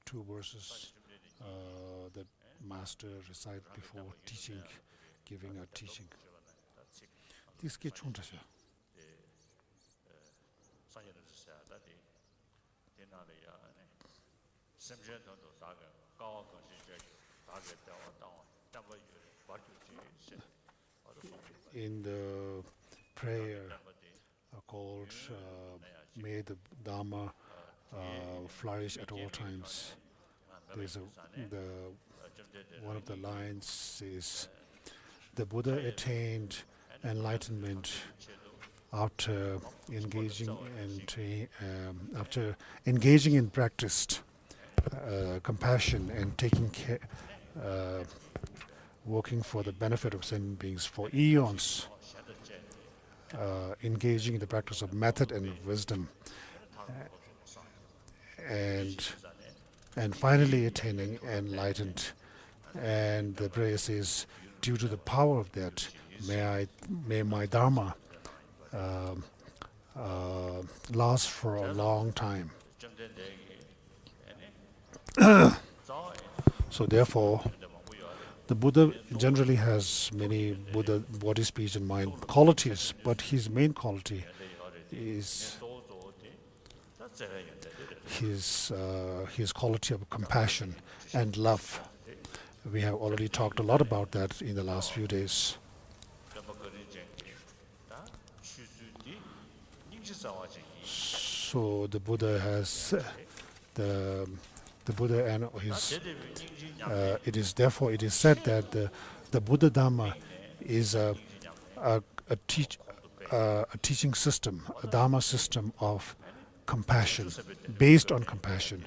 two verses that Master recite before teaching, giving a teaching. This get chuntasha. In the prayer called May the Dharma flourish at all times, there's one of the lines is the Buddha attained enlightenment after engaging in practiced compassion and taking care, working for the benefit of sentient beings for eons, engaging in the practice of method and wisdom, and finally attaining enlightened. And the prayer says, due to the power of that, may my Dharma last for a long time. So therefore, the Buddha generally has many Buddha body, speech, and mind qualities, but his main quality is his quality of compassion and love. We have already talked a lot about that in the last few days. So the Buddha has the Buddha and his. It is said that the Buddha Dhamma is a teaching system, a Dharma system of compassion, based on compassion.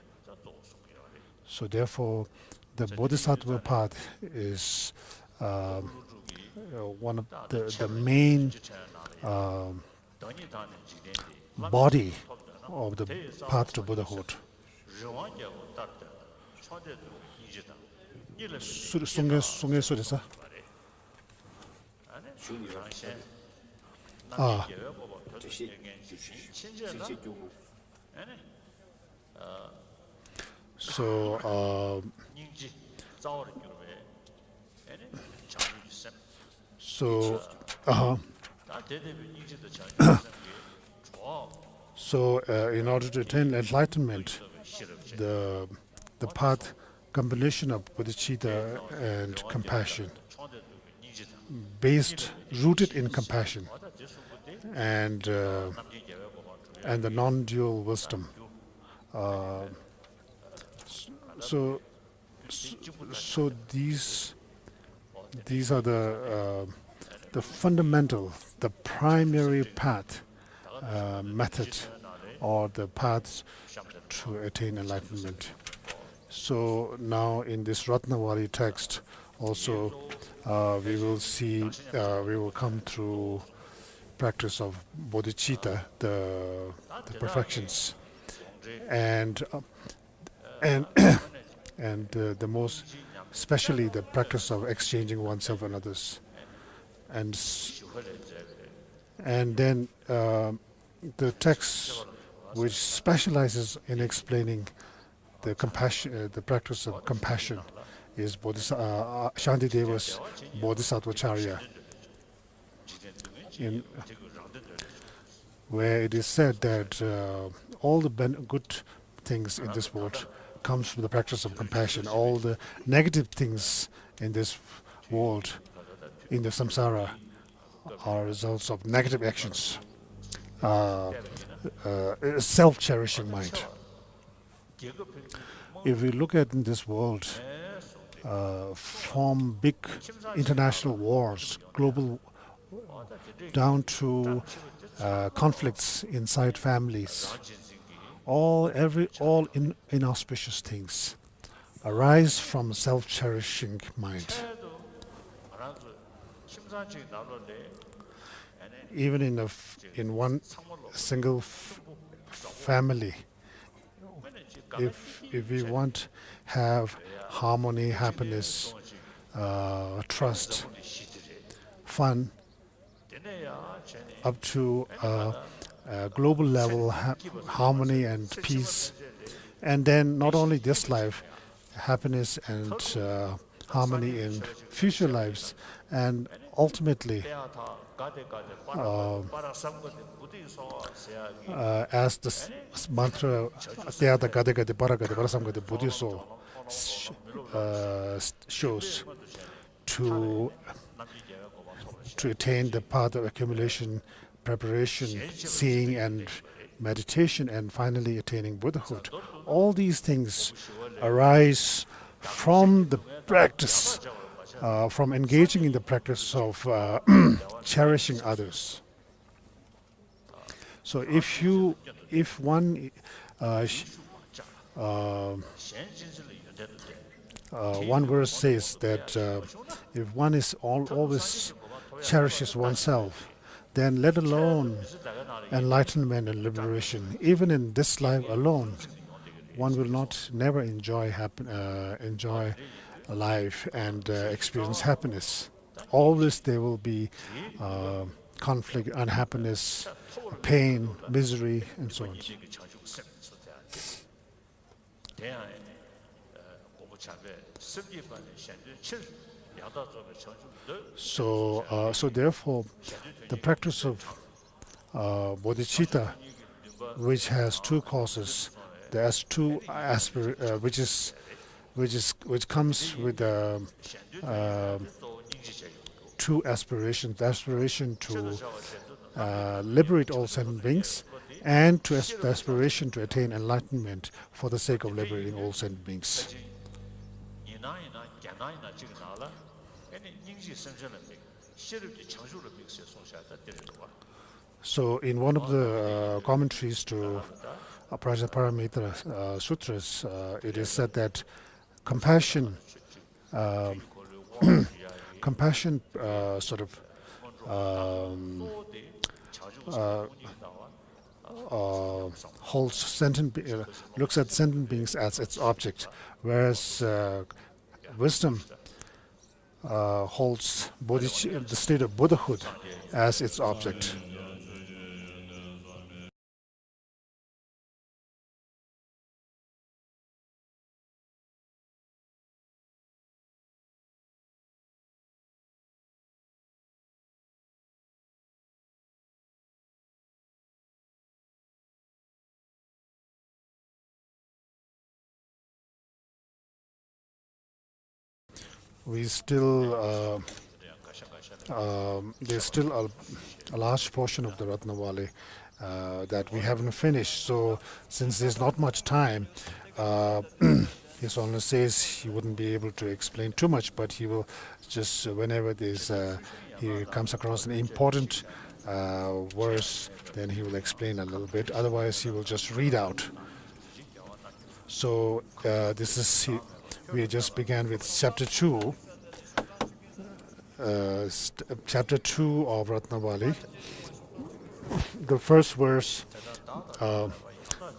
So therefore, the Bodhisattva path is one of the main body of the path to Buddhahood. In order to attain enlightenment, the path combination of bodhicitta and compassion, rooted in compassion and the non-dual wisdom. So these are the fundamental, the primary path, method, or the paths to attain enlightenment. So now in this Ratnavali text also we will come through practice of bodhicitta, the perfections, and the most especially the practice of exchanging oneself and others, and then the text which specializes in explaining the compassion, the practice of compassion, is Shantideva's Bodhisattvacharya, where it is said that all the good things in this world comes from the practice of compassion. All the negative things in this world, in the samsara, are results of negative actions, self-cherishing mind. If we look at in this world, from big international wars, global, down to conflicts inside families, all inauspicious things arise from self-cherishing mind. Even in one single family, if we want have harmony, happiness, trust, fun, up to global level harmony and peace, And then not only this life, happiness and harmony in future lives, and ultimately, as the mantra Teata Gade Gade Para Gade Parasam Gade Buddhiso shows, to attain the path of accumulation, preparation, seeing and meditation, and finally attaining Buddhahood. All these things arise from the practice, from engaging in the practice of cherishing others. So if one one verse says that if one is always cherishes oneself, then let alone enlightenment and liberation, even in this life alone, one will never enjoy life and experience happiness. Always there will be conflict, unhappiness, pain, misery, and so on. So therefore, the practice of bodhicitta, which has two causes, there's two which comes with two aspirations: the aspiration to liberate all sentient beings, and the aspiration to attain enlightenment for the sake of liberating all sentient beings. So in one of the commentaries to Prajnaparamita Sutras, it is said that compassion sort of looks at sentient beings as its object, whereas wisdom holds the state of Buddhahood as its object. There's still a large portion of the Ratnavali that we haven't finished. So since there's not much time, His Holiness says he wouldn't be able to explain too much, but he will just, whenever he comes across an important verse, then he will explain a little bit. Otherwise, he will just read out. So we just began with chapter 2. Chapter 2 of Ratnavali. The first verse,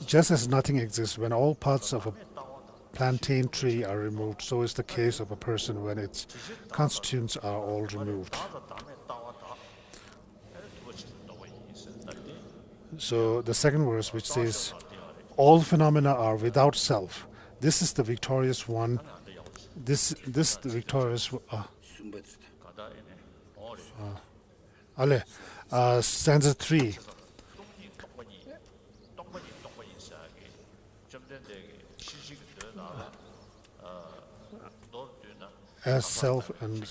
just as nothing exists when all parts of a plantain tree are removed, so is the case of a person when its constituents are all removed. So the second verse, which says, all phenomena are without self. This is the victorious one. This the victorious. Stanza 3. As self and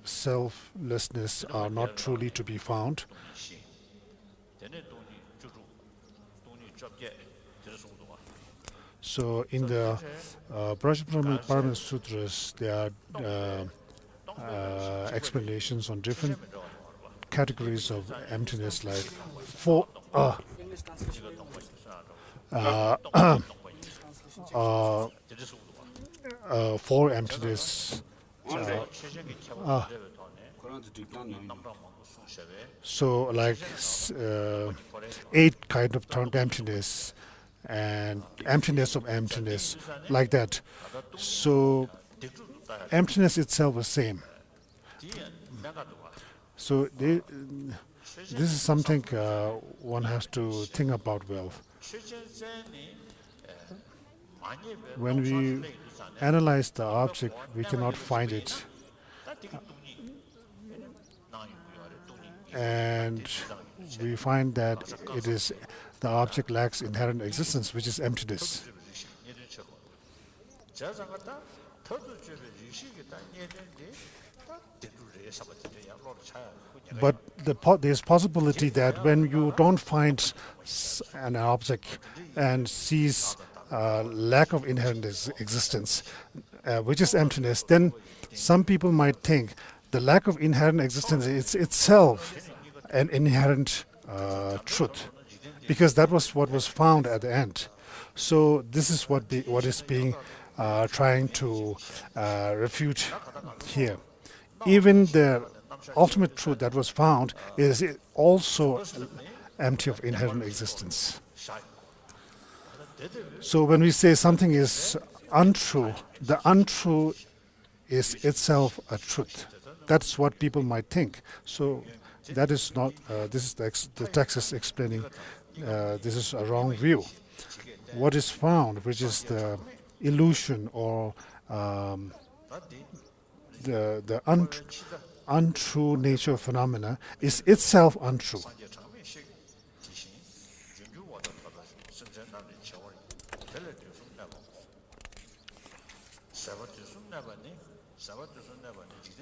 selflessness are not truly to be found, so in the Prajnaparamita Sutras, there are explanations on different categories of emptiness, like four emptiness. So like 8 kind of emptiness, and emptiness of emptiness, like that. So emptiness itself is same. So this is something one has to think about well. when we analyze the object, we cannot find it. And we find that the object lacks inherent existence, which is emptiness. But there's possibility that when you don't find an object and sees lack of inherent existence, which is emptiness, then some people might think the lack of inherent existence is itself an inherent truth, because that was what was found at the end. So this is what is being trying to refute here. Even the ultimate truth that was found is also empty of inherent existence. So when we say something is untrue, the untrue is itself a truth. That's what people might think. So that is not, this is the text is explaining, this is a wrong view. What is found, which is the illusion or the untrue nature of phenomena, is itself untrue.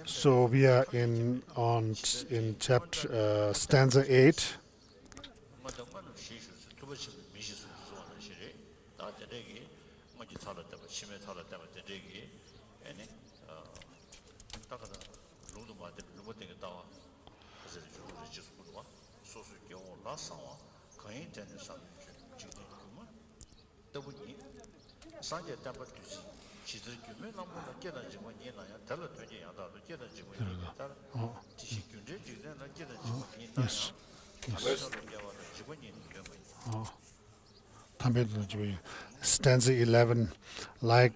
So we are in chapter stanza 8. Yes. Stanza 11, like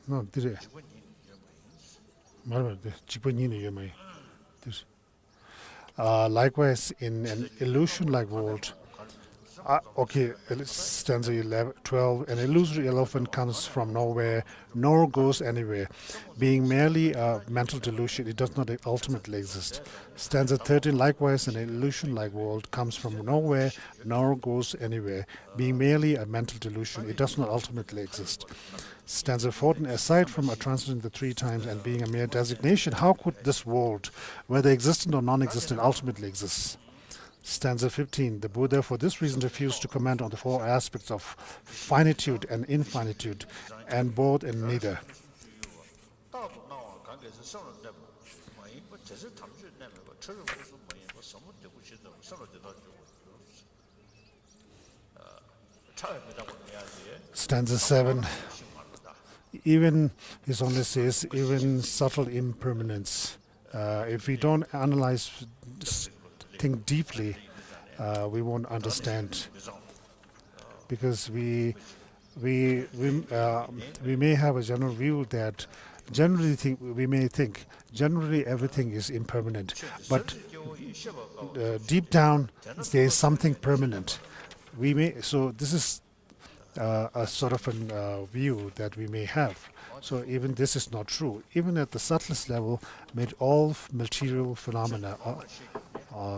no, likewise in an illusion-like world. Okay, stanza 12, an illusory elephant comes from nowhere, nor goes anywhere. Being merely a mental delusion, it does not ultimately exist. Stanza 13, likewise, an illusion-like world comes from nowhere, nor goes anywhere. Being merely a mental delusion, it does not ultimately exist. Stanza 14, aside from a transcending the three times and being a mere designation, how could this world, whether existent or non-existent, ultimately exist? Stanza 15, the Buddha for this reason refused to comment on the four aspects of finitude and infinitude, and both and neither. Stanza 7, even, he only says, even subtle impermanence. If we don't analyze, think deeply, we won't understand, because we may have a general view that we may think generally everything is impermanent, but deep down there is something permanent. So this is a sort of a view that we may have. So even this is not true. Even at the subtlest level, made all material phenomena,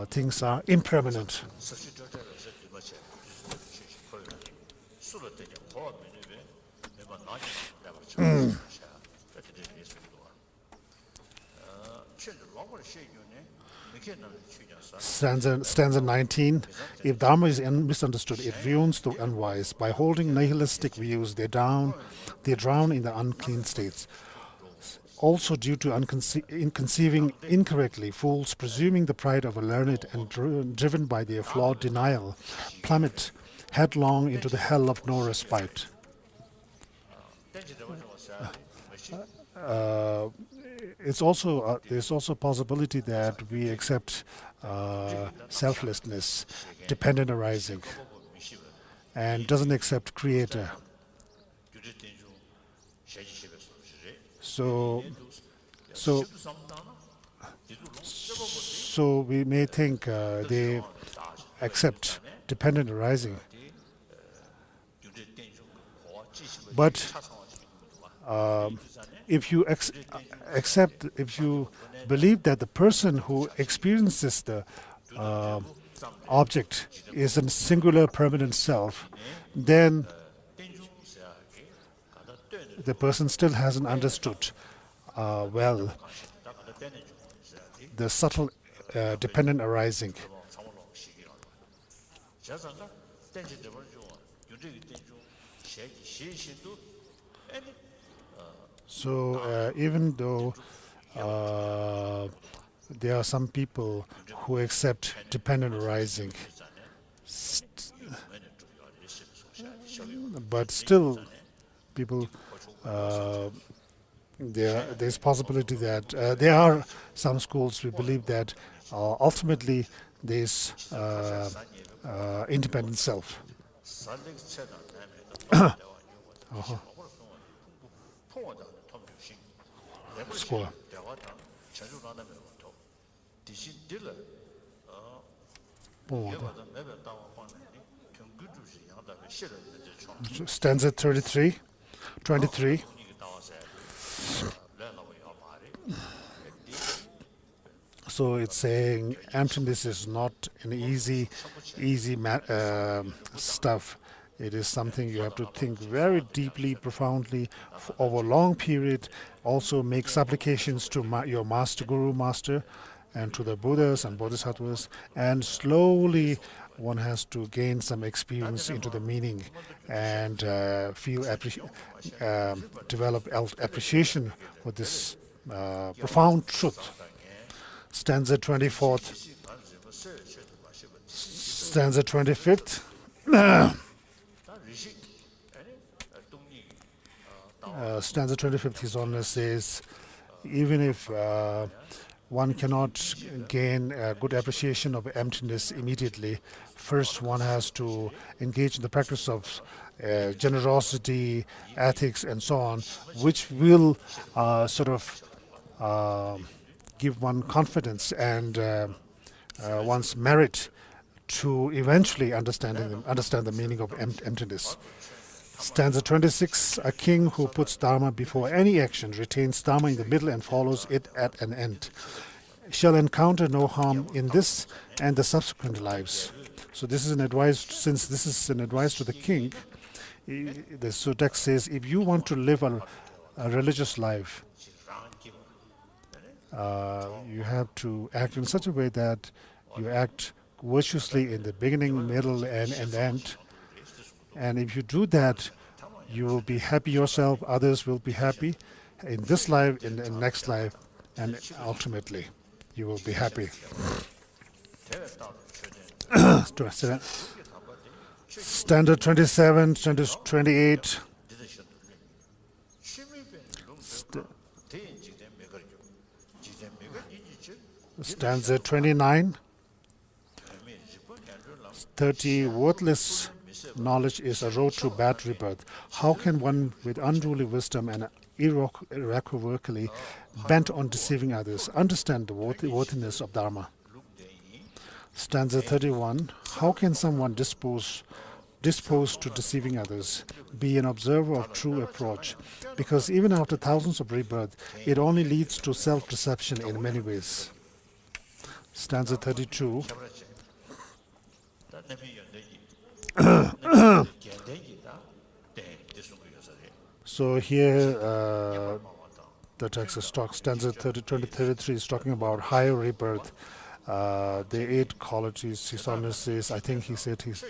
things are impermanent. Stanza 19, if Dharma is misunderstood, it ruins the unwise. By holding nihilistic views, they drown in the unclean states. Also due to inconceiving incorrectly, fools, presuming the pride of a learned and driven by their flawed denial, plummet headlong into the hell of no respite. There's also a possibility that we accept selflessness, dependent arising, and doesn't accept creator. So we may think they accept dependent arising. But if you if you believe that the person who experiences the object is a singular permanent self, then the person still hasn't understood well the subtle dependent arising. So even though there are some people who accept dependent arising, but still people there's possibility that there are some schools who believe that ultimately there's independent self. Score. Stanza 23. So it's saying emptiness is not an easy stuff. It is something you have to think very deeply, profoundly, over a long period. Also make supplications to your master, guru master, and to the Buddhas and Bodhisattvas, and slowly one has to gain some experience into the meaning and develop appreciation for this profound truth. Stanza 24th, stanza 25th. Stanza 25th, His Holiness says, even if one cannot gain a good appreciation of emptiness immediately, first one has to engage in the practice of generosity, ethics, and so on, which will give one confidence and one's merit to eventually understand the meaning of emptiness. Stanza 26, a king who puts Dharma before any action, retains Dharma in the middle and follows it at an end, shall encounter no harm in this and the subsequent lives. So this is an advice, since this is an advice to the king, the Sutex says, if you want to live a religious life, you have to act in such a way that you act virtuously in the beginning, middle, and end. And if you do that, you will be happy yourself, others will be happy in this life, in the next life, and ultimately you will be happy. Standard 27, standard 28. Stanza 29. 30. Worthless knowledge is a road to bad rebirth. How can one with unruly wisdom and irrevocably bent on deceiving others understand the worthiness of Dharma? Stanza 31. How can someone disposed to deceiving others be an observer of true approach? Because even after thousands of rebirths, it only leads to self-deception in many ways. Stanza 32. So here the text is stanza 33 is talking about higher rebirth. The 8 qualities His Holiness says, I think he said he's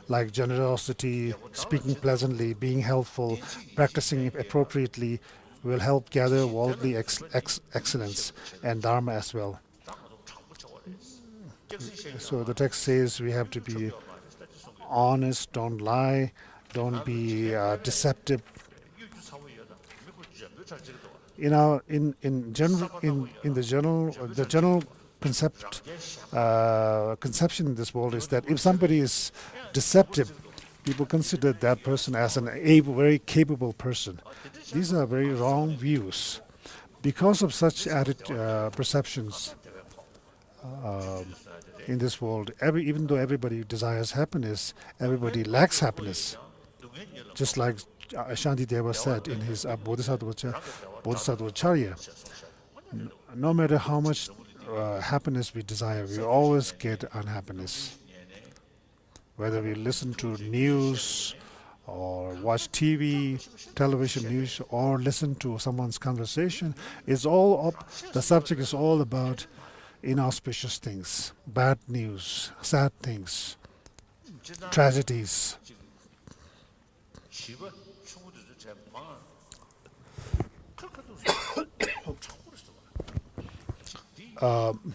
like generosity, speaking pleasantly, being helpful, practicing appropriately will help gather worldly excellence and Dharma as well. So the text says we have to be honest, don't lie, don't be deceptive. You know, in the general conception in this world is that if somebody is deceptive, people consider that person as a very capable person. These are very wrong views. Because of such perceptions in this world, even though everybody desires happiness, everybody lacks happiness. Just like Shantideva said in his Bodhisattva Charya, no matter how much happiness we desire, we always get unhappiness. Whether we listen to news or watch TV, television news, or listen to someone's conversation, it's all up. The subject is all about inauspicious things, bad news, sad things, tragedies.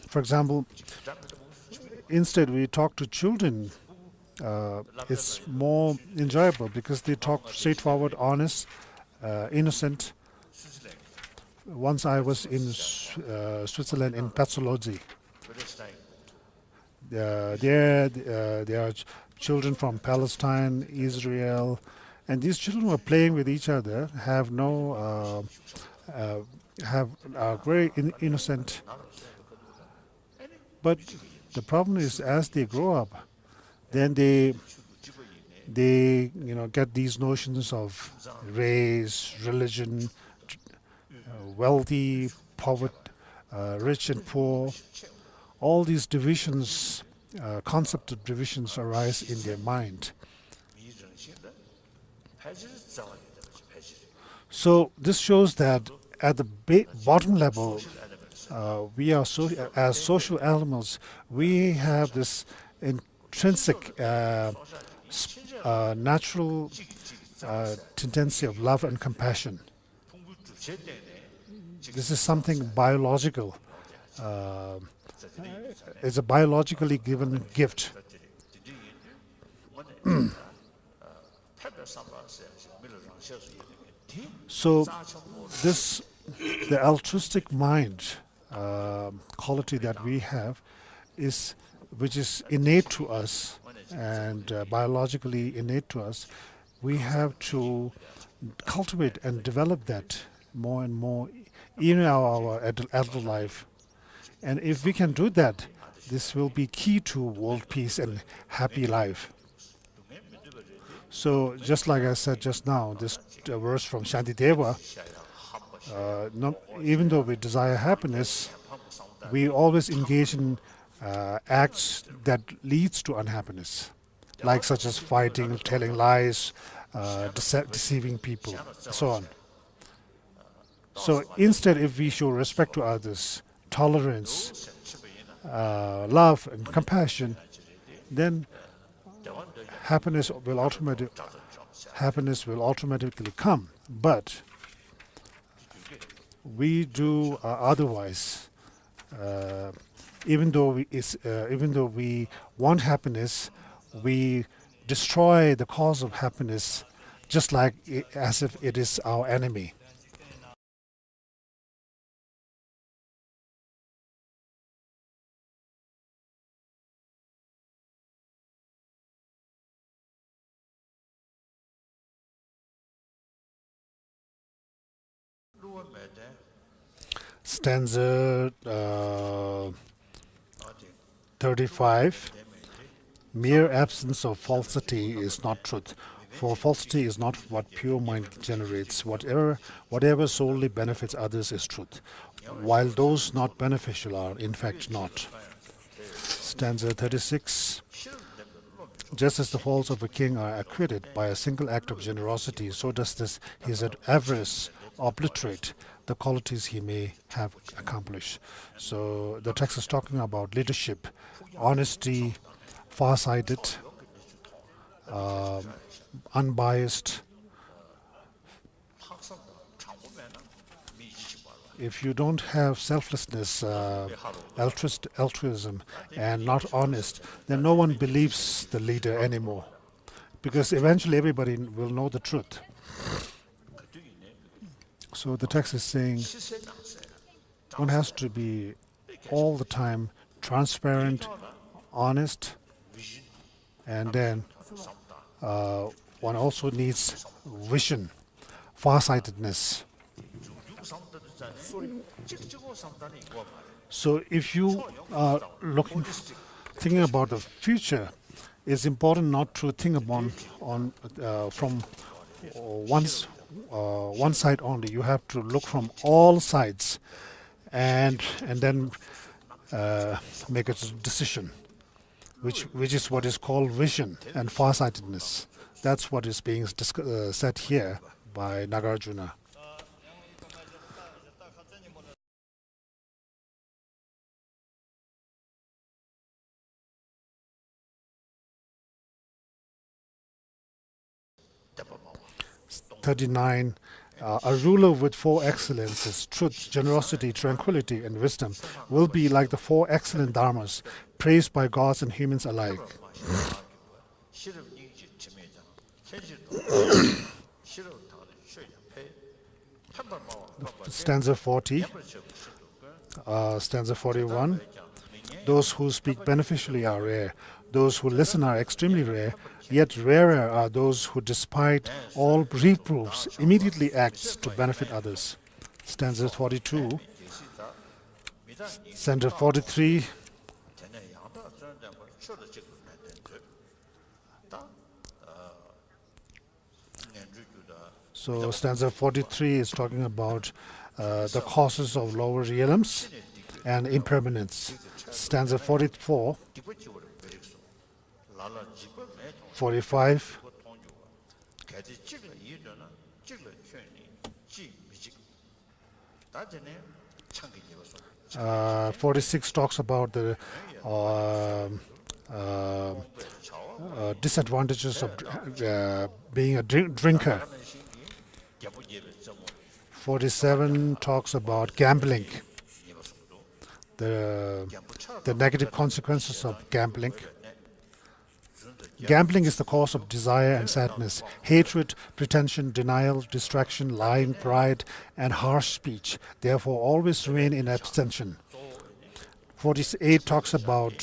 For example, instead we talk to children. It's more enjoyable because they talk straightforward, honest, innocent. Once I was in Switzerland in pathology. There are children from Palestine, Israel, and these children were playing with each other. Have very innocent. But the problem is, as they grow up, then they get these notions of race, religion, wealthy, poverty, rich and poor. All these divisions, concept of divisions arise in their mind. So this shows that at the bottom level, we are as social animals, we have this intrinsic natural tendency of love and compassion. This is something biological. It's a biologically given gift. So the altruistic mind quality that we have which is innate to us and biologically innate to us, we have to cultivate and develop that more and more in our adult life. And if we can do that, this will be key to world peace and happy life. So just like I said just now, this verse from Shantideva, even though we desire happiness, we always engage in acts that leads to unhappiness, like such as fighting, telling lies, deceiving people, so on. So instead, if we show respect to others, tolerance, love and compassion, then happiness will automatically come. But we do otherwise. Even though we want happiness, we destroy the cause of happiness, just like as if it is our enemy. Stanza 35. Mere absence of falsity is not truth, for falsity is not what pure mind generates. Whatever solely benefits others is truth, while those not beneficial are in fact not. Stanza 36. Just as the faults of a king are acquitted by a single act of generosity, so does his avarice obliterate the qualities he may have accomplished. So the text is talking about leadership, honesty, far-sighted, unbiased. If you don't have selflessness, altruism, and not honest, then no one believes the leader anymore, because eventually everybody will know the truth. So the text is saying one has to be all the time transparent, honest, and then one also needs vision, farsightedness. So if you are thinking about the future, it's important not to think from one side only. You have to look from all sides and then make a decision, which is what is called vision and farsightedness. That's what is being said here by Nagarjuna. '39. A ruler with 4 excellences, truth, generosity, tranquility, and wisdom, will be like the 4 excellent dharmas, praised by gods and humans alike. Stanza 40. Stanza 41. Those who speak beneficially are rare. Those who listen are extremely rare. Yet rarer are those who, despite all reproofs, immediately act to benefit others. Stanza 42. Stanza 43. So stanza 43 is talking about the causes of lower realms and impermanence. Stanza 44, 45, 46 talks about the disadvantages of being a drinker. 47 talks about gambling, the negative consequences of gambling. Gambling is the cause of desire and sadness, hatred, pretension, denial, distraction, lying, pride, and harsh speech. Therefore, always remain in abstention. 48 talks about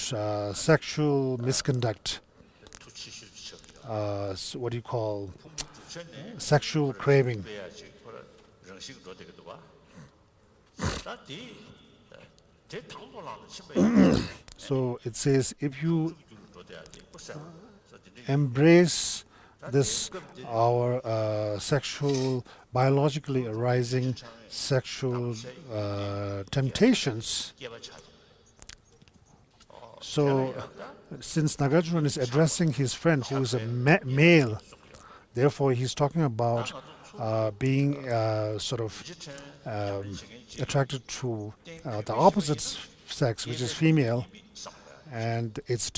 sexual misconduct, what do you call sexual craving. So it says, if you embrace this, our sexual, biologically arising sexual temptations. So since Nagarjuna is addressing his friend who is a male, therefore he's talking about being sort of attracted to the opposite sex, which is female, and its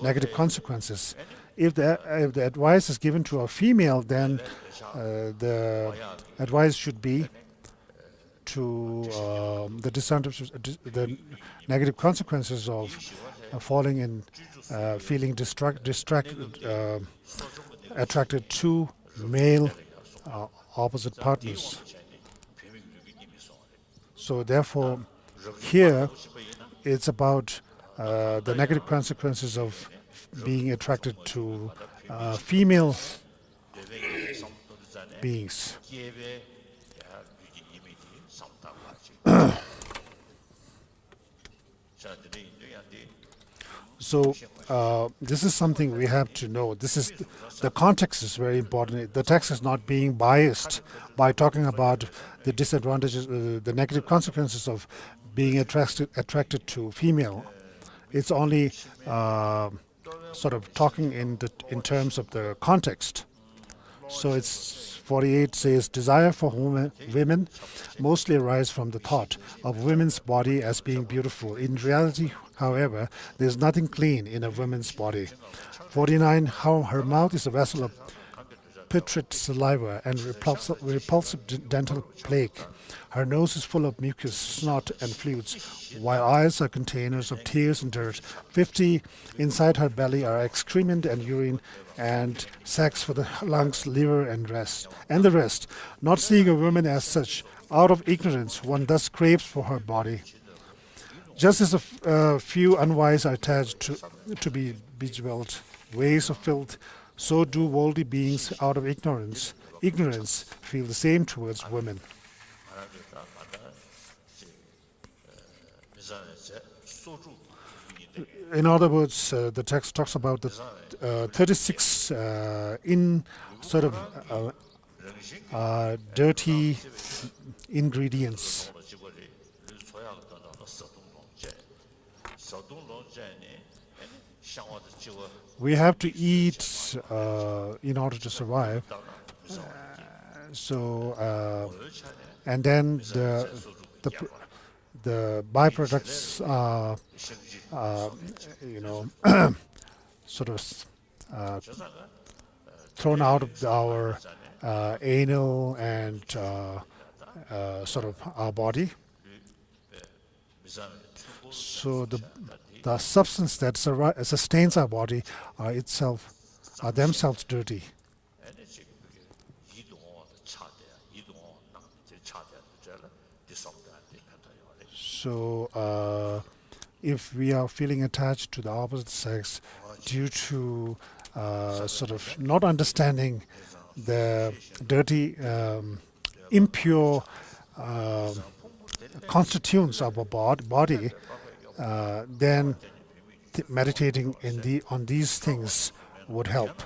negative consequences. If the advice is given to a female, then the advice should be to the negative consequences of falling in, feeling attracted to male opposite partners. So therefore, here it's about the negative consequences of being attracted to female beings. So this is something we have to know. This is the context is very important. The text is not being biased by talking about the disadvantages, the negative consequences of being attracted to female. It's only sort of talking in terms of the context. So it's 48 says, desire for women mostly arises from the thought of women's body as being beautiful. In reality, however, there is nothing clean in a woman's body. 49, how her mouth is a vessel of putrid saliva and repulsive dental plaque. Her nose is full of mucus, snot, and fluids, while eyes are containers of tears and dirt. 50, inside her belly are excrement and urine, and sacs for the lungs, liver, and the rest. Not seeing a woman as such, out of ignorance, one thus craves for her body. Just as a few unwise are attached to be bejeweled ways of filth, so do worldly beings out of ignorance feel the same towards women. In other words, the text talks about the 36 sort of dirty ingredients. We have to eat in order to survive. And then the byproducts are, sort of thrown out of our anal and sort of our body. So the substance that sustains our body are themselves dirty. So if we are feeling attached to the opposite sex due to sort of not understanding the dirty, impure constituents of our body, then meditating on these things would help.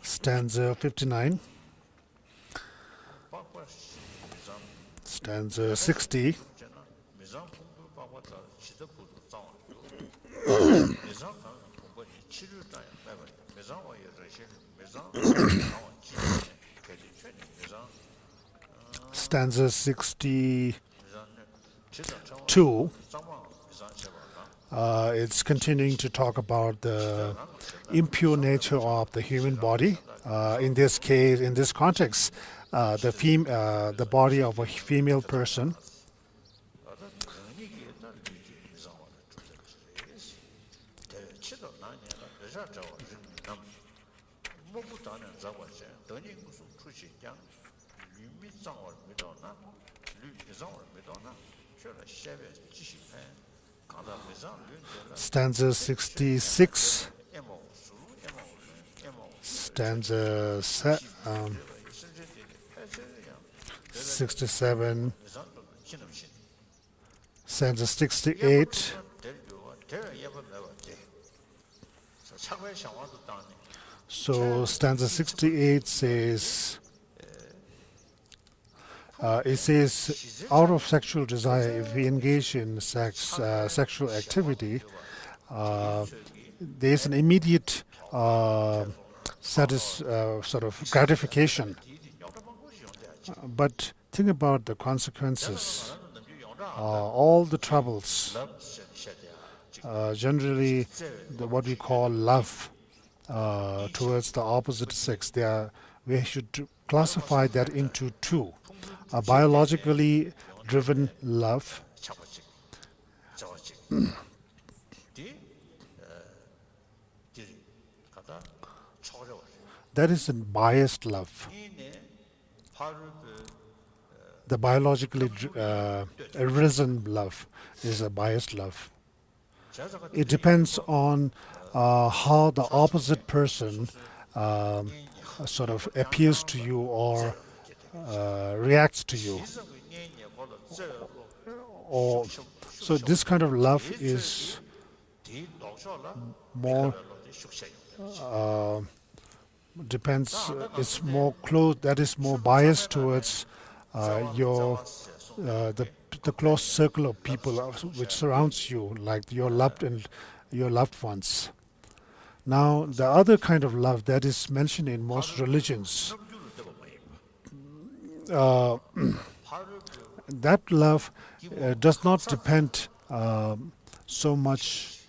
Stanza 59. Stanza 60. Stanza 62. It's continuing to talk about the impure nature of the human body. In this case, in this context, the body of a female person. Stanza 66. Stanza 67. Stanza 68. So stanza 68 says, it says, out of sexual desire, if we engage in sexual activity, there is an immediate sort of gratification. But think about the consequences, all the troubles. Generally, what we call love towards the opposite sex, we should classify that into two: a biologically driven love that is a biased love. The biologically arisen love is a biased love. It depends on how the opposite person sort of appears to you or reacts to you. So this kind of love is more depends. It's more close. That is more biased towards the close circle of people which surrounds you, like your loved ones. Now, the other kind of love that is mentioned in most religions, that love does not depend so much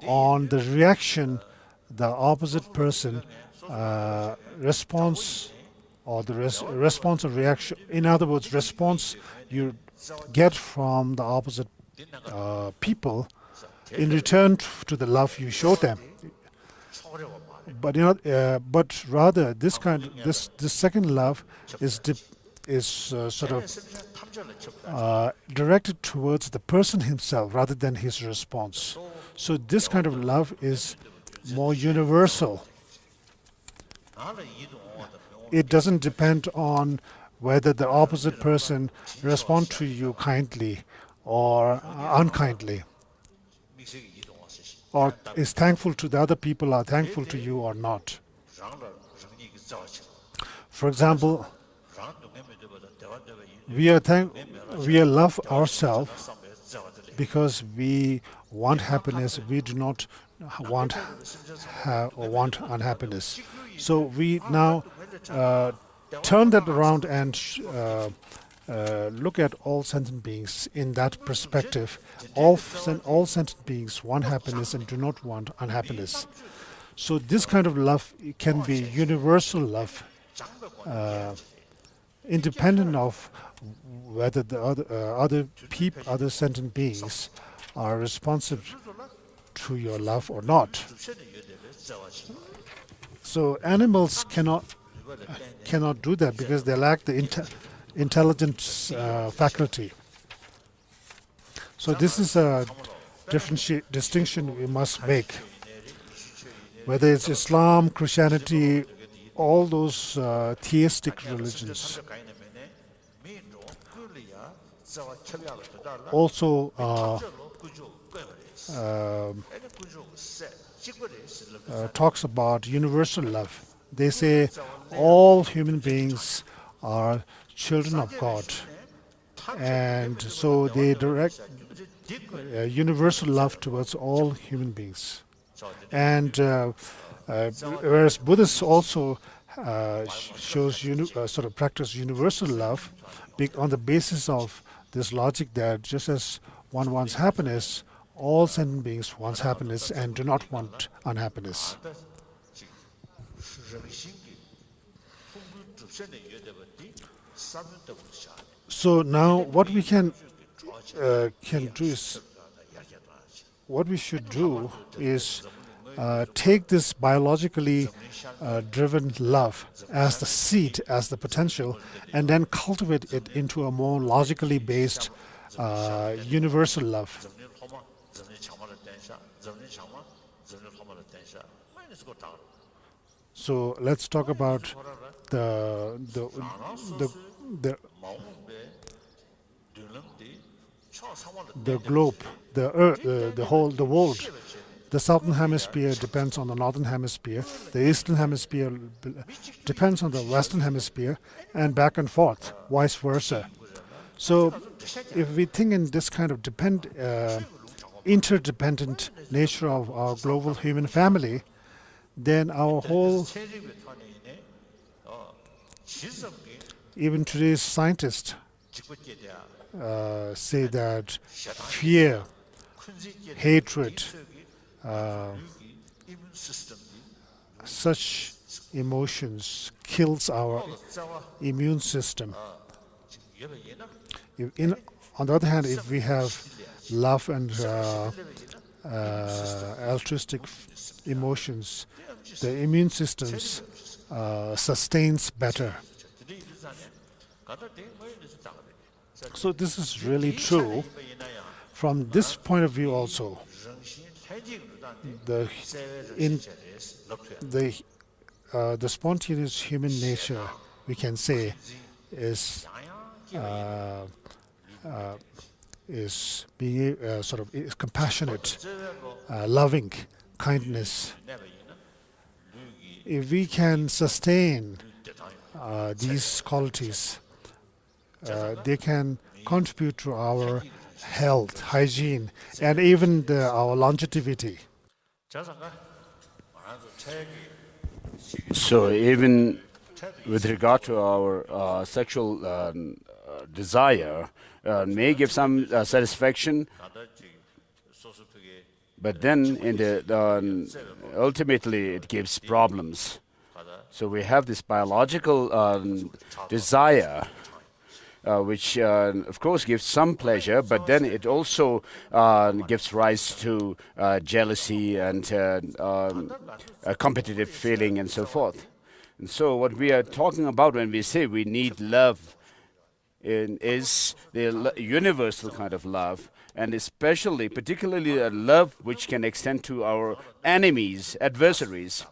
on the reaction the opposite person response or the response or reaction. In other words, response you get from the opposite people in return to the love you show them. But rather, this second love is sort of directed towards the person himself rather than his response. So this kind of love is more universal. It doesn't depend on whether the opposite person responds to you kindly or unkindly, or is thankful to the other people, are thankful to you or not. For example, we love ourselves because we want happiness. We do not want unhappiness. So we now turn that around and look at all sentient beings in that perspective. All sentient beings want happiness and do not want unhappiness. So this kind of love can be universal love, independent of whether the other sentient beings are responsive to your love or not. So animals cannot do that because they lack the intelligence faculty. So this is a distinction we must make. Whether it's Islam, Christianity, all those theistic religions. Also talks about universal love. They say all human beings are children of God, and so they direct universal love towards all human beings. And whereas Buddhists also sort of practice universal love on the basis of this logic that just as one wants happiness, all sentient beings want happiness and do not want unhappiness. So now what we can do is, what we should do is take this biologically driven love as the seed, as the potential, and then cultivate it into a more logically based universal love. So let's talk about the globe, the earth, the world. The southern hemisphere depends on the northern hemisphere. The eastern hemisphere depends on the western hemisphere, and back and forth, vice versa. So if we think in this kind of interdependent nature of our global human family, then our whole, even today's scientists say that fear, hatred, such emotions kills our immune system. On the other hand, if we have love and altruistic emotions, the immune system sustains better. So this is really true. From this point of view also, the spontaneous human nature, we can say, is being is compassionate, loving, kindness. If we can sustain these qualities, they can contribute to our health, hygiene, and even our longevity. So even with regard to our sexual desire, may give some satisfaction, but then ultimately it gives problems. So we have this biological desire, which of course gives some pleasure, but then it also gives rise to jealousy and a competitive feeling and so forth. And so what we are talking about when we say we need love is the universal kind of love, and particularly a love which can extend to our enemies, adversaries.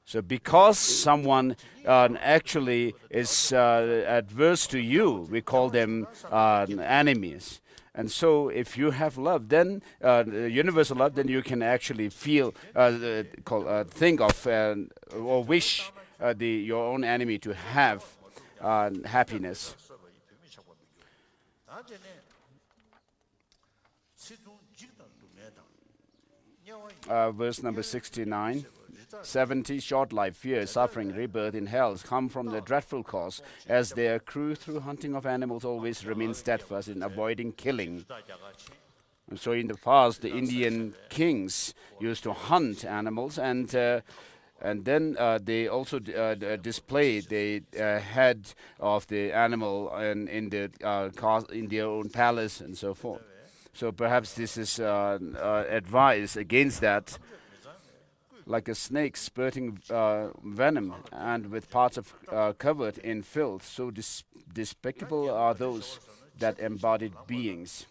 So because someone actually is adverse to you, we call them enemies. And so if you have love, then universal love, then you can actually feel, think of or wish your own enemy to have happiness. Verse number 69. 70 short life, fear, suffering, rebirth in hell come from the dreadful cause, as their crew through hunting of animals always remain steadfast in avoiding killing. And so in the past, the Indian kings used to hunt animals, and then they also display the head of the animal in their own palace and so forth. So perhaps this is advice against that. Like a snake spurting venom and with parts of covered in filth, so despicable are those that embodied beings.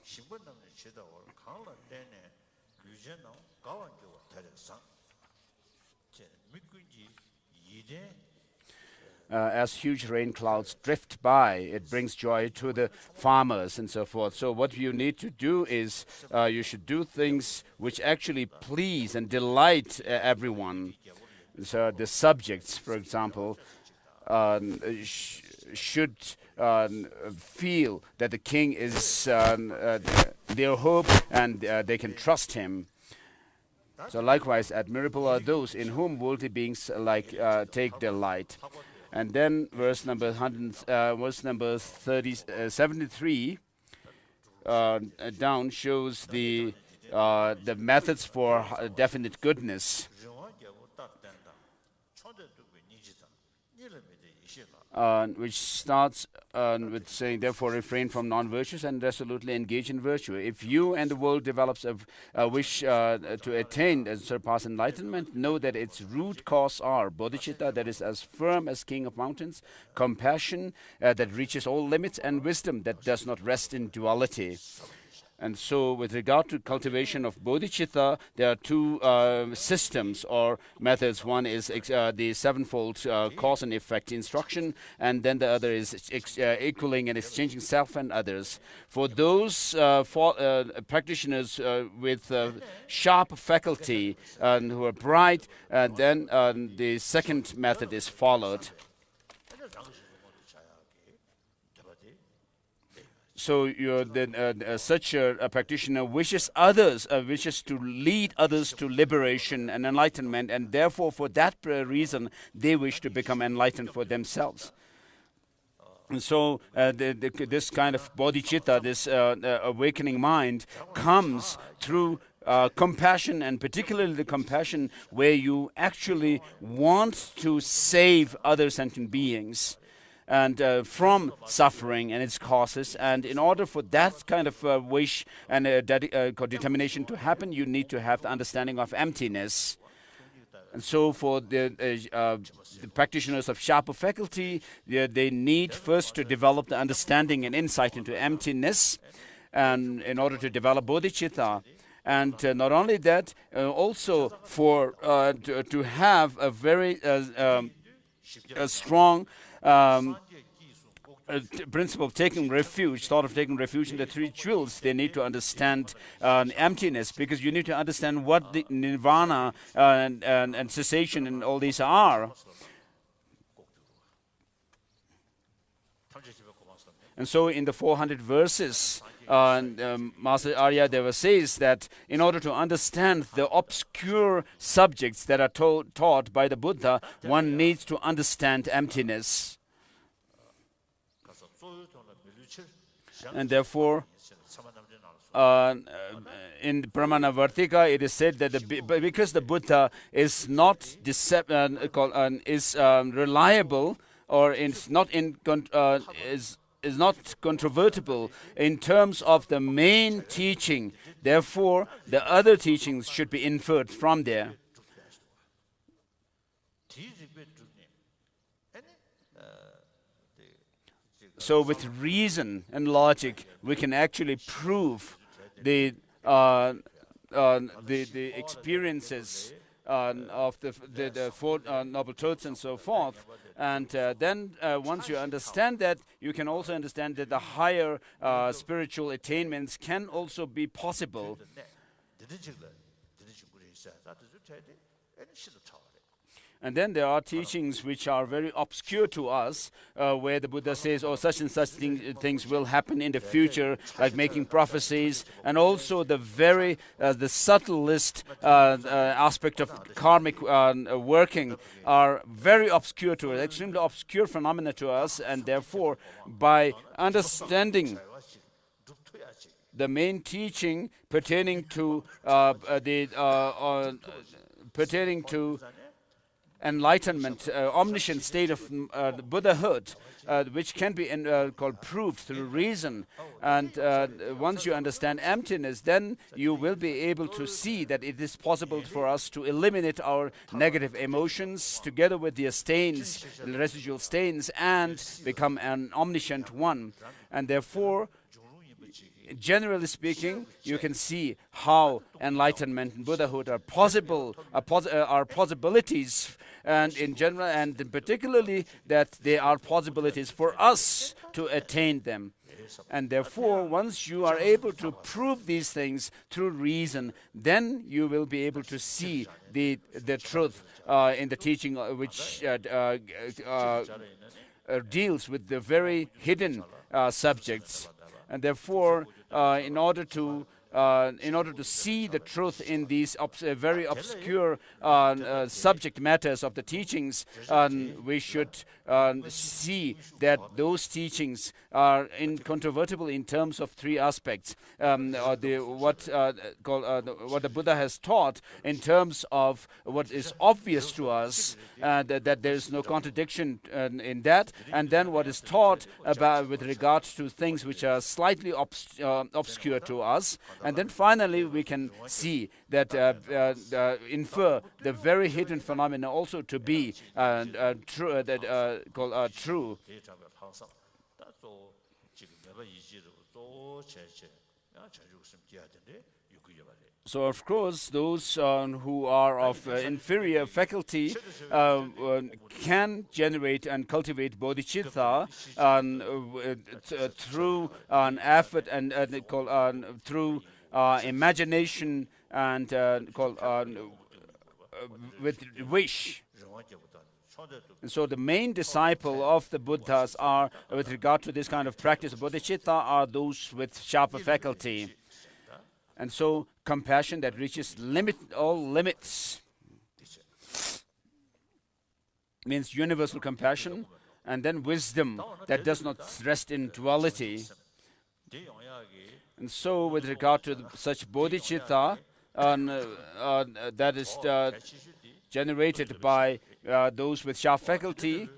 As huge rain clouds drift by, it brings joy to the farmers and so forth. So what you need to do is you should do things which actually please and delight everyone. So the subjects, for example, should feel that the king is their hope and they can trust him. So likewise, admirable are those in whom worldly beings take delight. And then verse number 73 down shows the methods for definite goodness. Which starts with saying, therefore refrain from non-virtues and resolutely engage in virtue. If you and the world develops a wish to attain and surpass enlightenment, know that its root cause are bodhicitta, that is as firm as king of mountains, compassion that reaches all limits, and wisdom that does not rest in duality. And so with regard to cultivation of bodhicitta, there are two systems or methods. One is the sevenfold cause and effect instruction, and then the other is equaling and exchanging self and others. For those practitioners with sharp faculty and who are bright, then the second method is followed. So such a practitioner wishes to lead others to liberation and enlightenment, and therefore for that reason they wish to become enlightened for themselves. And so this kind of bodhicitta, this awakening mind, comes through compassion, and particularly the compassion where you actually want to save other sentient beings and from suffering and its causes. And in order for that kind of wish and determination to happen, you need to have the understanding of emptiness. And so for the practitioners of sharper faculty, they need first to develop the understanding and insight into emptiness, and in order to develop bodhicitta. And not only that, also for to have a very strong principle of taking refuge, thought of taking refuge in the three jewels. They need to understand emptiness, because you need to understand what the nirvana and cessation and all these are. And so in the 400 verses, Master Aryadeva says that in order to understand the obscure subjects that are taught by the Buddha, one needs to understand emptiness. And therefore, in Pramanavartika, it is said that because the Buddha is not reliable, or is not controvertible in terms of the main teaching. Therefore, the other teachings should be inferred from there. So with reason and logic, we can actually prove the experiences of the Four Noble Truths and so forth. And then once you understand that, you can also understand that the higher spiritual attainments can also be possible. And then there are teachings which are very obscure to us, where the Buddha says, oh, such and such things will happen in the future, like making prophecies, and also the the subtlest aspect of karmic working are very obscure to us, extremely obscure phenomena to us, and therefore, by understanding the main teaching pertaining to enlightenment, omniscient state of Buddhahood, which can be called proved through reason. And once you understand emptiness, then you will be able to see that it is possible for us to eliminate our negative emotions together with the stains, the residual stains, and become an omniscient one. And therefore, generally speaking, you can see how enlightenment and Buddhahood are possibilities, and in general, and particularly that they are possibilities for us to attain them. And therefore, once you are able to prove these things through reason, then you will be able to see the truth in the teaching which deals with the very hidden subjects. And therefore, in order to see the truth in these very obscure subject matters of the teachings, we should see that those teachings are incontrovertible in terms of three aspects. What the Buddha has taught in terms of what is obvious to us, that there is no contradiction in that, and then what is taught about with regard to things which are slightly obscure to us, and then finally we can see that infer the very hidden phenomena also to be true, true. So, of course, those who are of inferior faculty can generate and cultivate bodhicitta through an effort and through imagination and with wish. And so the main disciple of the Buddhas are, with regard to this kind of practice of bodhicitta, are those with sharper faculty. And so compassion that reaches all limits means universal compassion, and then wisdom that does not rest in duality. And so with regard to such bodhicitta that is generated by those with sharp faculty,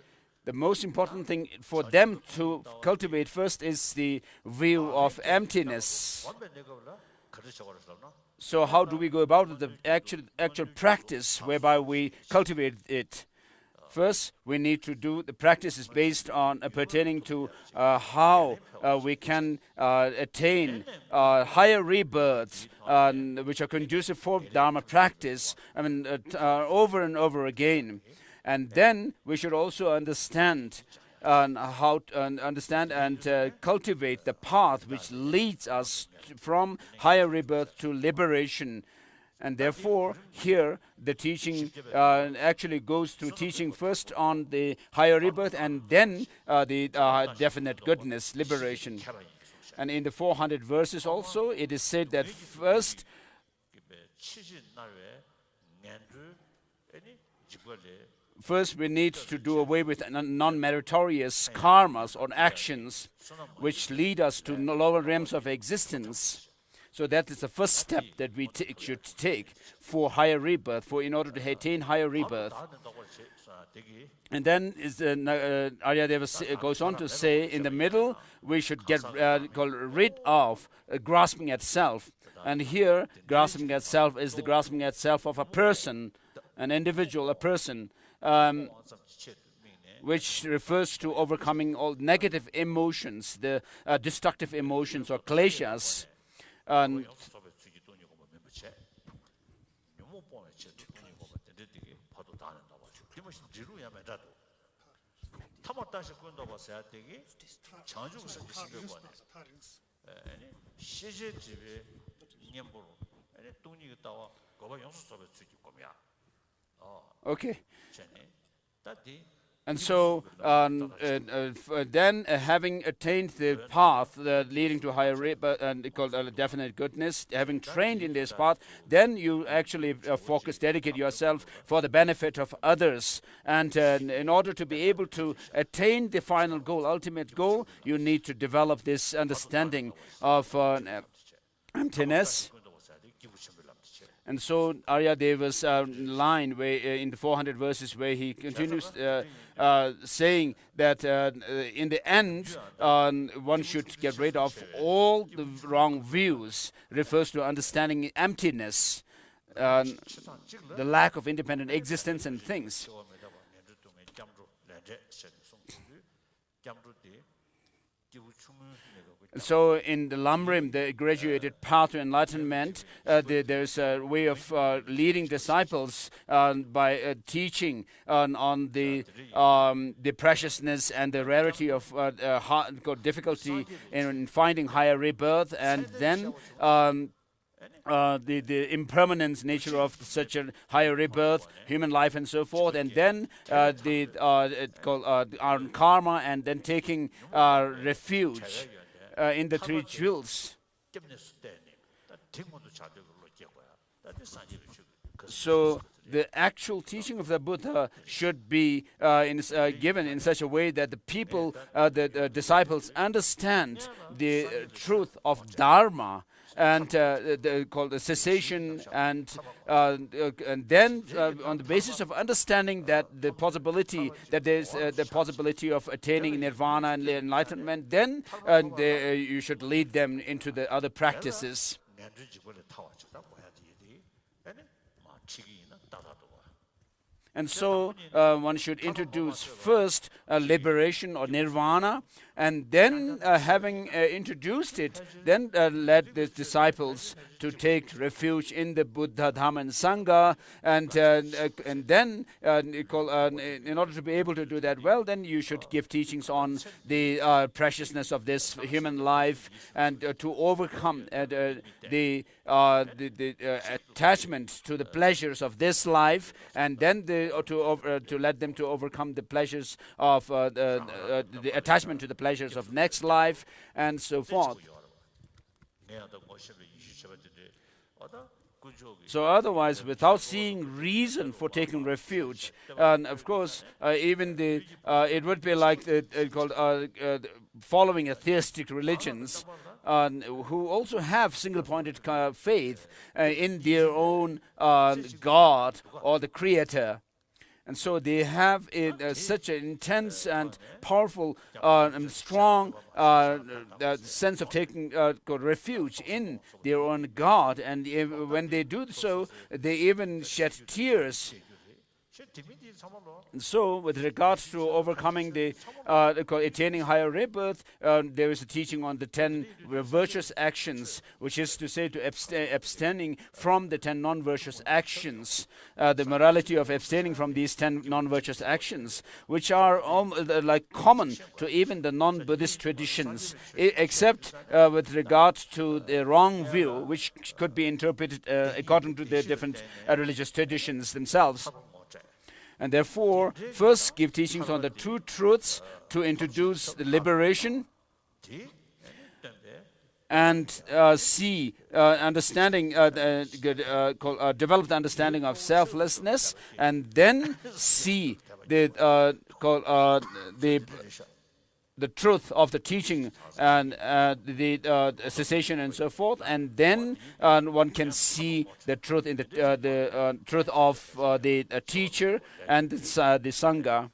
the most important thing for them to cultivate first is the view of emptiness. So how do we go about the actual practice whereby we cultivate it? First, we need to do the practices based on pertaining to how we can attain higher rebirths, which are conducive for Dharma practice, over and over again. And then we should also understand how to understand and cultivate the path which leads us from higher rebirth to liberation. And therefore, here the teaching actually goes through teaching first on the higher rebirth and then the definite goodness, liberation. And in the 400 verses also, it is said that first we need to do away with non-meritorious karmas or actions which lead us to lower realms of existence. So that is the first step that we should take for higher rebirth, in order to attain higher rebirth. And then Aryadeva goes on to say, in the middle, we should get rid of grasping at self. And here, grasping at self is the grasping at self of a person, an individual, a person, which refers to overcoming all negative emotions, the destructive emotions or kleshas. Okay. And so then, having attained the path leading to higher and called definite goodness, having trained in this path, then you actually dedicate yourself for the benefit of others. And in order to be able to attain the final goal, ultimate goal, you need to develop this understanding of emptiness. And so Arya Deva's line where, in the 400 verses where he continues saying that in the end one should get rid of all the wrong views, refers to understanding emptiness, the lack of independent existence and things. So in the Lamrim, the graduated path to enlightenment, there's a way of leading disciples by teaching on the preciousness and the rarity of difficulty in finding higher rebirth, and then the impermanence nature of such a higher rebirth, human life, and so forth, and then our karma, and then taking refuge in the three jewels. So the actual teaching of the Buddha should be given in such a way that the people, the disciples, understand the truth of Dharma, and called the cessation, and then on the basis of understanding that the possibility that there's the possibility of attaining nirvana and enlightenment, then you should lead them into the other practices. And so one should introduce first liberation or nirvana, and then having introduced it, then let the disciples to take refuge in the Buddha, Dhamma, and Sangha, and then in order to be able to do that well, then you should give teachings on the preciousness of this human life, and to overcome the attachment to the pleasures of this life, and then to let them to overcome the pleasures of the attachment to the pleasures of next life, and so forth. So otherwise, without seeing reason for taking refuge, and of course, even it would be like following atheistic religions, who also have single-pointed faith in their own God or the Creator. And so they have such an intense and powerful and strong sense of taking refuge in their own God. And when they do so, they even shed tears. And so, with regards to overcoming the attaining higher rebirth, there is a teaching on the 10 virtuous actions, which is to say to abstaining from the 10 non-virtuous actions, the morality of abstaining from these 10 non-virtuous actions, which are like common to even the non-Buddhist traditions, except with regard to the wrong view, which could be interpreted according to the different religious traditions themselves. And therefore, first give teachings on the true truths to introduce the liberation, and see understanding, develop the understanding of selflessness, and then see the truth of the teaching and the cessation and so forth, and then one can see the truth in the truth of the teacher and the Sangha.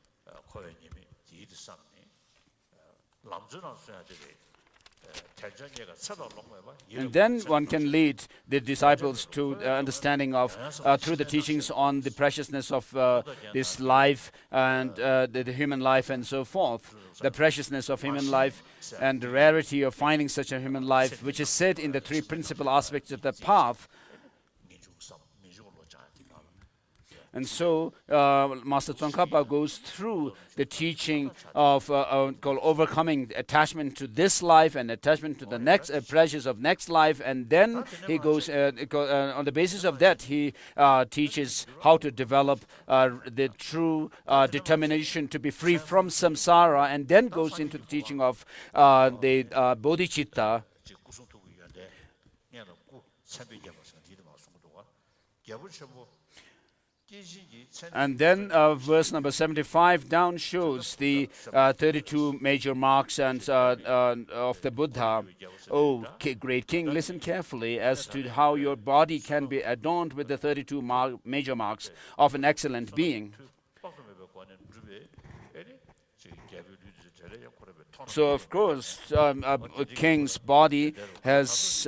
And then one can lead the disciples to understanding of, through the teachings on the preciousness of this life and the human life and so forth. The preciousness of human life and the rarity of finding such a human life, which is said in the 3 principal aspects of the path. And so Master Tsongkhapa goes through the teaching of called overcoming attachment to this life and attachment to the next pleasures of next life, and then he goes on the basis of that he teaches how to develop the true determination to be free from samsara, and then goes into the teaching of the bodhicitta. And then verse number 75 down shows the 32 major marks and of the Buddha. Oh, great king, listen carefully as to how your body can be adorned with the 32 major marks of an excellent being. So, of course, a king's body has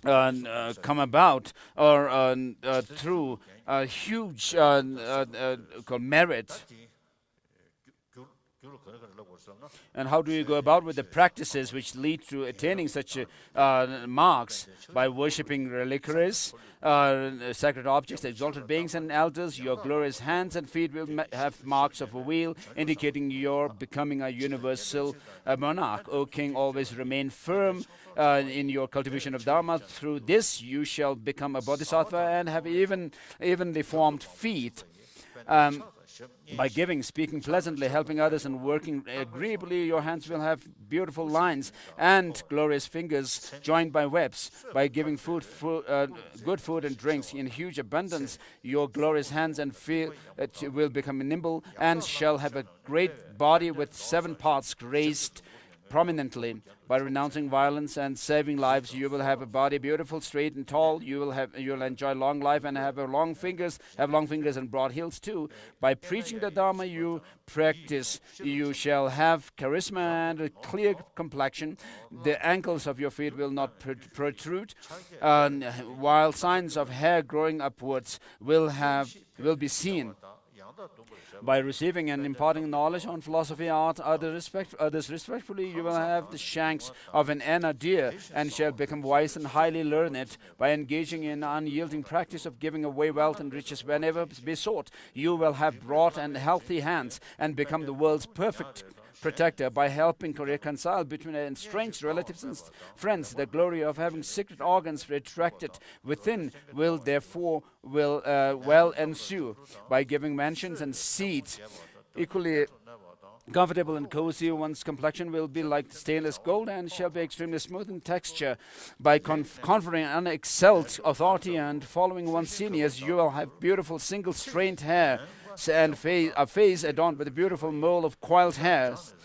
come about or through a huge merit. And how do you go about with the practices which lead to attaining such marks? By worshipping reliquaries, sacred objects, exalted beings and elders. Your glorious hands and feet will have marks of a wheel, indicating your becoming a universal monarch. O king, always remain firm in your cultivation of Dharma. Through this you shall become a bodhisattva and have evenly formed feet. By giving, speaking pleasantly, helping others, and working agreeably, your hands will have beautiful lines and glorious fingers joined by webs. By giving good food and drinks in huge abundance, your glorious hands and feet will become nimble and shall have a great body with 7 parts graced prominently. By renouncing violence and saving lives, you will have a body beautiful, straight and tall. You'll enjoy long life and have long fingers and broad heels too. By preaching the Dharma you practice, you shall have charisma and a clear complexion. The ankles of your feet will not protrude, while signs of hair growing upwards will be seen. By receiving and imparting knowledge on philosophy, art, others respectfully, you will have the shanks of an inner deer and shall become wise and highly learned. By engaging in unyielding practice of giving away wealth and riches whenever besought, you will have broad and healthy hands and become the world's perfect protector. By helping to reconcile between estranged relatives and friends, the glory of having secret organs retracted within will therefore well ensue. By giving mansions and seats equally comfortable and cozy, one's complexion will be like stainless gold and shall be extremely smooth in texture. By conferring unexcelled authority and following one's seniors, you will have beautiful single strained hair and a face adorned with a beautiful mole of coiled hairs.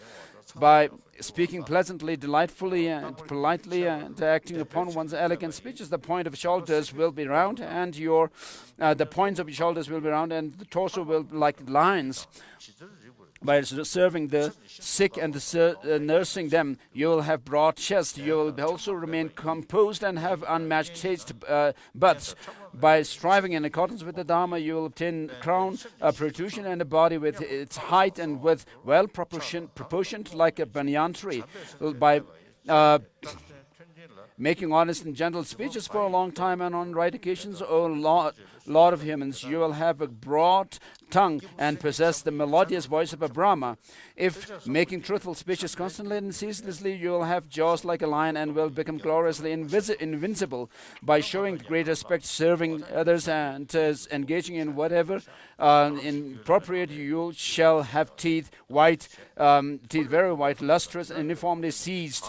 By speaking pleasantly, delightfully, and politely, and acting upon one's elegant speeches, the point of shoulders will be round, and the points of your shoulders will be round, and the torso will be like lines. By serving the sick and nursing them, you will have broad chest. You will also remain composed and have unmatched taste buds. By striving in accordance with the Dharma, you will obtain crown, protrusion, and a body with its height and width well proportioned like a banyan tree. By making honest and gentle speeches for a long time and on right occasions, O Lord of humans, you will have a broad tongue and possess the melodious voice of a Brahma. If making truthful speeches constantly and ceaselessly, you will have jaws like a lion and will become gloriously invincible. By showing great respect, serving others, and engaging in whatever inappropriate, you shall have teeth very white, lustrous, and uniformly seized.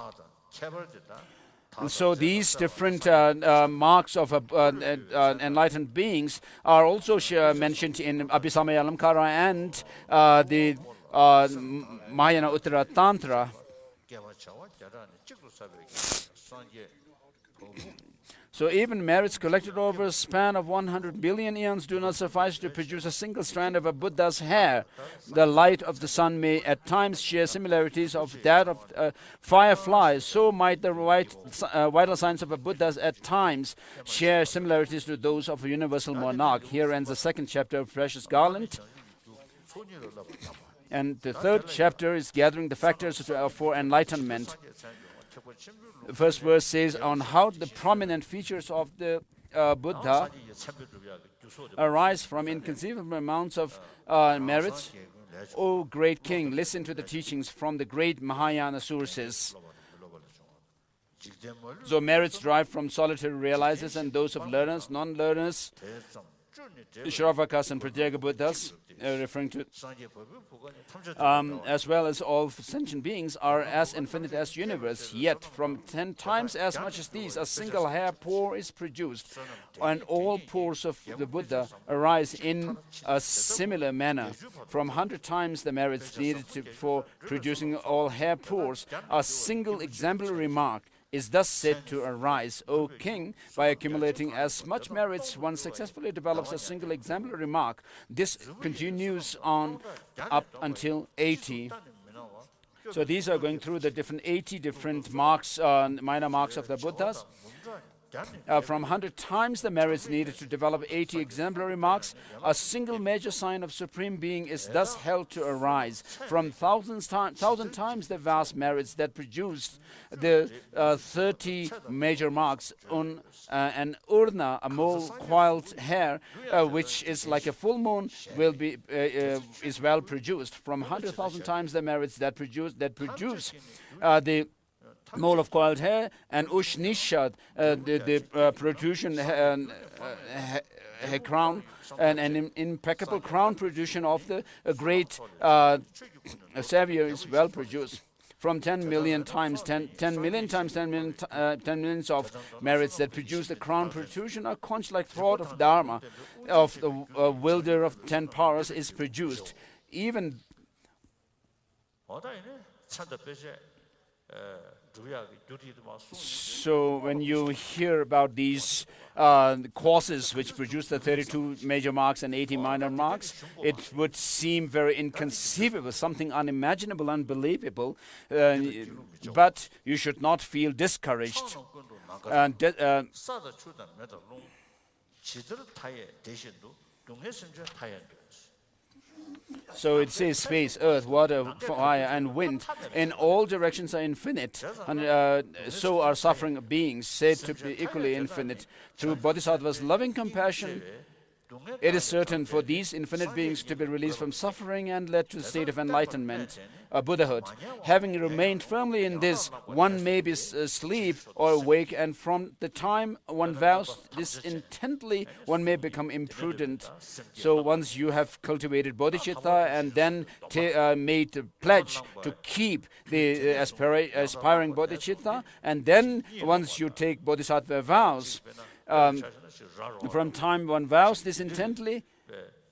And so these different marks of enlightened beings are also mentioned in Abhisamaya Alamkara and the Mahayana Uttara Tantra. So even merits collected over a span of 100 billion eons do not suffice to produce a single strand of a Buddha's hair. The light of the sun may at times share similarities of that of fireflies. So might the vital signs of a Buddha at times share similarities to those of a universal monarch. Here ends the 2nd chapter of Precious Garland. And the 3rd chapter is gathering the factors for enlightenment. The first verse says on how the prominent features of the Buddha arise from inconceivable amounts of merits. O great king, listen to the teachings from the great Mahayana sources. So merits derived from solitary realizers and those of learners, non-learners, Shravakas and Pratyeka Buddhas, referring to as well as all sentient beings, are as infinite as universe. Yet from 10 times as much as these, a single hair pore is produced, and all pores of the Buddha arise in a similar manner. From 100 times the merits needed for producing all hair pores, a single exemplary mark is thus said to arise. O king, by accumulating as much merits, one successfully develops a single exemplary mark. This continues on up until 80. So these are going through the 80 different marks, minor marks of the Buddhas. From 100 times the merits needed to develop 80 exemplary marks, a single major sign of Supreme Being is thus held to arise. From 1,000 times the vast merits that produced the 30 major marks on an urna, a mole coiled hair, which is like a full moon, will be is well produced. From 100,000 times the merits that produce the mole of coiled hair and Ushnishad, the protrusion crown, and an impeccable crown protrusion of the great Savior is well produced. From 10 million times 10 millions of merits that produce the crown protrusion, a conch-like throat of Dharma, of the wilder of 10 powers is produced. Even so when you hear about these causes which produce the 32 major marks and 80 minor marks, it would seem very inconceivable, something unimaginable, unbelievable, but you should not feel discouraged. So it says space, earth, water, fire, and wind in all directions are infinite, and so are suffering beings said to be equally infinite. Through Bodhisattva's loving compassion, it is certain for these infinite beings to be released from suffering and led to the state of enlightenment, Buddhahood. Having remained firmly in this, one may be asleep or awake, and from the time one vows this intently, one may become imprudent. So once you have cultivated bodhicitta and then made the pledge to keep the aspiring bodhicitta, and then once you take bodhisattva vows, from time one vows this intently,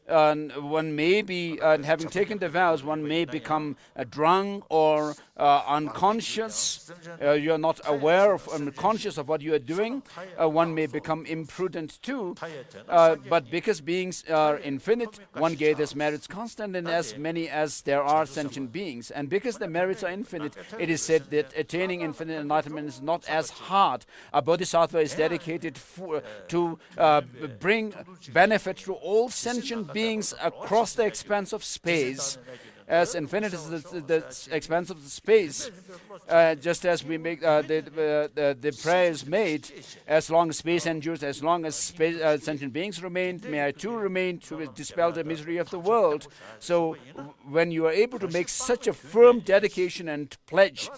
one may be, having taken the vows, one may become drunk or unconscious. You are not aware of, unconscious of what you are doing. One may become imprudent too. But because beings are infinite, one gathers merits constant in as many as there are sentient beings. And because the merits are infinite, it is said that attaining infinite enlightenment is not as hard. A bodhisattva is dedicated to bring benefit to all sentient beings across the expanse of space. As infinite as the expanse of the space, just as we make the prayer is made, as long as space endures, as long as sentient beings remain, may I too remain to dispel the misery of the world. So when you are able to make such a firm dedication and pledge,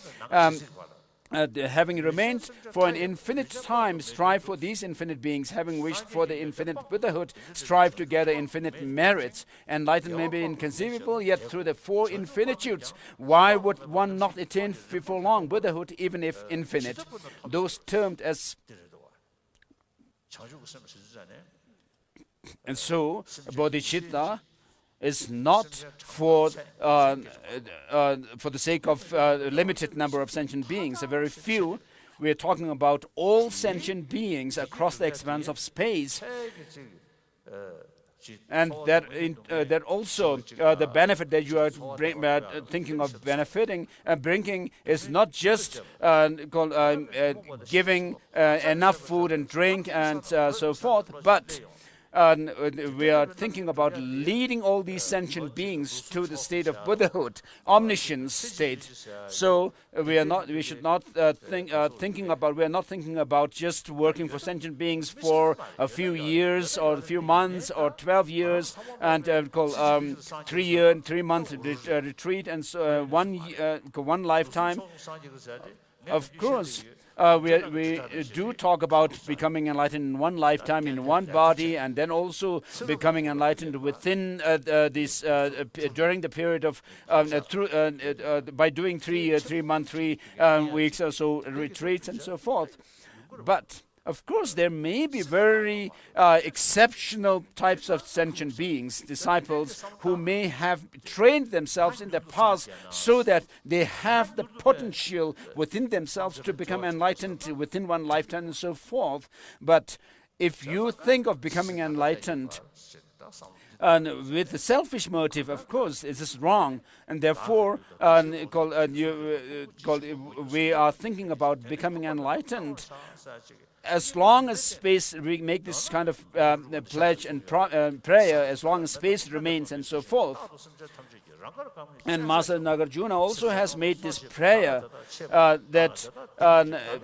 having remained for an infinite time, strive for these infinite beings. Having wished for the infinite Buddhahood, strive to gather infinite merits. Enlightenment may be inconceivable, yet through the four infinitudes, why would one not attain before long Buddhahood, even if infinite? Those termed as... And so, bodhicitta is not for the sake of a limited number of sentient beings, a very few. We are talking about all sentient beings across the expanse of space. And that also the benefit that you are thinking of bringing is not just giving enough food and drink and so forth, but we are thinking about leading all these sentient beings to the state of Buddhahood, omniscience state. So we are not thinking about just working for sentient beings for a few years or a few months or 12 years and call 3-month retreat and so, one lifetime. Of course, we do talk about becoming enlightened in one lifetime, in one body, and then also becoming enlightened within during the period of by doing 3-month, 3 weeks or so retreats and so forth. But of course, there may be very exceptional types of sentient beings, disciples, who may have trained themselves in the past so that they have the potential within themselves to become enlightened within one lifetime and so forth. But if you think of becoming enlightened with the selfish motive, of course, this is wrong, and therefore we are thinking about becoming enlightened. As long as space, we make this kind of pledge and prayer, as long as space remains and so forth. And Master Nagarjuna also has made this prayer that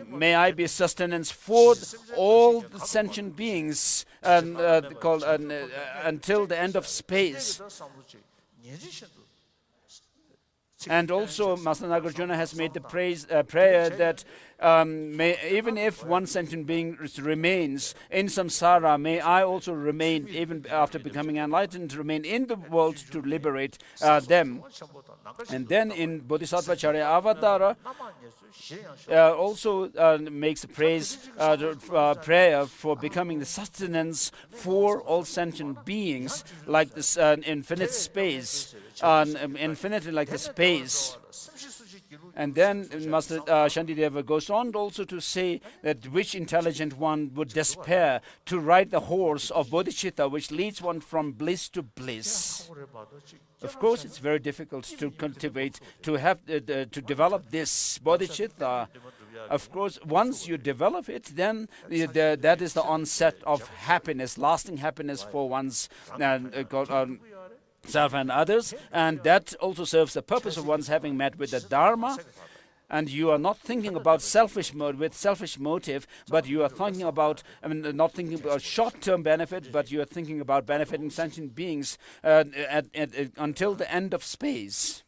may I be sustenance for all the sentient beings until the end of space. And also, Master Nagarjuna has made the prayer that even if one sentient being remains in samsara, may I also remain, even after becoming enlightened, remain in the world to liberate them. And then in Bodhisattva Charya Avatara, also makes a prayer for becoming the sustenance for all sentient beings, like this infinite space, infinitely like the space. And then Master Shantideva goes on also to say that which intelligent one would despair to ride the horse of bodhicitta, which leads one from bliss to bliss. Of course, it's very difficult to cultivate, to develop this bodhicitta. Of course, once you develop it, then that is the onset of happiness, lasting happiness for one's self and others, and that also serves the purpose of one's having met with the Dharma. And you are not thinking about selfish motive, but you are thinking about, not thinking about short-term benefit, but you are thinking about benefiting sentient beings until the end of space.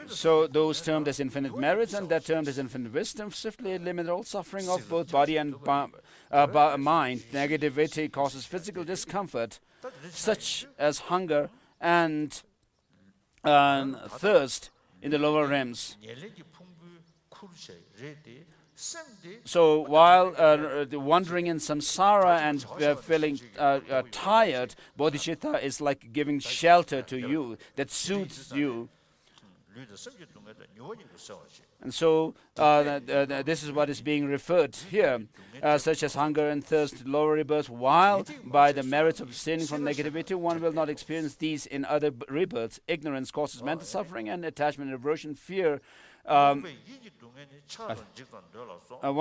So those termed as infinite merits and that termed as infinite wisdom swiftly eliminate all suffering of both body and mind. Negativity causes physical discomfort, such as hunger and thirst in the lower realms. So while wandering in samsara and feeling tired, bodhicitta is like giving shelter to you that suits you. And so this is what is being referred here, such as hunger and thirst, lower rebirths, while by the merits of abstaining from negativity, one will not experience these in other rebirths. Ignorance causes mental suffering and attachment, aversion, fear. One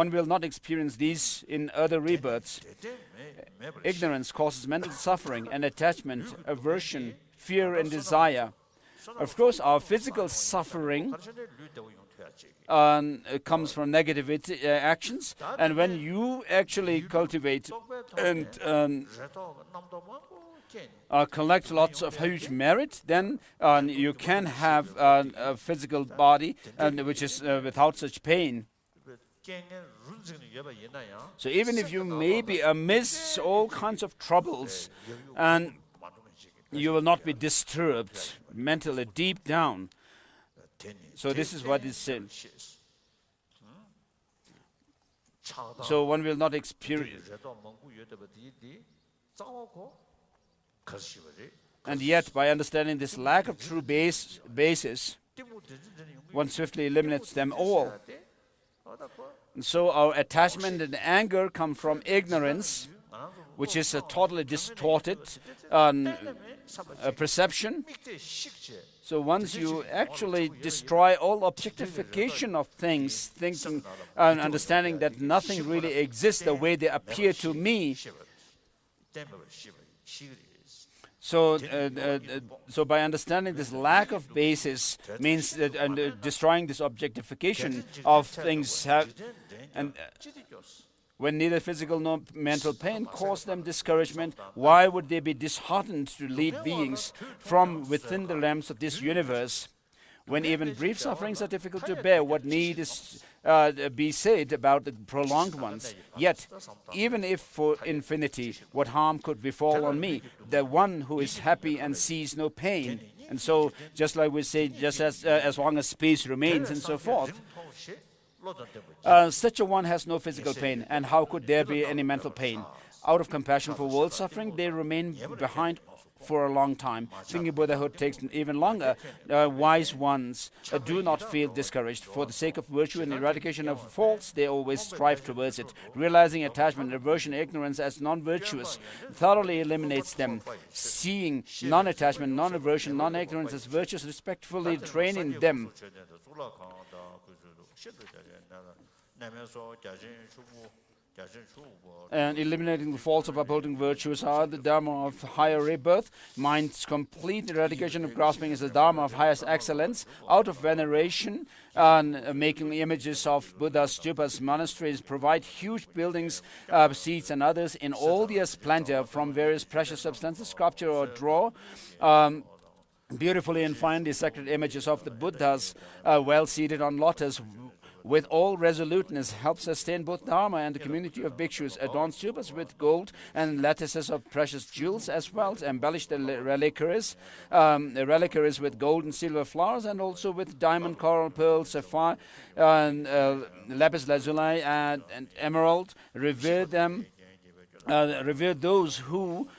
will not experience these in other rebirths. Ignorance causes mental suffering and attachment, aversion, fear, and desire. Of course, our physical suffering comes from negative actions, and when you actually cultivate and collect lots of huge merit, then you can have a physical body which is without such pain. So even if you may be amidst all kinds of troubles, and you will not be disturbed mentally deep down. So this is what is said. So one will not experience. And yet, by understanding this lack of true basis, one swiftly eliminates them all. And so our attachment and anger come from ignorance, which is a totally distorted perception. So once you actually destroy all objectification of things, thinking and understanding that nothing really exists the way they appear to me, so by understanding this lack of basis means that destroying this objectification of things when neither physical nor mental pain cause them discouragement, why would they be disheartened to lead beings from within the realms of this universe? When even brief sufferings are difficult to bear, what need is be said about the prolonged ones? Yet, even if for infinity, what harm could befall on me, the one who is happy and sees no pain? And so, just like we say, just as long as space remains and so forth, such a one has no physical pain, and how could there be any mental pain? Out of compassion for world suffering, they remain behind for a long time. Thinking Buddhahood takes even longer. Wise ones do not feel discouraged. For the sake of virtue and eradication of faults, they always strive towards it. Realizing attachment, aversion, ignorance as non-virtuous thoroughly eliminates them. Seeing non-attachment, non-aversion, non-ignorance as virtuous, respectfully training them. And eliminating the faults of upholding virtues are the Dharma of higher rebirth. Mind's complete eradication of grasping is the Dharma of highest excellence. Out of veneration and making images of Buddhas, stupas, monasteries, provide huge buildings, seats and others in all their splendor from various precious substances, sculpture or draw. Beautifully and finely sacred images of the Buddhas well seated on lotus with all resoluteness help sustain both Dharma and the community of bhikshus. Adorn stupas with gold and lattices of precious jewels as well to embellish the reliquaries with gold and silver flowers, and also with diamond, coral, pearl, sapphire, lapis lazuli and emerald. Revere them. Revere those who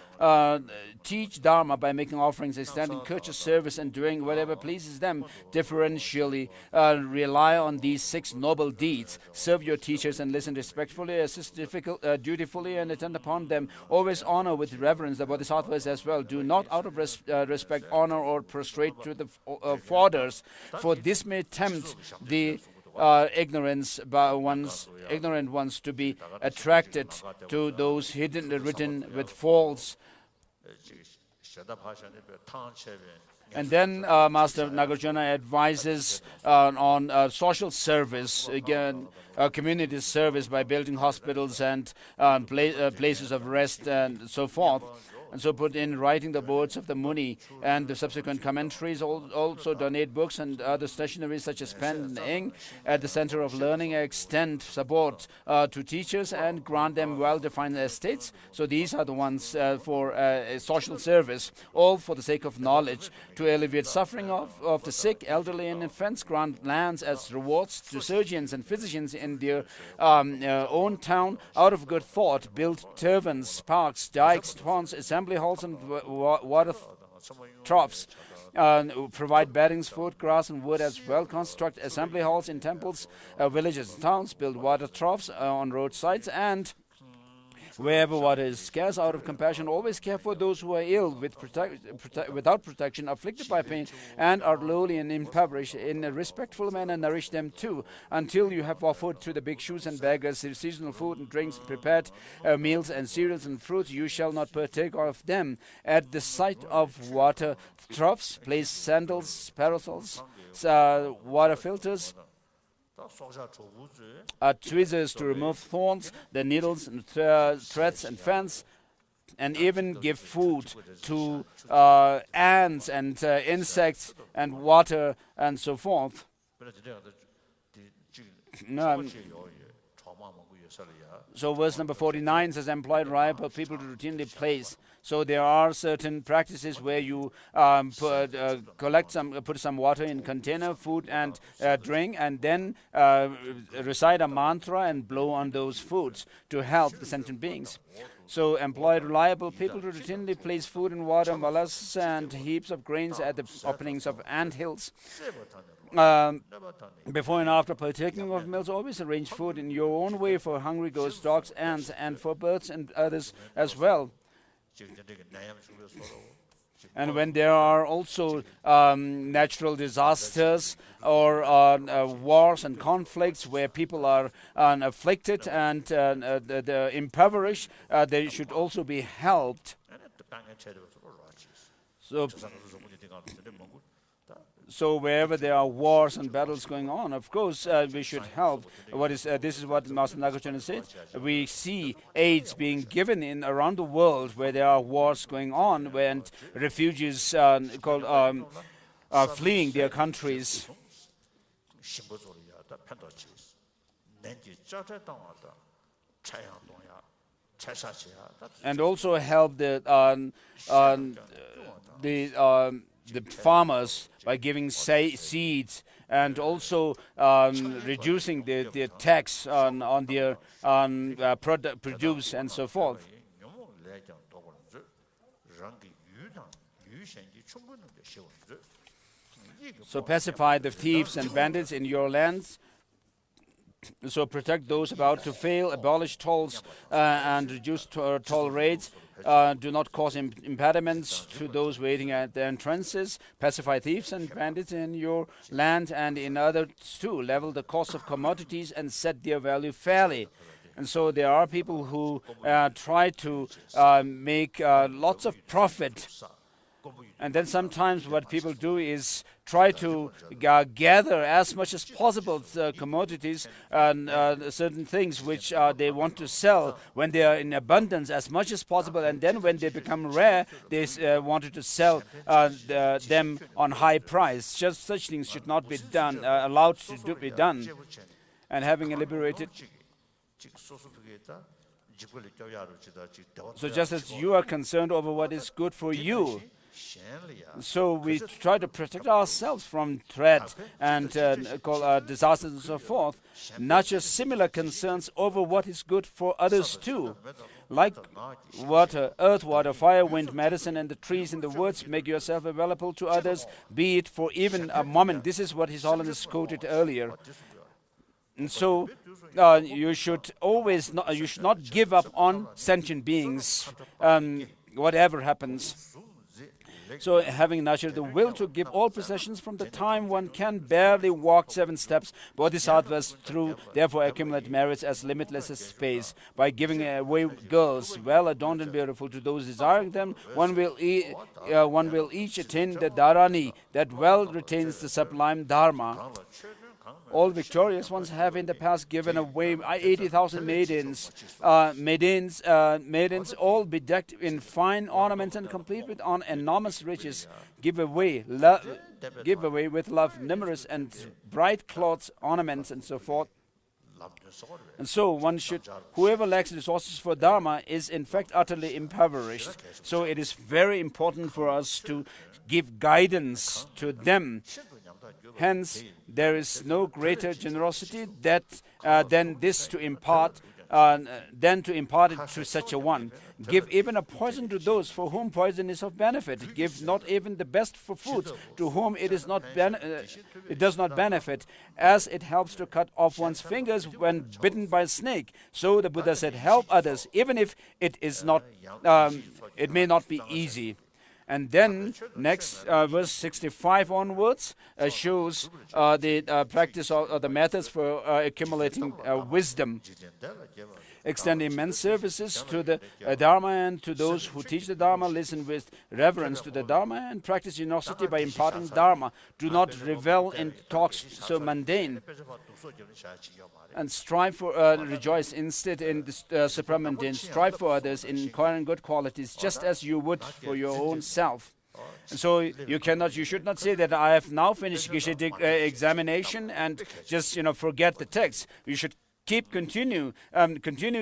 teach Dharma by making offerings, extending courteous service, and doing whatever pleases them differentially. Rely on these 6 noble deeds. Serve your teachers and listen respectfully, assist dutifully, and attend upon them. Always honor with reverence the bodhisattvas as well. Do not out of respect honor or prostrate to the fathers, for this may tempt the ignorant ones to be attracted to those written with false. And then Master Nagarjuna advises on social service, again, community service by building hospitals and places of rest and so forth. And so put in writing the words of the Muni and the subsequent commentaries. Also donate books and other stationery such as pen and ink at the center of learning. Extend support to teachers and grant them well-defined estates. So these are the ones for social service, all for the sake of knowledge. To alleviate suffering of the sick, elderly and infants, grant lands as rewards to surgeons and physicians in their own town. Out of good thought, build turbans, parks, dikes, ponds, assembly halls and water troughs. Provide beddings, food, grass and wood as well. Construct assembly halls in temples, villages and towns. Build water troughs on roadsides, and wherever water is scarce, out of compassion, always care for those who are ill, without protection, afflicted by pain, and are lowly and impoverished. In a respectful manner, nourish them too, until you have offered to the bhikshus and beggars seasonal food and drinks, prepared meals and cereals and fruits. You shall not partake of them. At the sight of water troughs, place sandals, parasols, water filters, tweezers to remove thorns, the needles and threads and fans, and even give food to ants and insects and water and so forth. So verse number 49 says, employ ripe people to routinely place. So there are certain practices where you put some water in container, food and drink, and then recite a mantra and blow on those foods to help the sentient beings. So employ reliable people to routinely place food and water, molasses, and heaps of grains at the openings of ant hills. Before and after partaking of meals, always arrange food in your own way for hungry ghosts, dogs, ants, and for birds and others as well. And when there are also natural disasters or wars and conflicts where people are afflicted and impoverished, they should also be helped. So wherever there are wars and battles going on, of course, we should help. This is what Master Nagarjunas said. We see aids being given in around the world where there are wars going on, when refugees are fleeing their countries. And also help the farmers by giving seeds, and also reducing the tax on their produce and so forth. So pacify the thieves and bandits in your lands. So protect those about to fail, abolish tolls and reduce toll rates. Do not cause impediments to those waiting at the entrances. Pacify thieves and bandits in your land and in others too. Level the cost of commodities and set their value fairly. And so there are people who try to make lots of profit. And then sometimes what people do is try to gather as much as possible commodities and certain things which they want to sell when they are in abundance as much as possible, and then when they become rare, they wanted to sell them on high price. Just such things should not be done, allowed to be done. And having liberated. So just as you are concerned over what is good for you, so we try to protect ourselves from threat and disasters and so forth. Nurture similar concerns over what is good for others too. Like water, earth, water, fire, wind, medicine, and the trees in the woods, make yourself available to others, be it for even a moment. This is what His Holiness quoted earlier. And so you should not give up on sentient beings, whatever happens. So having nurtured the will to give all possessions from the time one can barely walk 7 steps, bodhisattvas therefore accumulate merits as limitless as space. By giving away girls well adorned and beautiful to those desiring them, one will each attain the dharani that well retains the sublime dharma. All victorious ones have in the past given away 80,000 maidens, all bedecked in fine ornaments and complete with enormous riches. Give away with love numerous and bright cloths, ornaments, and so forth. And so whoever lacks resources for Dharma is in fact utterly impoverished. So it is very important for us to give guidance to them. Hence, there is no greater generosity than this to impart it to such a one. Give even a poison to those for whom poison is of benefit. Give not even the best for food to whom it does not benefit, as it helps to cut off one's fingers when bitten by a snake. So the Buddha said, help others, even if it may not be easy. And then next, verse 65 onwards shows the practice of the methods for accumulating wisdom. Extend immense services to the Dharma and to those who teach the Dharma. Listen with reverence to the Dharma and practice generosity by imparting Dharma. Do not revel in talks so mundane. And strive for, rejoice instead in the supramundane. Strive for others in acquiring good qualities, just as you would for your own self. And so you should not say that I have now finished Geshe examination and just forget the text. You should continue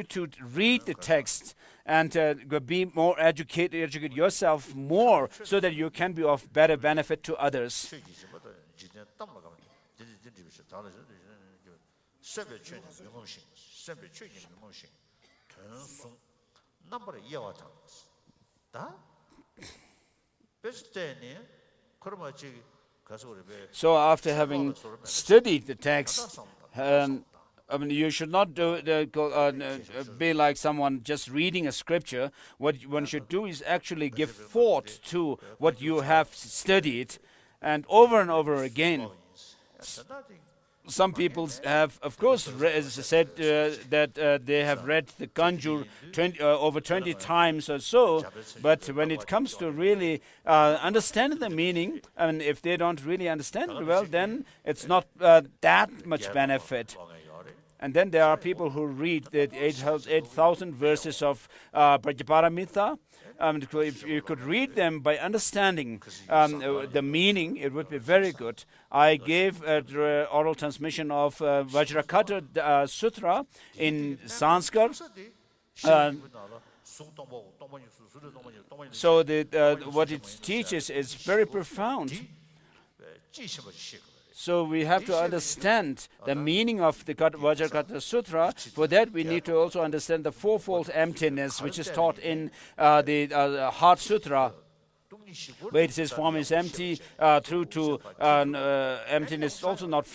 to read the text and be more educate yourself more, so that you can be of better benefit to others. So after having studied the text, I mean, you should not be like someone just reading a scripture. What one should do is actually give thought to what you have studied, and over again. Some people have, of course, said that they have read the Kanjur over 20 times or so, but when it comes to really understanding the meaning, and if they don't really understand it well, then it's not that much benefit. And then there are people who read the 8,000 verses of Prajaparamita. If you could read them by understanding the meaning, it would be very good. I gave the oral transmission of Vajrakata Sutra in Sanskrit. So what it teaches is very profound. So we have to understand the meaning of the Vajrakata Sutra. For that, we need to also understand the fourfold emptiness, which is taught in the Heart Sutra, where it says form is empty, through to emptiness, also not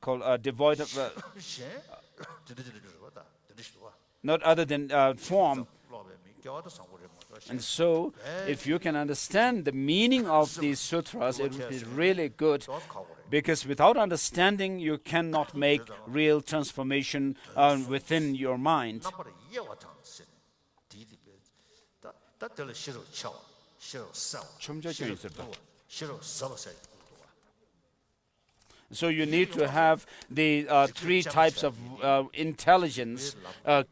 called devoid of, not other than form. And so, if you can understand the meaning of these sutras, it would be really good, because without understanding, you cannot make real transformation within your mind. So you need to have the three types of intelligence: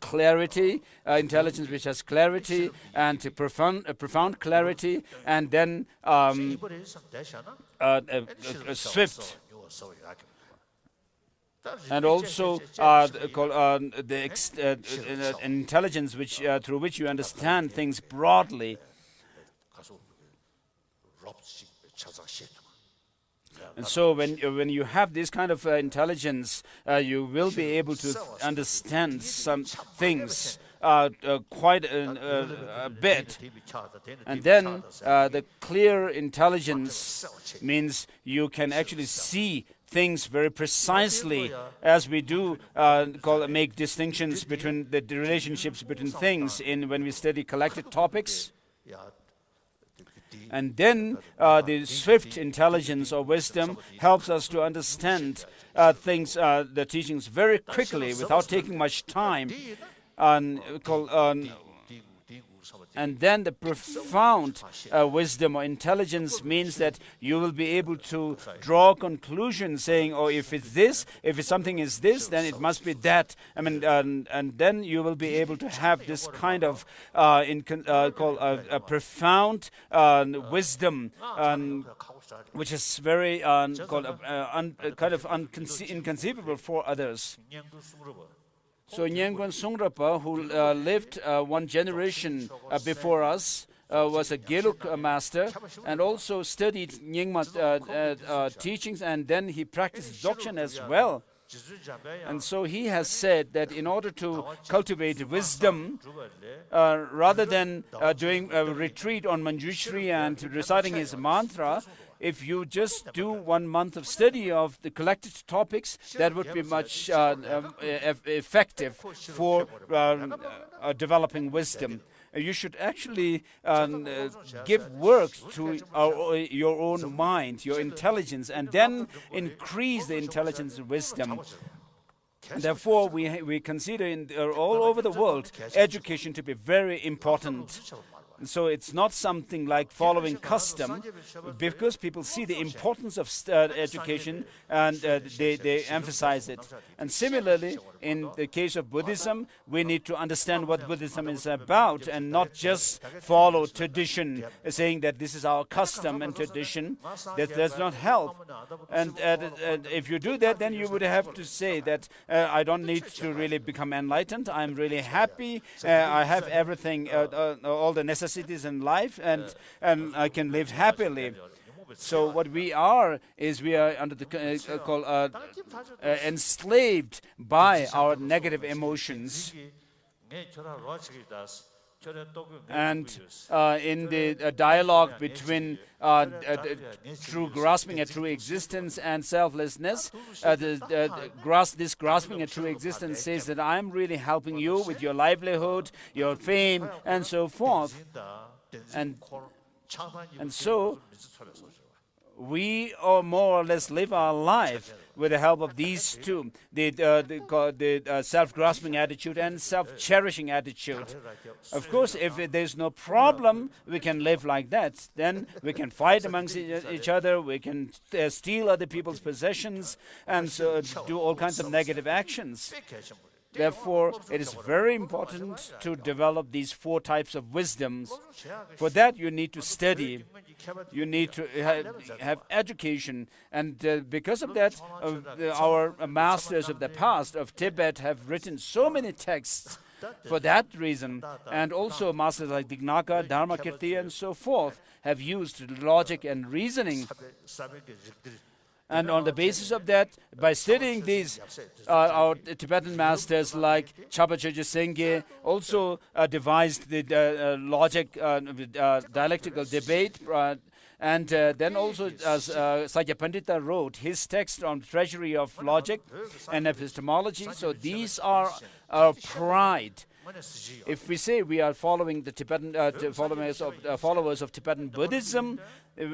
clarity, intelligence which has clarity, and profound clarity, and then swift. And also the intelligence which through which you understand things broadly. And so when you have this kind of intelligence, you will be able to understand some things quite a bit. And then the clear intelligence means you can actually see things very precisely, as we do make distinctions between the relationships between things when we study collected topics. And then the swift intelligence or wisdom helps us to understand things, the teachings very quickly without taking much time. And then the profound wisdom or intelligence means that you will be able to draw conclusions saying, oh, if it's this, if something is this, then it must be that. I mean, and then you will be able to have this kind of called a profound wisdom, which is very kind of inconceivable for others. So Nyengwan Songrapa, who lived one generation before us, was a Geluk master and also studied Nyingma teachings, and then he practiced Dzogchen as well. And so he has said that in order to cultivate wisdom, rather than doing a retreat on Manjushri and reciting his mantra, if you just do 1 month of study of the collected topics, that would be much effective for developing wisdom. You should actually give work to your own mind, your intelligence, and then increase the intelligence and wisdom. Therefore, we consider all over the world education to be very important. So it's not something like following custom, because people see the importance of education and they emphasize it. And similarly, in the case of Buddhism, we need to understand what Buddhism is about and not just follow tradition, saying that this is our custom and tradition. That does not help. And if you do that, then you would have to say that I don't need to really become enlightened. I'm really happy. I have everything, all the necessities in life, and I can live happily. So what we are is we are under the enslaved by our negative emotions. And in the dialogue between true grasping at true existence and selflessness, this grasping at true existence says that I'm really helping you with your livelihood, your fame, and so forth. And so we more or less live our life with the help of these two, the self-grasping attitude and self-cherishing attitude. Of course, if there's no problem, we can live like that. Then we can fight amongst each other, we can steal other people's possessions, and so do all kinds of negative actions. Therefore, it is very important to develop these 4 types of wisdoms. For that, you need to study. You need to have education. And because of that, our masters of the past of Tibet have written so many texts for that reason. And also masters like Dignaka, Dharmakirti, and so forth have used logic and reasoning. And on the basis of that, by studying these, our Tibetan masters like Chapa Choje Sengye also devised the logic, dialectical debate, and then also as Sakya Pandita wrote his text on treasury of logic and epistemology. So these are our pride. If we say we are following the Tibetan followers of Tibetan Buddhism,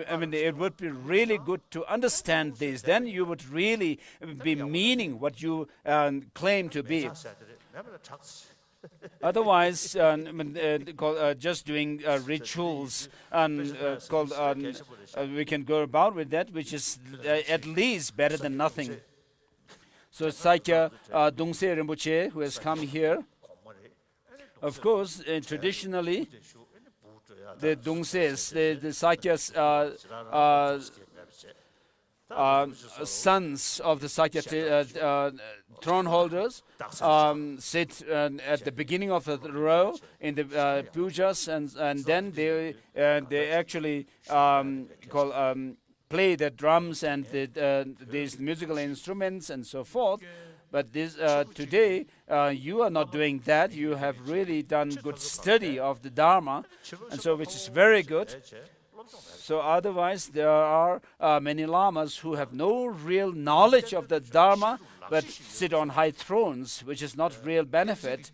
I mean, it would be really good to understand this. Then you would really be meaning what you claim to be. Otherwise, just doing rituals and we can go about with that, which is at least better than nothing. So Sakya Dungse Rinpoche, who has come here, of course, traditionally, the Dungses, the Sakyas, sons of the Sakya throne holders sit at the beginning of the row in the pujas, and then they actually play the drums and these musical instruments and so forth. But this today, you are not doing that. You have really done good study of the Dharma, and so which is very good. So otherwise, there are many lamas who have no real knowledge of the Dharma, but sit on high thrones, which is not real benefit.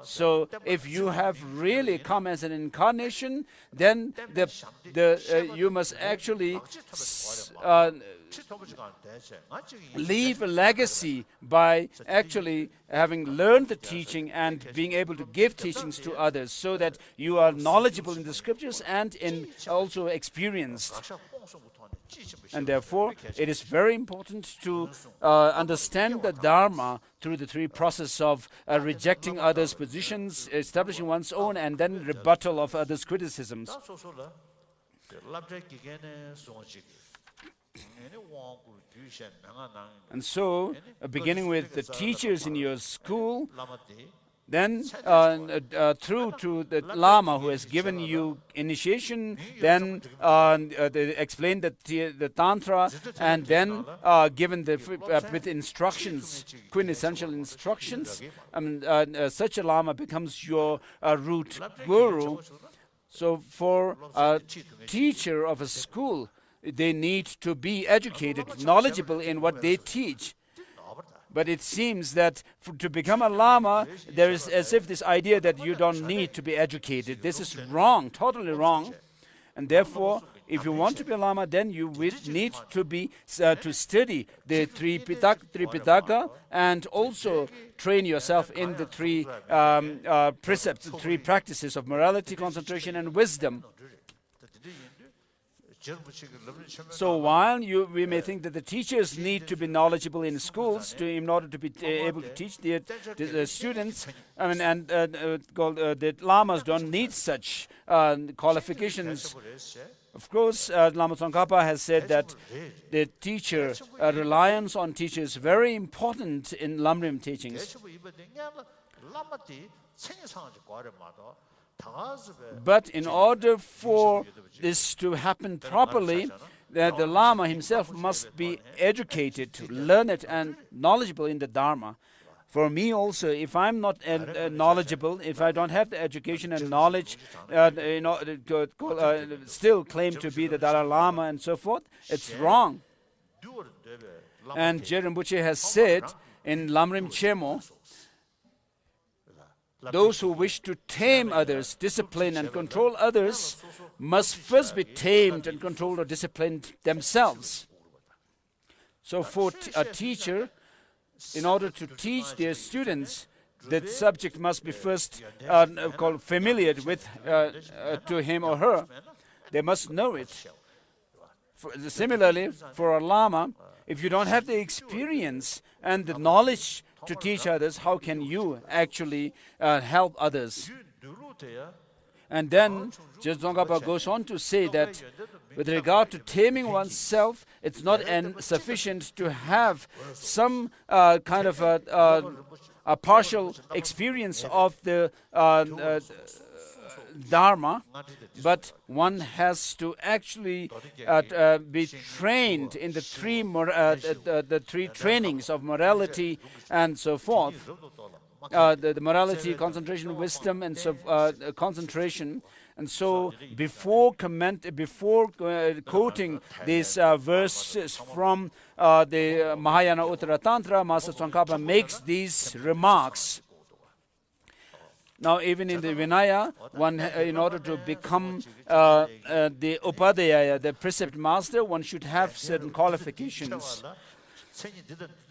So if you have really come as an incarnation, then you must actually leave a legacy by actually having learned the teaching and being able to give teachings to others, so that you are knowledgeable in the scriptures and also experienced. And therefore, it is very important to understand the Dharma through the 3 processes of rejecting others' positions, establishing one's own, and then rebuttal of others' criticisms. And so, beginning with the teachers in your school, then through to the Lama who has given you initiation, then they explain the Tantra, and then given with instructions, quintessential instructions, such a Lama becomes your root guru. So for a teacher of a school, they need to be educated, knowledgeable in what they teach. But it seems that to become a Lama, there is as if this idea that you don't need to be educated. This is wrong, totally wrong. And therefore, if you want to be a Lama, then you will need to study the three Pitaka, and also train yourself in the 3 precepts, the 3 practices of morality, concentration, and wisdom. So while we may think that the teachers need to be knowledgeable in schools in order to be able to teach the students, the Lamas don't need such qualifications. Of course, Lama Tsongkhapa has said that the teacher, reliance on teacher is very important in Lamrim teachings. But in order for this to happen properly, the Lama himself must be educated, learned, and knowledgeable in the Dharma. For me also, if I'm not knowledgeable, if I don't have the education and knowledge, still claim to be the Dalai Lama and so forth, it's wrong. And Je Rinpoche has said in Lamrim Chemo, those who wish to tame others, discipline and control others, must first be tamed and controlled or disciplined themselves. So for a teacher, in order to teach their students, the subject must be first called familiar with to him or her. They must know it. Similarly, for a Lama, if you don't have the experience and the knowledge to teach others, how can you actually help others? And then Dzongkhapa goes on to say that with regard to taming oneself, it's not sufficient to have some kind of a partial experience of the Dharma, but one has to actually be trained in the three trainings of morality and so forth. The morality, concentration, wisdom, and so concentration. And so, before quoting these verses from the Mahayana Uttara Tantra, Master Tsongkhapa makes these remarks. Now, even in the Vinaya, one, in order to become the Upadhyaya, the precept master, one should have certain qualifications.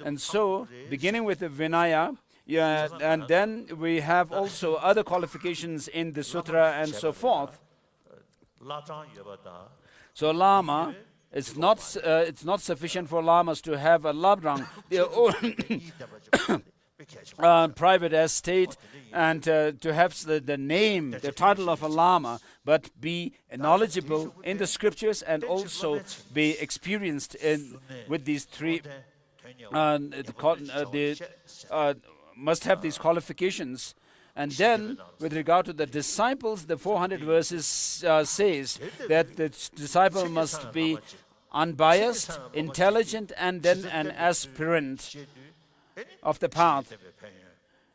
And so, beginning with the Vinaya, and then we have also other qualifications in the Sutra and so forth. So, Lama, it's not sufficient for Lamas to have a labrang, their own private estate, and to have the name, the title of a Lama, but be knowledgeable in the scriptures and also be experienced with these three, must have these qualifications. And then, with regard to the disciples, the 400 verses says that the disciple must be unbiased, intelligent, and then an aspirant of the path.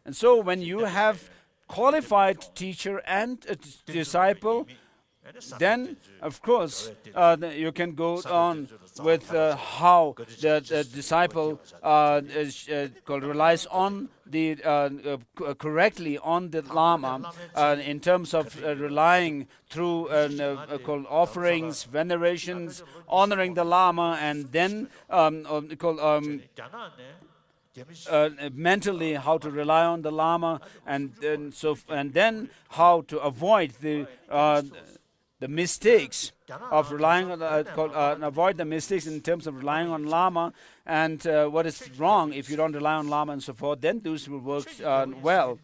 And so, when you have qualified teacher and a disciple, then, of course, you can go on with how the disciple relies on the correctly on the Lama in terms of relying through called offerings, venerations, honoring the Lama, and then mentally how to rely on the Lama, and then how to avoid the mistakes of relying on avoid the mistakes in terms of relying on Lama, and what is wrong if you don't rely on Lama and so forth, then those will work well.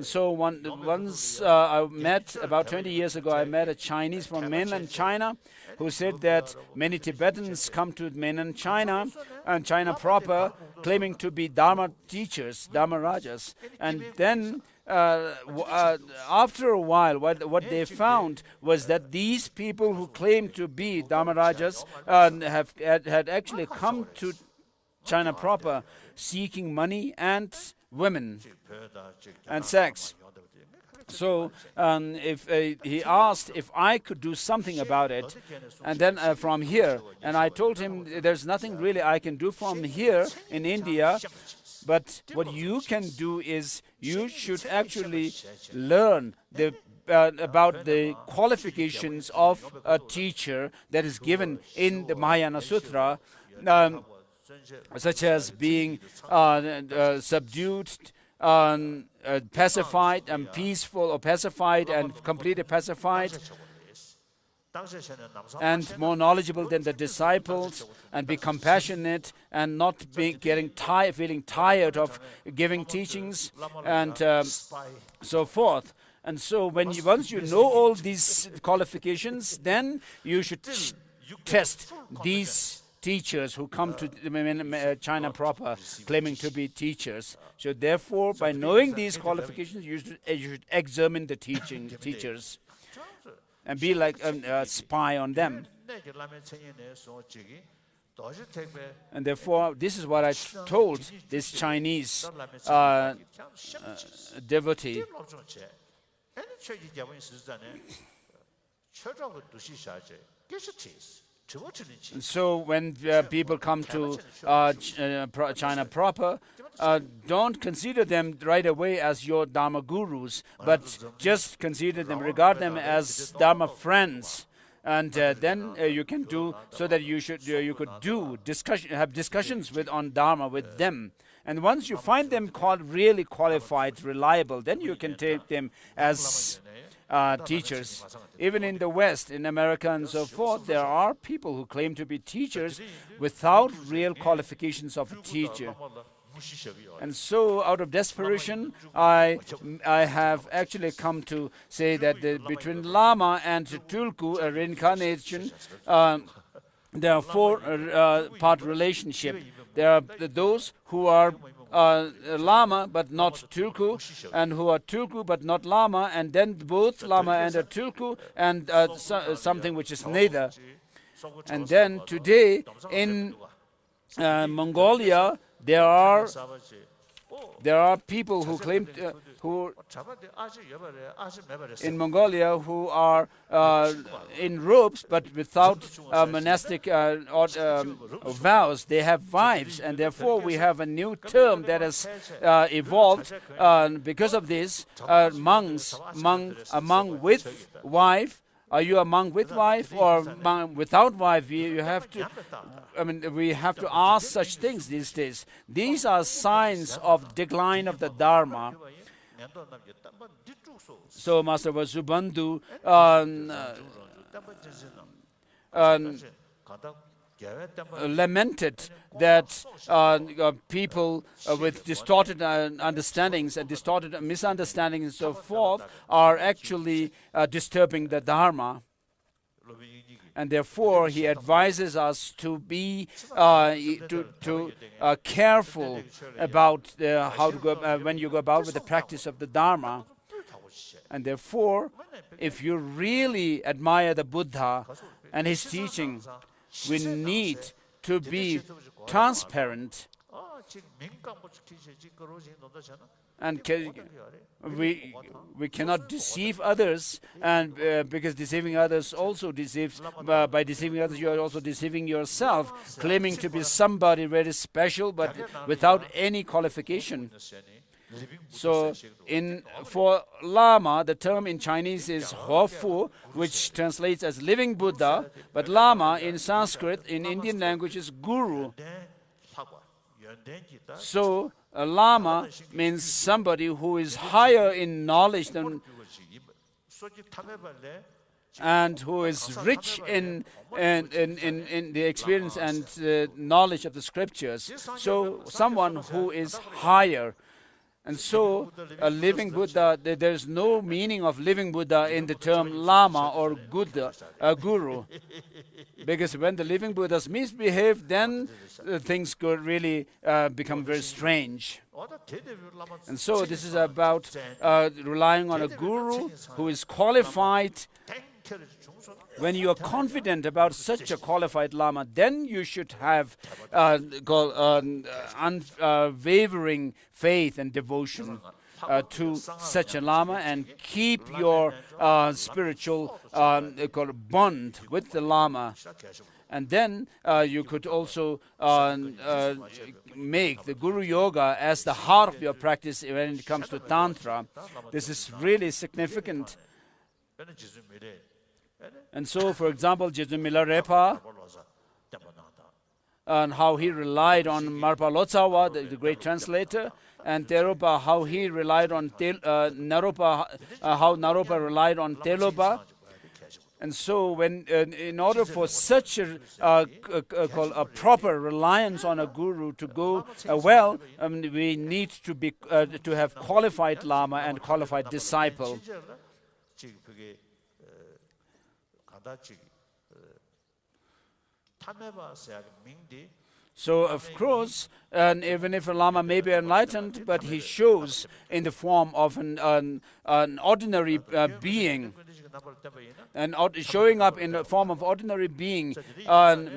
So once I met, about 20 years ago, I met a Chinese from mainland China who said that many Tibetans come to mainland China and China proper claiming to be Dharma teachers, Dharma Rajas. And then after a while, what they found was that these people who claim to be Dharma Rajas had actually come to China proper seeking money and women and sex. So if he asked if I could do something about it, and then from here, and I told him there's nothing really I can do from here in India, but what you can do is you should actually learn about the qualifications of a teacher that is given in the Mahayana Sutra, such as being subdued, pacified, and peaceful, or pacified and completely pacified, and more knowledgeable than the disciples, and be compassionate, and not feeling tired of giving teachings, and so forth. And so once you know all these qualifications, then you should test these teachers who come to China proper claiming to be teachers. So therefore, by knowing these qualifications, you should examine the teachers and be like a spy on them. And therefore, this is what I told this Chinese devotee. And so when people come to China proper, don't consider them right away as your Dharma gurus, but just consider them, regard them as Dharma friends. And then you can do so that you could have discussions on Dharma with them. And once you find them really qualified, reliable, then you can take them as teachers. Even in the West, in America and so forth, there are people who claim to be teachers without real qualifications of a teacher. And so, out of desperation, I have actually come to say that between Lama and Tulku, a reincarnation, there are four-part relationship. There are those who are Lama but not Tulku, and who are Tulku but not Lama, and then both Lama and a Tulku, and something which is neither. And then today in Mongolia, there are people who claim in Mongolia who are in robes but without monastic vows. They have wives, and therefore we have a new term that has evolved because of this. Monks, monk with wife. Are you a monk with wife or monk without wife? You have to. We have to ask such things these days. These are signs of decline of the Dharma. So Master Vasubandhu lamented that people with distorted understandings and distorted misunderstandings and so forth are actually disturbing the Dharma. And therefore, he advises us to be careful about how to go when you go about with the practice of the Dharma. And therefore, if you really admire the Buddha and his teaching, we need to be transparent. And we cannot deceive others, and because deceiving others also deceives. By deceiving others, you are also deceiving yourself, claiming to be somebody very special, but without any qualification. So, for Lama, the term in Chinese is Hofu, which translates as living Buddha, but Lama in Sanskrit, in Indian language, is Guru. So, a Lama means somebody who is higher in knowledge than, and who is rich in the experience and knowledge of the scriptures. So, someone who is higher. And so, a living Buddha, there is no meaning of living Buddha in the term Lama or Guru. Because when the living Buddhas misbehave, then things could really become very strange. And so, this is about relying on a Guru who is qualified. When you are confident about such a qualified Lama, then you should have unwavering faith and devotion to such a Lama, and keep your spiritual bond with the Lama. And then you could also make the Guru Yoga as the heart of your practice when it comes to Tantra. This is really significant. And so, for example, Jesu Milarepa, and how he relied on Marpa Lotsawa, the great translator, and Teropa, how he relied on Naropa, how Naropa relied on Telopa. And so, when in order for such a proper reliance on a guru to go well, we need to have qualified Lama and qualified disciple. So, of course, and even if a Lama may be enlightened, but he shows in the form of an ordinary being. And showing up in the form of ordinary being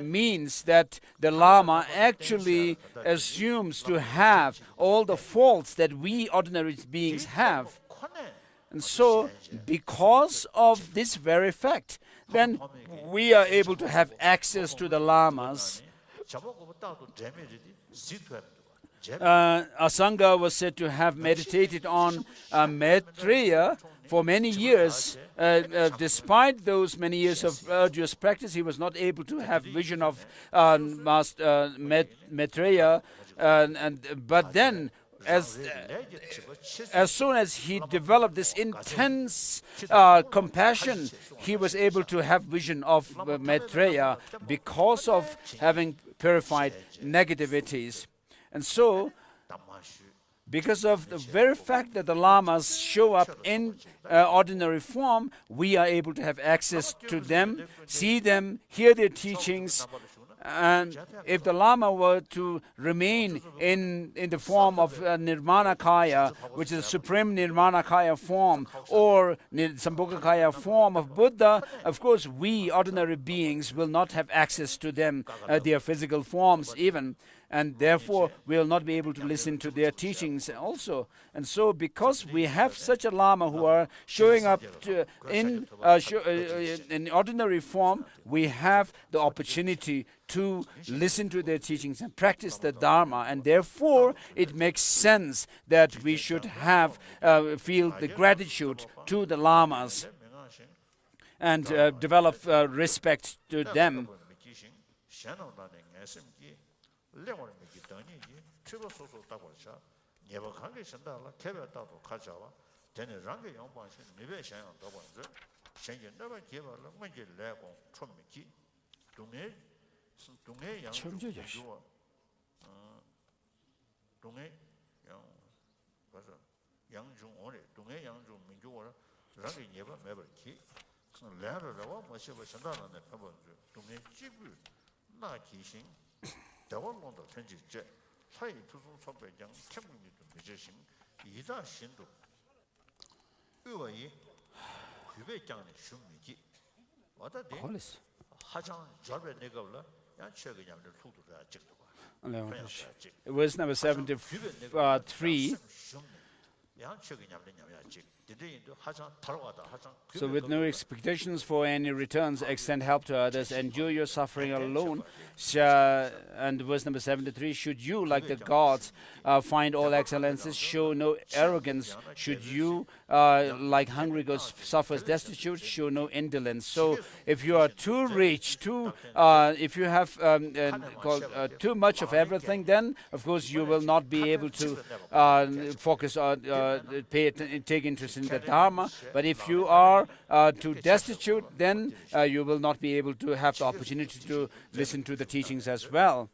means that the Lama actually assumes to have all the faults that we ordinary beings have. And so, because of this very fact, then we are able to have access to the Lamas. Asanga was said to have meditated on Maitreya for many years. Despite those many years of arduous practice, he was not able to have vision of Master Maitreya. But then, as soon as he developed this intense compassion, he was able to have vision of Maitreya because of having purified negativities. And so, because of the very fact that the Lamas show up in ordinary form, we are able to have access to them, see them, hear their teachings. And if the Lama were to remain in the form of Nirmanakaya, which is a supreme Nirmanakaya form, or Sambhogakaya form of Buddha, of course we ordinary beings will not have access to them, their physical forms even, and therefore we will not be able to listen to their teachings also. And so because we have such a Lama who are showing up in ordinary form, we have the opportunity to listen to their teachings and practice the Dharma, and therefore it makes sense that we should have feel the gratitude to the Lamas and develop respect to them. Verse number 73. So with no expectations for any returns, extend help to others, endure your suffering alone. And verse number 73, should you, like the gods, find all excellences, show no arrogance. Should you, like hungry gods, suffer destitute, show no indolence. So if you are too rich, if you have too much of everything, then of course you will not be able to focus on, take interest in the Dharma. But if you are too destitute, then you will not be able to have the opportunity to listen to the teachings as well.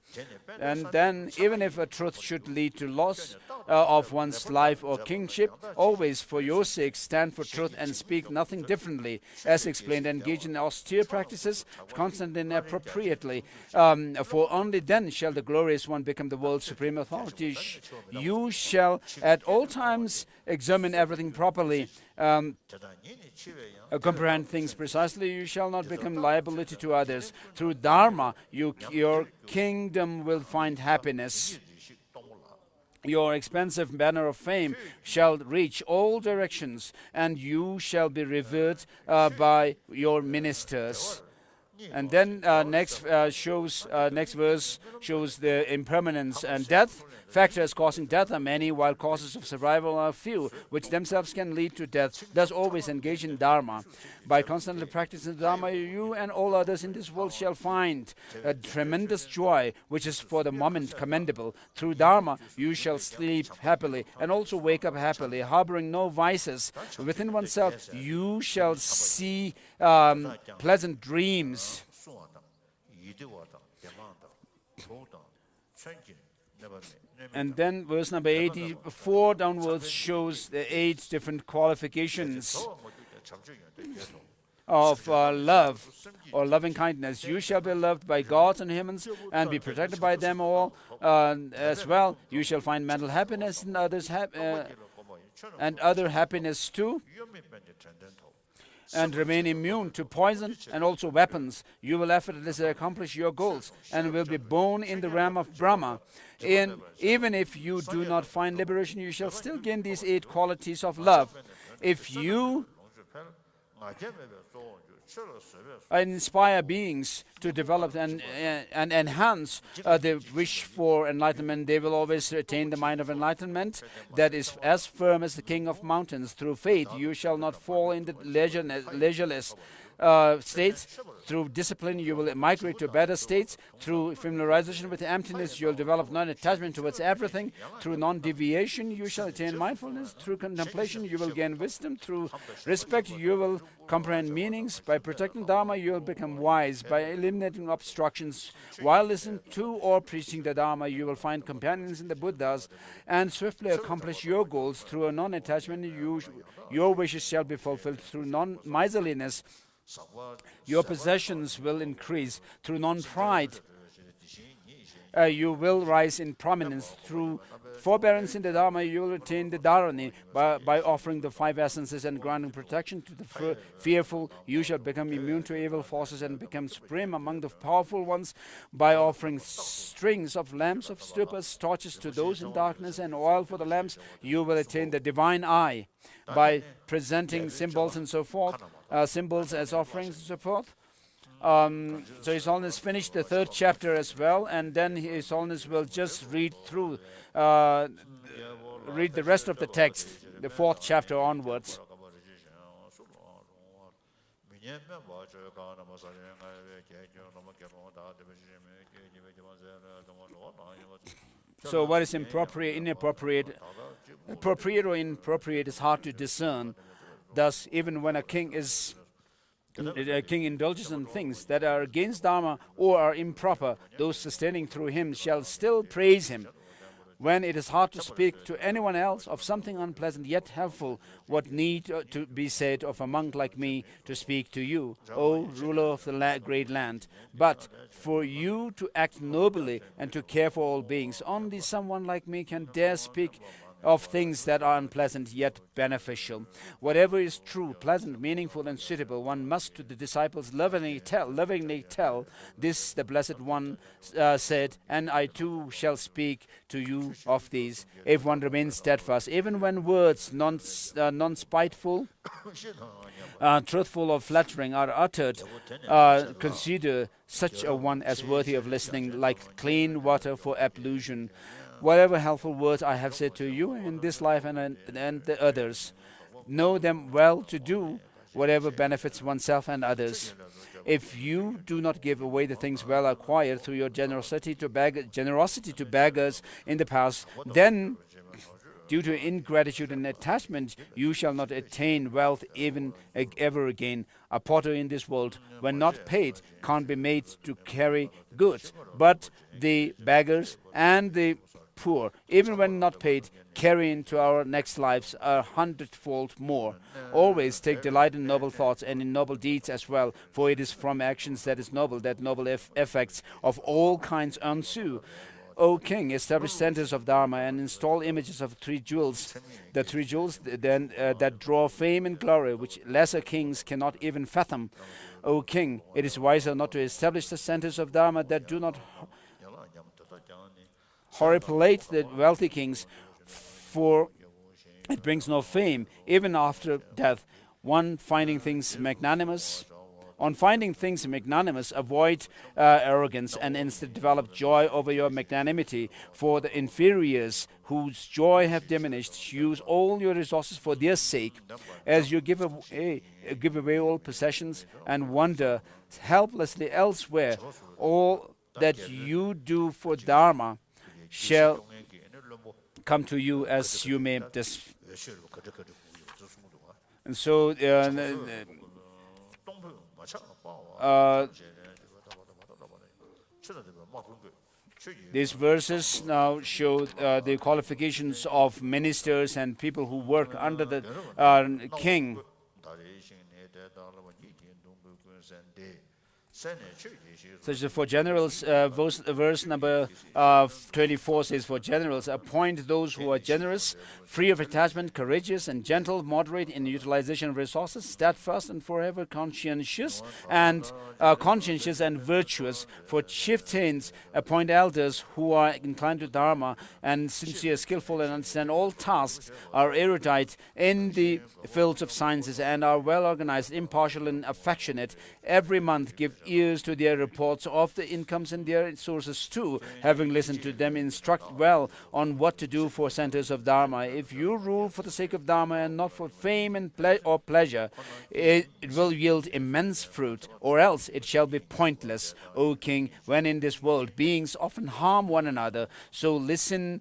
And then even if a truth should lead to loss of one's life or kingship, always for your sake stand for truth and speak nothing differently. As explained, engage in austere practices constantly and appropriately, for only then shall the glorious one become the world's supreme authority. You shall at all times examine everything properly, comprehend things precisely. You shall not become liability to others. Through Dharma, your kingdom will find happiness. Your expensive banner of fame shall reach all directions, and you shall be revered by your ministers. And then next verse shows the impermanence and death. Factors causing death are many, while causes of survival are few, which themselves can lead to death. Thus always engage in Dharma. By constantly practicing Dharma, you and all others in this world shall find a tremendous joy, which is for the moment commendable. Through Dharma, you shall sleep happily and also wake up happily, harboring no vices. Within oneself, you shall see pleasant dreams. And then verse number 84 downwards shows the 8 different qualifications. of love or loving kindness. You shall be loved by gods and humans and be protected by them all as well. You shall find mental happiness and other happiness too, and remain immune to poison and also weapons. You will effortlessly accomplish your goals and will be born in the realm of Brahma. Even if you do not find liberation, you shall still gain these 8 qualities of love. If you inspire beings to develop and enhance the wish for enlightenment, they will always attain the mind of enlightenment that is as firm as the king of mountains. Through faith, you shall not fall into leisureless states. Through discipline, you will migrate to better states. Through familiarization with emptiness, you will develop non-attachment towards everything. Through non-deviation, you shall attain mindfulness. Through contemplation, you will gain wisdom. Through respect, you will comprehend meanings. By protecting Dharma, you will become wise. By eliminating obstructions, while listening to or preaching the Dharma, you will find companions in the Buddhas and swiftly accomplish your goals. Through a non-attachment, your wishes shall be fulfilled. Through non-miserliness, your possessions will increase. Through non-pride, you will rise in prominence. Through forbearance in the Dharma, you will attain the Dharani. By offering the 5 essences and granting protection to the fearful, you shall become immune to evil forces and become supreme among the powerful ones. By offering strings of lamps of stupas, torches to those in darkness, and oil for the lamps, you will attain the divine eye. By presenting symbols and so forth, symbols as offerings and so forth. So His Holiness finished the 3rd chapter as well, and then His Holiness will just read through, read the rest of the text, the 4th chapter onwards. So what is inappropriate or inappropriate is hard to discern. Thus, even when a king indulges in things that are against Dharma or are improper, those sustaining through him shall still praise him. When it is hard to speak to anyone else of something unpleasant yet helpful, what need to be said of a monk like me to speak to you, O ruler of the great land? But for you to act nobly and to care for all beings, only someone like me can dare speak of things that are unpleasant yet beneficial. Whatever is true, pleasant, meaningful, and suitable, one must to the disciples lovingly tell. This the Blessed One said, and I too shall speak to you of these. If one remains steadfast, even when words non-spiteful, truthful or flattering are uttered, consider such a one as worthy of listening, like clean water for ablution. Whatever helpful words I have said to you in this life and the others, know them well to do whatever benefits oneself and others. If you do not give away the things well acquired through your generosity to beggars in the past, then due to ingratitude and attachment, you shall not attain wealth even ever again. A potter in this world, when not paid, can't be made to carry goods, but the beggars and the poor, even when not paid, carry into our next lives 100-fold more. Always take delight in noble thoughts and in noble deeds as well, for it is from actions that is noble that noble effects of all kinds ensue. O King, establish centers of Dharma and install images of 3 jewels. The 3 jewels that draw fame and glory, which lesser kings cannot even fathom. O King, it is wiser not to establish the centers of Dharma that do not horripilate the wealthy kings, for it brings no fame, even after death. On finding things magnanimous, avoid arrogance and instead develop joy over your magnanimity. For the inferiors whose joy have diminished, use all your resources for their sake. As you give away all possessions and wander helplessly elsewhere, all that you do for Dharma shall come to you as you may. And so these verses now show the qualifications of ministers and people who work under the king. Such that for generals, verse number 24 says, for generals, appoint those who are generous, free of attachment, courageous and gentle, moderate in utilization of resources, steadfast and forever conscientious and virtuous. For chieftains, appoint elders who are inclined to Dharma and sincere, skillful, and understand all tasks, are erudite in the fields of sciences, and are well organized, impartial, and affectionate. Every month give ears to their reports of the incomes and their sources too. Having listened to them, instruct well on what to do for centers of Dharma. If you rule for the sake of Dharma and not for fame and pleasure, it will yield immense fruit, or else it shall be pointless. O king, when in this world beings often harm one another, so listen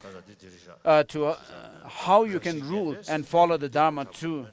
to how you can rule and follow the Dharma too.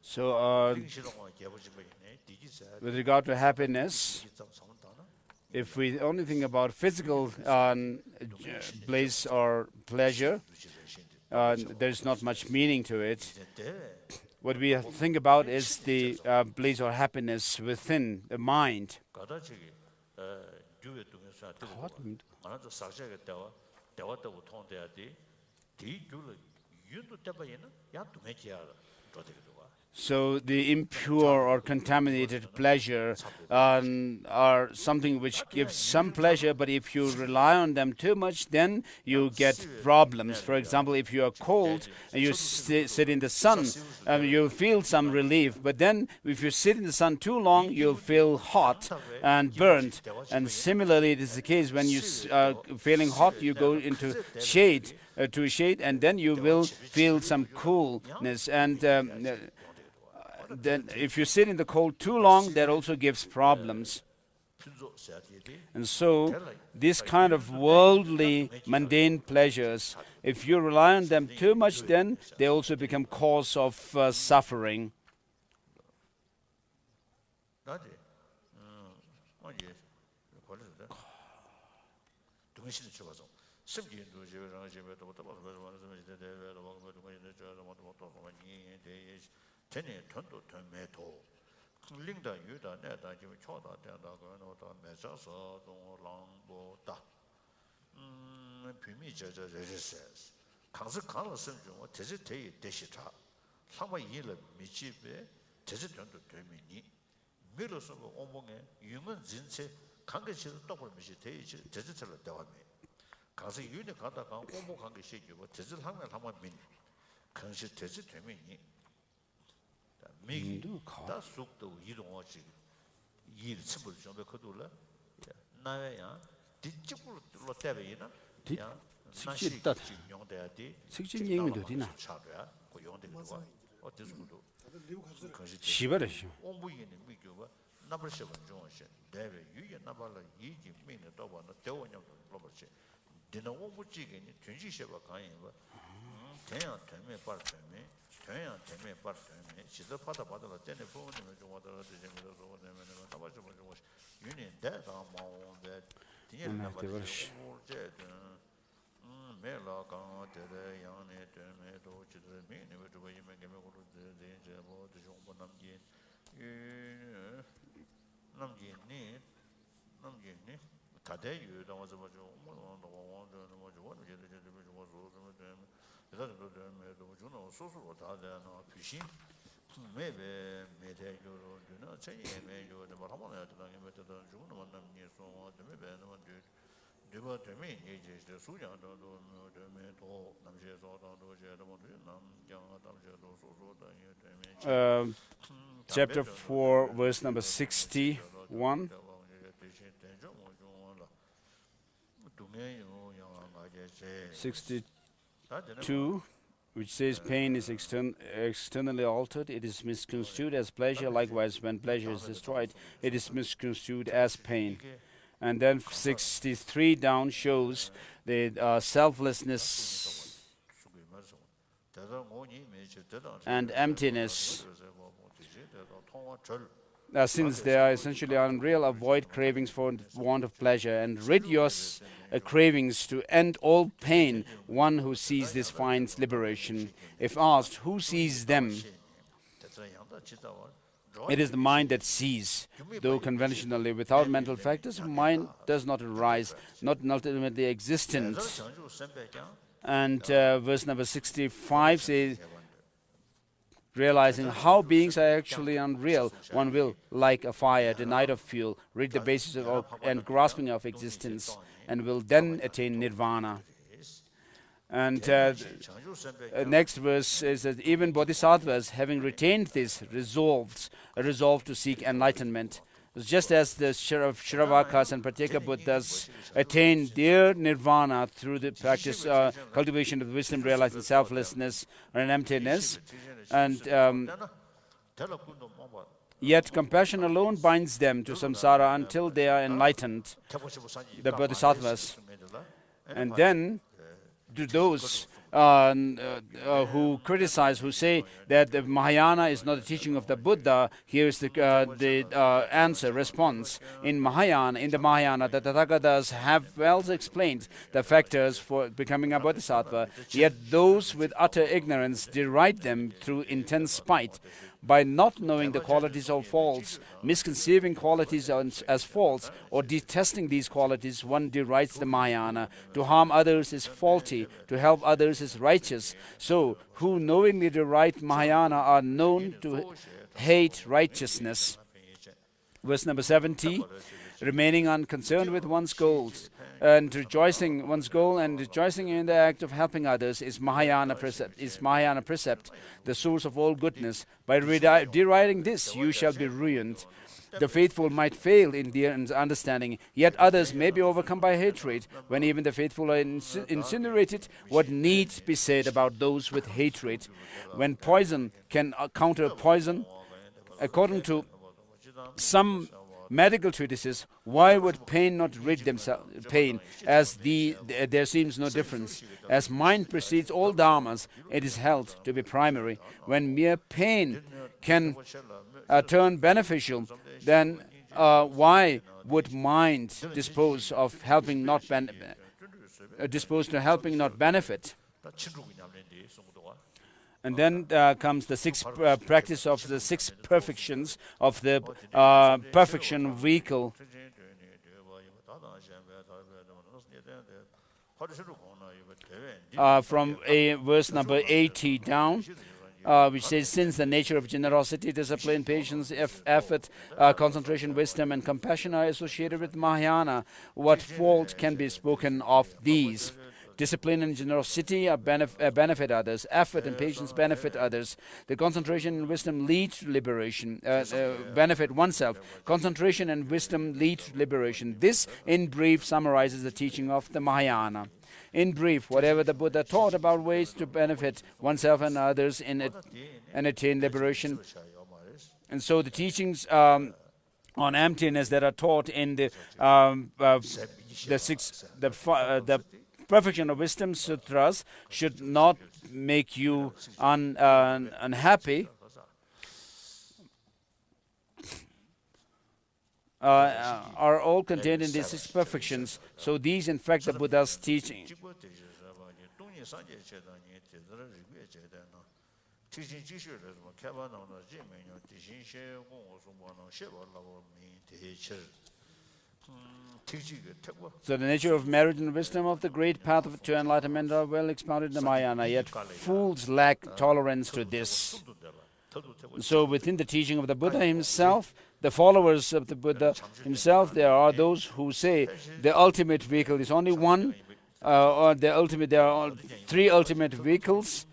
So, with regard to happiness, if we only think about physical bliss or pleasure, there's not much meaning to it. What we think about is the bliss or happiness within the mind. So the impure or contaminated pleasure are something which gives some pleasure, but if you rely on them too much, then you get problems. For example, if you are cold and you sit in the sun, you'll feel some relief. But then if you sit in the sun too long, you'll feel hot and burnt. And similarly, it is the case when you are feeling hot, you go into shade, to a shade, and then you will feel some coolness. And then if you sit in the cold too long, that also gives problems. And so this kind of worldly, mundane pleasures, if you rely on them too much, then they also become cause of suffering. 일 습을 좀 그둘라 나야 뒤집을 때베이나 야 나시 용대야디 직진행위도 되나? 차도야 그 용대도 어디서도 시바르시. 온부이는 미교가 나버셔본 중앙시 대베 유예 나발라 이기 민의 도바나 대원형 로버치 디나 온부지게니 전시셔봐 가인바 대야 되면 빠르면 대야 되면 빠르면 시도 받아라 전에 부모님을 좀 얻어라 되면서 오면은 나버셔본 중앙시 유니 대가 마온데 디에 나버셔 메라 강한테 양내 되면도 지들 민의 왜 이면 개명으로 되제 뭐 좀 남긴 남기니 다대 유도 와서 뭐 소소로 다대는 귀신 매배 매대교로 되나 체험에 요도 뭐 한번 해야 되는 게 메터도 주는 만남이 소 매배는 되버 되면 이제 수량도 되면도 남제소도 제도 남경도 소소도 되면 chapter 4 verse number 61. 62, which says pain is externally altered, it is misconstrued as pleasure. Likewise, when pleasure is destroyed, it is misconstrued as pain. And then 63 down shows the selflessness and emptiness. Since they are essentially unreal, avoid cravings for want of pleasure and rid your cravings to end all pain. One who sees this finds liberation. If asked, who sees them? It is the mind that sees. Though conventionally without mental factors, mind does not arise, not ultimately existent. And verse number 65 says, realizing how beings are actually unreal, one will, like a fire, denied of fuel, reach the basis of and grasping of existence, and will then attain nirvana. And next verse is that even bodhisattvas, having retained this, resolve to seek enlightenment. Just as the Shravakas and Pratyeka Buddhas attained their nirvana through the practice, cultivation of wisdom, realizing selflessness and emptiness, and yet compassion alone binds them to samsara until they are enlightened, the bodhisattvas. And then to those who criticize, who say that the Mahayana is not a teaching of the Buddha, here's the answer, response. In the Mahayana, the Tathagatas have well explained the factors for becoming a bodhisattva, yet those with utter ignorance deride them through intense spite. By not knowing the qualities of faults, misconceiving qualities as faults, or detesting these qualities, one derides the Mahayana. To harm others is faulty, to help others is righteous. So, who knowingly deride Mahayana are known to hate righteousness. Verse number 70, remaining unconcerned with one's goals and rejoicing one's goal and rejoicing in the act of helping others is Mahayana precept, the source of all goodness. By deriding this, you shall be ruined. The faithful might fail in their understanding, yet others may be overcome by hatred. When even the faithful are incinerated, what needs be said about those with hatred? When poison can counter poison, according to some medical treatises, why would pain not rid themselves pain, as there seems no difference? As mind precedes all dharmas, it is held to be primary. When mere pain can turn beneficial, then why would mind disposed to helping not benefit? And then comes the practice of the six perfections of the perfection vehicle. From verse number 80 down, which says, since the nature of generosity, discipline, patience, effort, concentration, wisdom, and compassion are associated with Mahayana, what fault can be spoken of these? Discipline and generosity benefit others. Effort and patience benefit others. The concentration and wisdom lead to liberation, benefit oneself. Concentration and wisdom lead to liberation. This, in brief, summarizes the teaching of the Mahayana. In brief, whatever the Buddha taught about ways to benefit oneself and others and attain liberation. And so the teachings on emptiness that are taught in the Perfection of Wisdom Sutras should not make you unhappy. Are all contained in these 6 perfections. So these, in fact, the Buddha's teaching. So the nature of merit and wisdom of the great path to enlightenment are well expounded in the Mahayana, yet fools lack tolerance to this. So within the teaching of the Buddha himself, the followers of the Buddha himself, there are those who say the ultimate vehicle is only one, or there are 3 ultimate vehicles.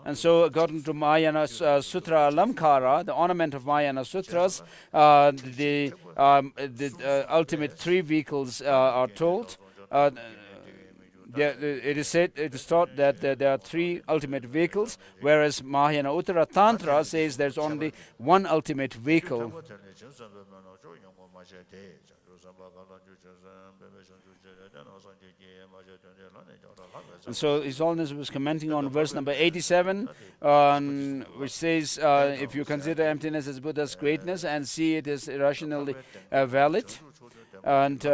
And so according to Mahayana Sutra Alamkara, the ornament of Mahayana Sutras, the ultimate 3 vehicles are told. It is taught that there are 3 ultimate vehicles, whereas Mahayana Uttara Tantra says there's only 1 ultimate vehicle. And so His Holiness was commenting on verse number 87, which says, if you consider emptiness as Buddha's greatness and see it as irrationally valid, and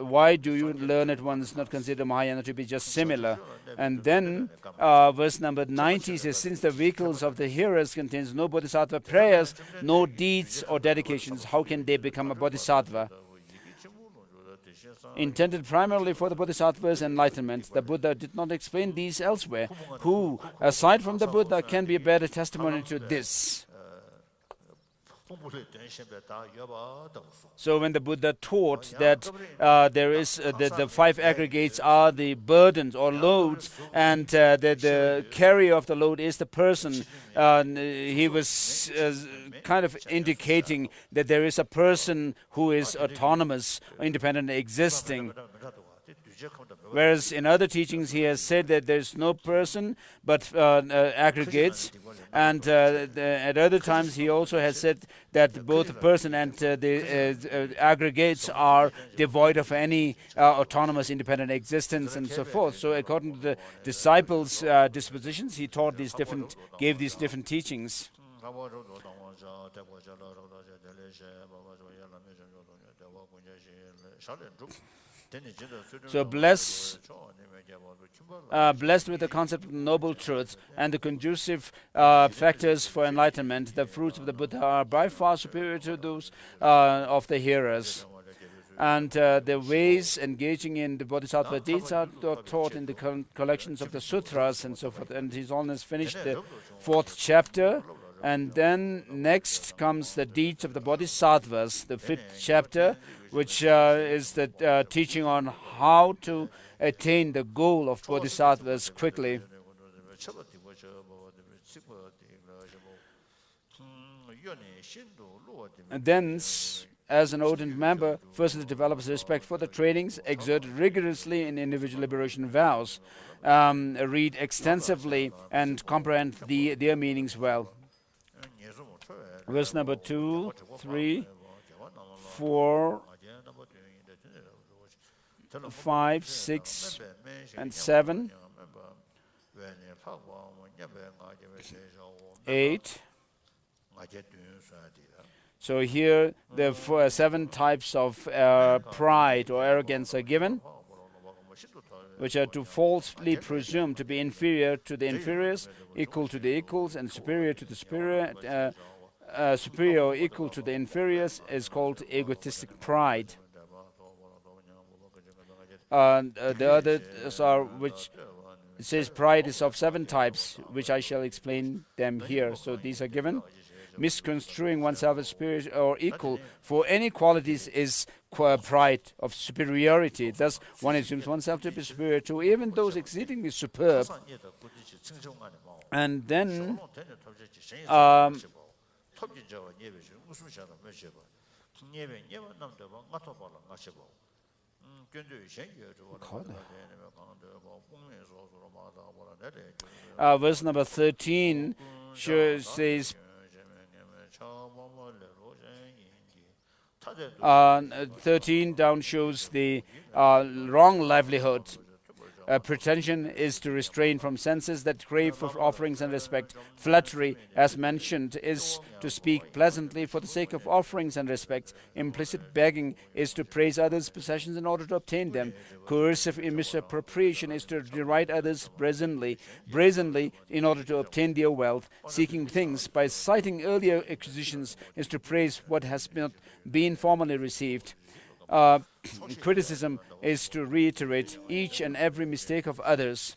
why do you learned ones not consider Mahayana to be just similar? And then verse number 90 says, since the vehicles of the hearers contains no bodhisattva prayers, no deeds or dedications, how can they become a bodhisattva? Intended primarily for the bodhisattva's enlightenment, the Buddha did not explain these elsewhere. Who, aside from the Buddha, can be a better testimony to this? So when the Buddha taught that there is the 5 aggregates are the burdens or loads, and that the carrier of the load is the person, he was kind of indicating that there is a person who is autonomous, independent, existing. Whereas in other teachings he has said that there's no person but aggregates, and at other times he also has said that both the person and the aggregates are devoid of any autonomous independent existence and so forth. So according to the disciples' dispositions, he taught gave these different teachings. So blessed with the concept of noble truths and the conducive factors for enlightenment, the fruits of the Buddha are by far superior to those of the hearers. And the ways engaging in the bodhisattva deeds are taught in the collections of the sutras and so forth. And His Holiness finished the 4th chapter. And then next comes the deeds of the bodhisattvas, the 5th chapter, which is the teaching on how to attain the goal of bodhisattvas quickly. And then, as an ardent member, firstly develops respect for the trainings, exert rigorously in individual liberation vows, read extensively, and comprehend their meanings well. Verse number 2, 3, 4, 5, 6, and 7, 8. So here the 7 types of pride or arrogance are given, which are to falsely presume to be inferior to the inferiors, equal to the equals, and superior to the superior. Superior or equal to the inferiors is called egotistic pride. The others are, which it says pride is of 7 types, which I shall explain them here. So these are given. misconstruing oneself as superior or equal for any qualities is pride of superiority. Thus, one assumes oneself to be superior to even those exceedingly superb. And then verse number 13 says, 13 down shows the wrong livelihood. Pretension is to restrain from senses that crave for offerings and respect. Flattery, as mentioned, is to speak pleasantly for the sake of offerings and respect. Implicit begging is to praise others' possessions in order to obtain them. Coercive misappropriation is to deride others brazenly in order to obtain their wealth. Seeking things by citing earlier acquisitions is to praise what has not been formerly received. Criticism is to reiterate each and every mistake of others.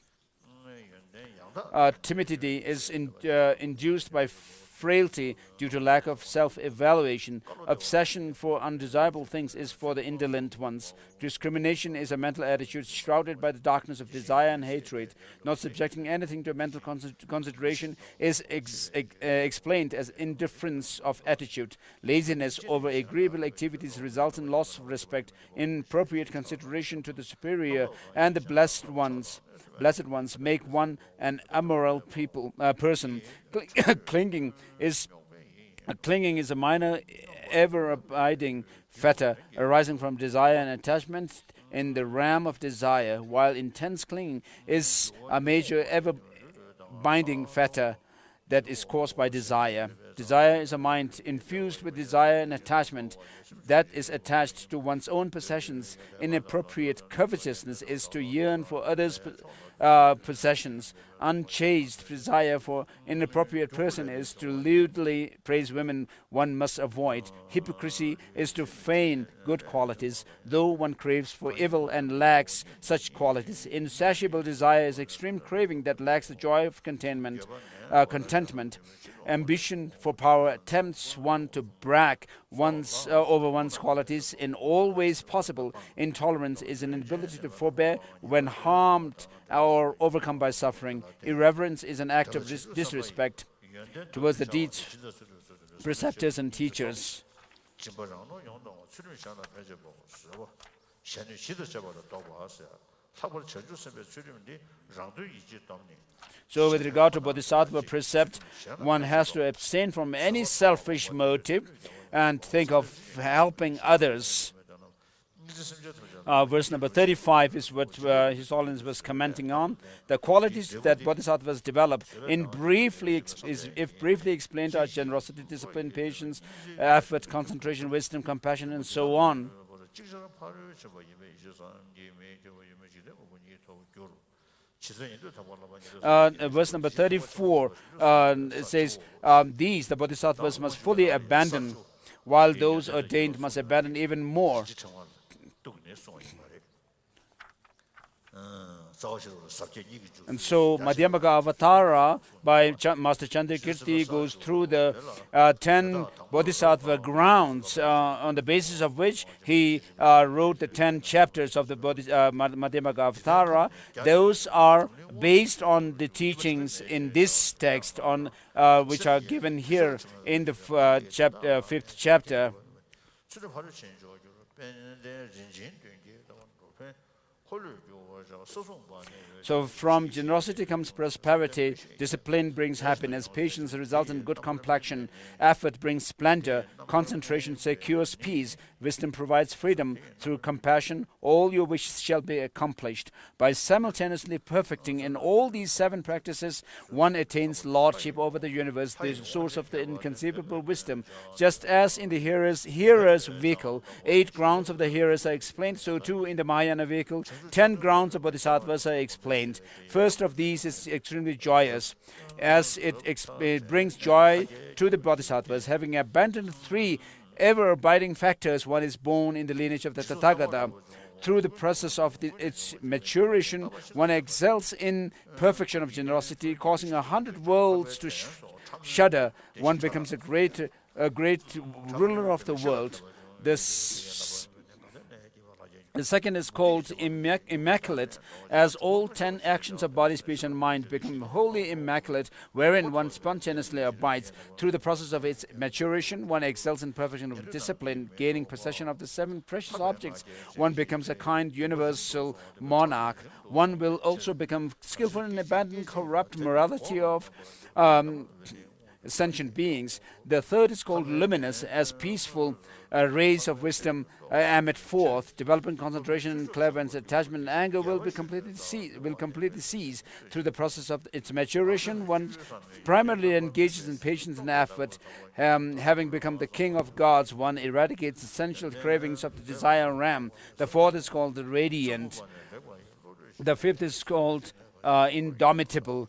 Timidity is induced by frailty due to lack of self-evaluation. Obsession for undesirable things is for the indolent ones. Discrimination is a mental attitude shrouded by the darkness of desire and hatred. Not subjecting anything to mental consideration is explained as indifference of attitude. Laziness over agreeable activities results in loss of respect. Inappropriate consideration to the superior and the blessed ones make one an immoral person. Clinging is a minor, ever-abiding fetter arising from desire and attachment in the realm of desire, while intense clinging is a major, ever-binding fetter that is caused by desire. Desire is a mind infused with desire and attachment that is attached to one's own possessions. Inappropriate covetousness is to yearn for others' possessions. Unchaste desire for inappropriate person is to lewdly praise women one must avoid. Hypocrisy is to feign good qualities, though one craves for evil and lacks such qualities. Insatiable desire is extreme craving that lacks the joy of contentment. Ambition for power tempts one to brag over one's qualities in all ways possible. Intolerance is an inability to forbear when harmed or overcome by suffering. Irreverence is an act of disrespect towards the deeds, preceptors, and teachers. So with regard to Bodhisattva precept, one has to abstain from any selfish motive and think of helping others. Verse number 35 is what His Holiness was commenting on. The qualities that Bodhisattvas develop, if briefly explained, are generosity, discipline, patience, effort, concentration, wisdom, compassion, and so on. Verse number 34 says, these, the Bodhisattvas, must fully abandon, while those ordained must abandon even more. And so Madhyamaka Avatara by Master Chandrakirti goes through the 10 Bodhisattva grounds on the basis of which he wrote the 10 chapters of the Madhyamaka Avatara. Those are based on the teachings in this text, on which are given here in the 5th chapter. So from generosity comes prosperity, discipline brings happiness, patience results in good complexion, effort brings splendor, concentration secures peace, wisdom provides freedom. Through compassion, all your wishes shall be accomplished. By simultaneously perfecting in all these 7 practices, one attains lordship over the universe, the source of the inconceivable wisdom. Just as in the hearer's vehicle, 8 grounds of the hearers are explained, so too in the Mahayana vehicle, 10 grounds of Bodhisattvas are explained. First of these is extremely joyous, as it brings joy to the Bodhisattvas. Having abandoned 3 ever-abiding factors, one is born in the lineage of the Tathagata. Through the process of its maturation, one excels in perfection of generosity, causing 100 worlds to shudder, one becomes a great ruler of the world. The second is called immaculate, as all 10 actions of body, speech, and mind become wholly immaculate, wherein one spontaneously abides. Through the process of its maturation, one excels in perfection of discipline, gaining possession of the 7 precious objects. One becomes a kind, universal monarch. One will also become skillful in abandoning corrupt morality of sentient beings. The third is called luminous, as peaceful rays of wisdom emit forth. Development, concentration, cleverness, attachment, and anger will completely cease. Through the process of its maturation, one primarily engages in patience and effort. Having become the king of gods, one eradicates essential cravings of the desire realm. The fourth is called the radiant. The fifth is called indomitable.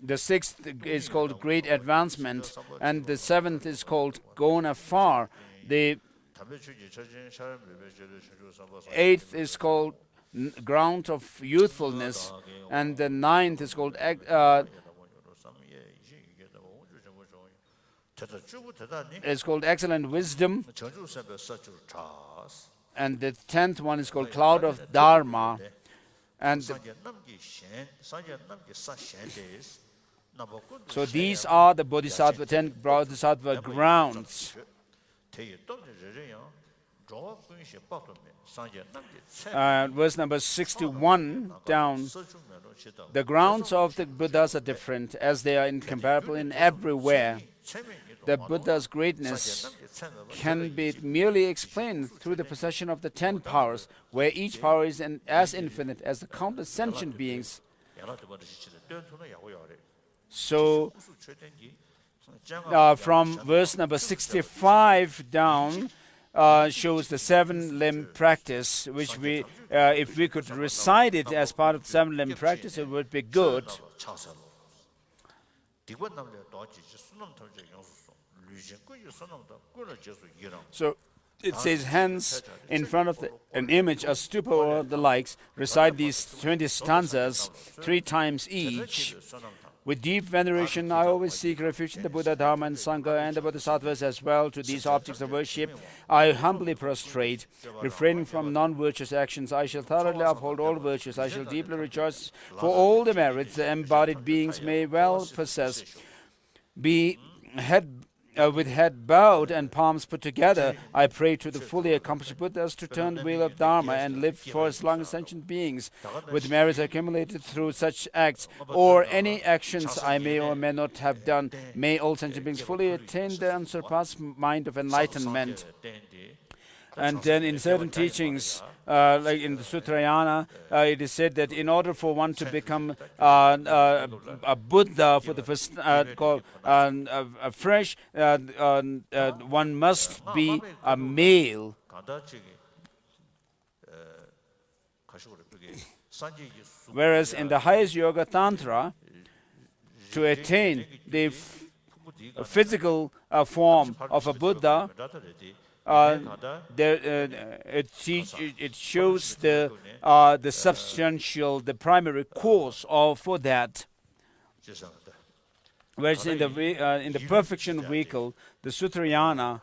The sixth is called great advancement, and the seventh is called gone afar. The eighth is called ground of youthfulness, and the ninth is called excellent wisdom, and the 10th one is called cloud of Dharma. And so these are the Bodhisattva 10 Bodhisattva grounds. Verse number 61 down. The grounds of the Buddhas are different, as they are incomparable in everywhere. The Buddha's greatness can be merely explained through the possession of the 10 powers, where each power is as infinite as the countless sentient beings. So, from verse number 65 down, shows the 7-limb practice, which we, if we could recite it as part of the 7-limb practice, it would be good. So it says, hands in front of an image, a stupa or the likes, recite these 20 stanzas 3 times each. With deep veneration, I always seek refuge in the Buddha, Dharma, and Sangha, and the Bodhisattvas as well. To these objects of worship, I humbly prostrate. Refraining from non-virtuous actions, I shall thoroughly uphold all virtues. I shall deeply rejoice for all the merits the embodied beings may well possess. With head bowed and palms put together, I pray to the fully accomplished Buddhas to turn the wheel of Dharma and live for as long as sentient beings, with merits accumulated through such acts, or any actions I may or may not have done. May all sentient beings fully attain the unsurpassed mind of enlightenment. And then in certain teachings, like in the Sutrayana, it is said that in order for one to become a Buddha for the first fresh, one must be a male. Whereas in the highest Yoga Tantra, to attain the physical form of a Buddha, it shows the substantial, the primary cause for that. Whereas in the perfection vehicle, the Sutrayana,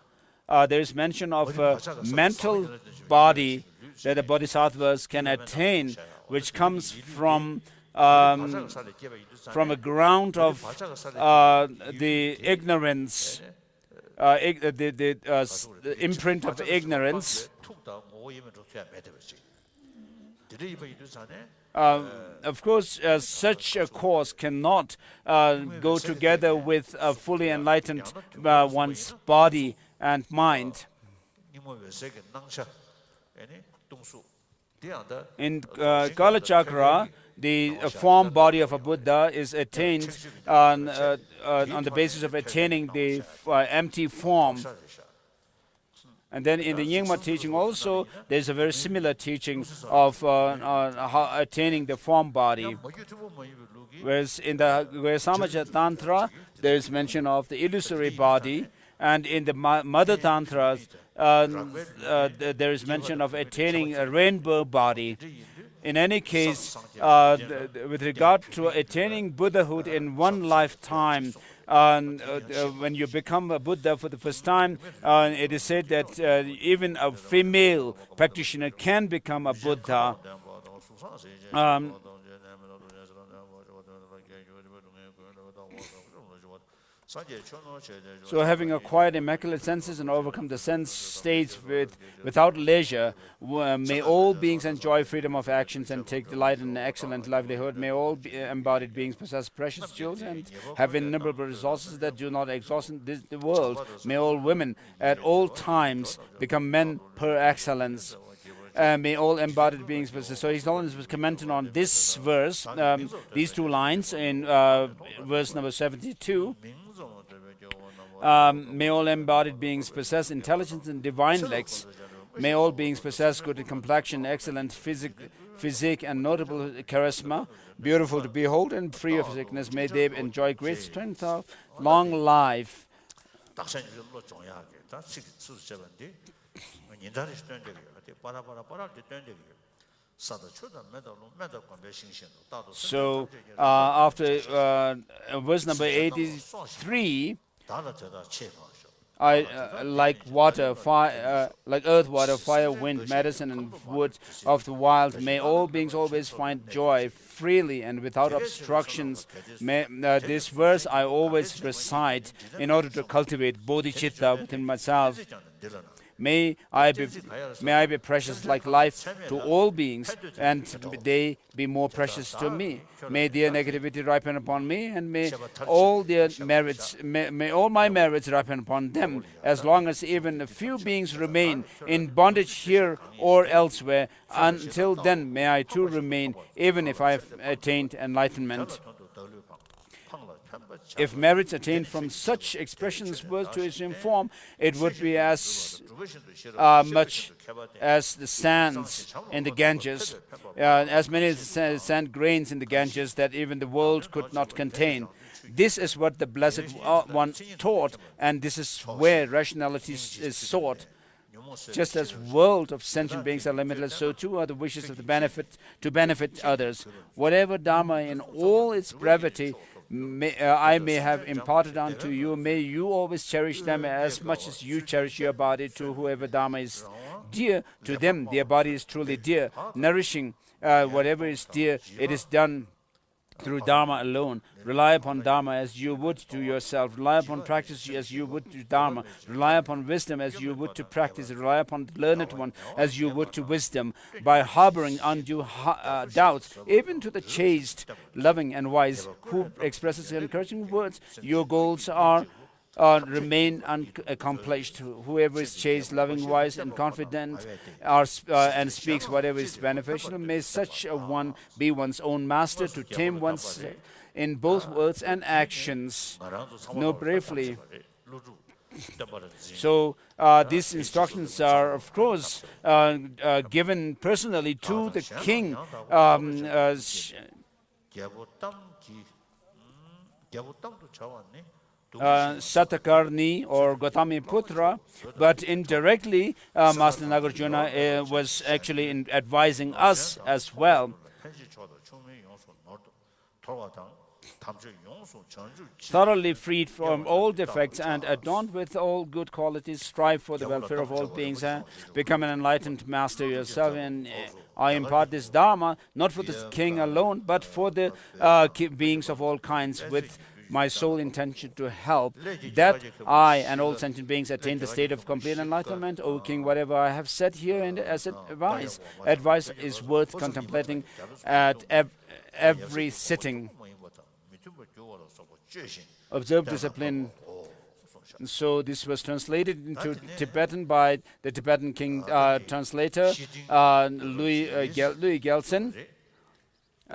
there is mention of a mental body that the bodhisattvas can attain, which comes from a ground of the ignorance. The imprint of ignorance. Of course, such a course cannot go together with a fully enlightened one's body and mind. In Kalachakra, the form body of a Buddha is attained on the basis of attaining the empty form. And then in the Nyingma teaching also, there's a very similar teaching of attaining the form body. Whereas in the Samaja Tantra, there is mention of the illusory body, and in the Mother Tantras, there is mention of attaining a rainbow body. in any case, with regard to attaining Buddhahood in one lifetime, when you become a Buddha for the first time, it is said that even a female practitioner can become a Buddha. So having acquired immaculate senses and overcome the sense states without leisure, may all beings enjoy freedom of actions and take delight in excellent livelihood. May all embodied beings possess precious jewels and have innumerable resources that do not exhaust in the world. May all women at all times become men per excellence. May all embodied beings possess. So His Holiness was commenting on this verse, these two lines in verse number 72. May all embodied beings possess intelligence and divine legs. May all beings possess good complexion, excellent physique, and notable charisma, beautiful to behold and free of sickness. May they enjoy great strength of long life. So after verse number 83, like water, fire, like earth, water, fire, wind, medicine, and wood of the wild, may all beings always find joy freely and without obstructions. May, this verse I always recite in order to cultivate bodhicitta within myself. May I be precious like life to all beings, and they be more precious to me. May their negativity ripen upon me, and may all their merits, may all my merits ripen upon them. As long as even a few beings remain in bondage here or elsewhere, until then may I too remain, even if I have attained enlightenment. If merits attained from such expressions were to assume form, it would be as much as the sands in the Ganges, as many sand grains in the Ganges that even the world could not contain. This is what the Blessed One taught, and this is where rationality is sought. Just as world of sentient beings are limitless, so too are the wishes of the benefit others. Whatever Dharma in all its brevity I may have imparted unto you, may you always cherish them as much as you cherish your body. To whoever Dharma is dear, to them their body is truly dear. Nourishing whatever is dear, it is done through Dharma alone. Rely upon Dharma as you would to yourself. Rely upon practice as you would to Dharma. Rely upon wisdom as you would to practice. Rely upon the learned one as you would to wisdom. By harboring undue doubts, even to the chaste, loving, and wise, who expresses encouraging words, your goals are remain unaccomplished. Whoever is chaste, loving, wise, and confident and speaks whatever is beneficial, may such a one be one's own master to tame one's in both words and actions. Know briefly. So these instructions are, of course, given personally to the king. Satakarni or Gautami Putra, but indirectly Master Nagarjuna was actually advising us as well. Thoroughly freed from all defects and adorned with all good qualities, strive for the welfare of all beings, become an enlightened master yourself. And I impart this Dharma not for the king alone, but for the beings of all kinds, with my sole intention to help that I and all sentient beings attain the state of complete enlightenment. O King, whatever I have said here and as advice is worth contemplating at every sitting. Observe discipline. So this was translated into Tibetan by the Tibetan King translator Louis Gelsen.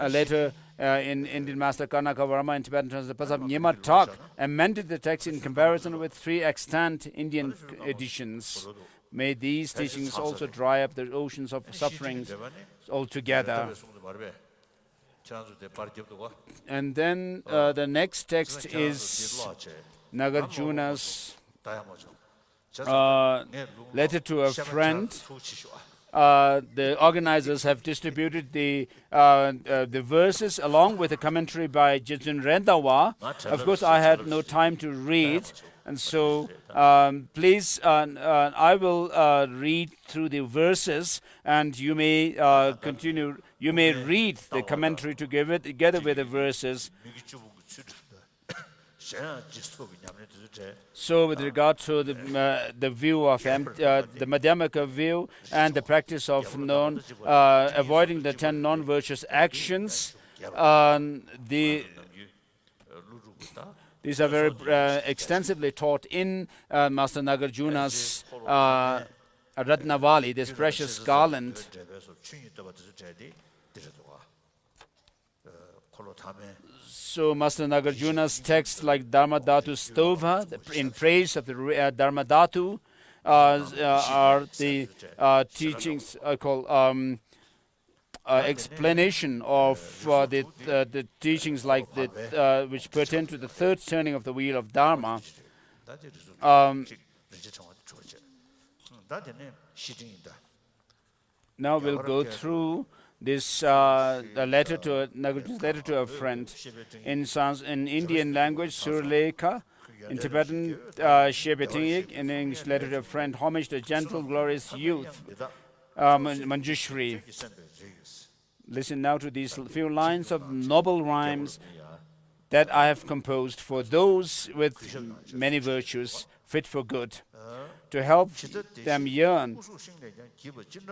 Later, in Indian Master Karnaka Varma in Tibetan translation, Pasab Nyema Tak amended the text in comparison with 3 extant Indian editions. May these teachings also dry up the oceans of sufferings altogether. And then the next text is Nagarjuna's letter to a friend. the organizers have distributed the verses along with a commentary by Jitsun Rendawa. Of course, I had no time to read, and so please, I will read through the verses, and you may continue. You may read the commentary together with the verses. So, with regard to the view of the Madhyamaka view and the practice of avoiding the 10 non-virtuous actions, these are very extensively taught in Master Nagarjuna's Ratnavali, this precious garland. So Master Nagarjuna's texts like Dharmadhatu Stova, in praise of the Dharmadhatu, are the teachings called explanation of the teachings like which pertain to the third turning of the wheel of Dharma. Now we'll go through this letter to a friend in Indian language, Surleka, in Tibetan, Shebetingik, in English, letter to a friend, homage to gentle, glorious youth, Manjushri. Listen now to these few lines of noble rhymes that I have composed for those with many virtues fit for good, to help them yearn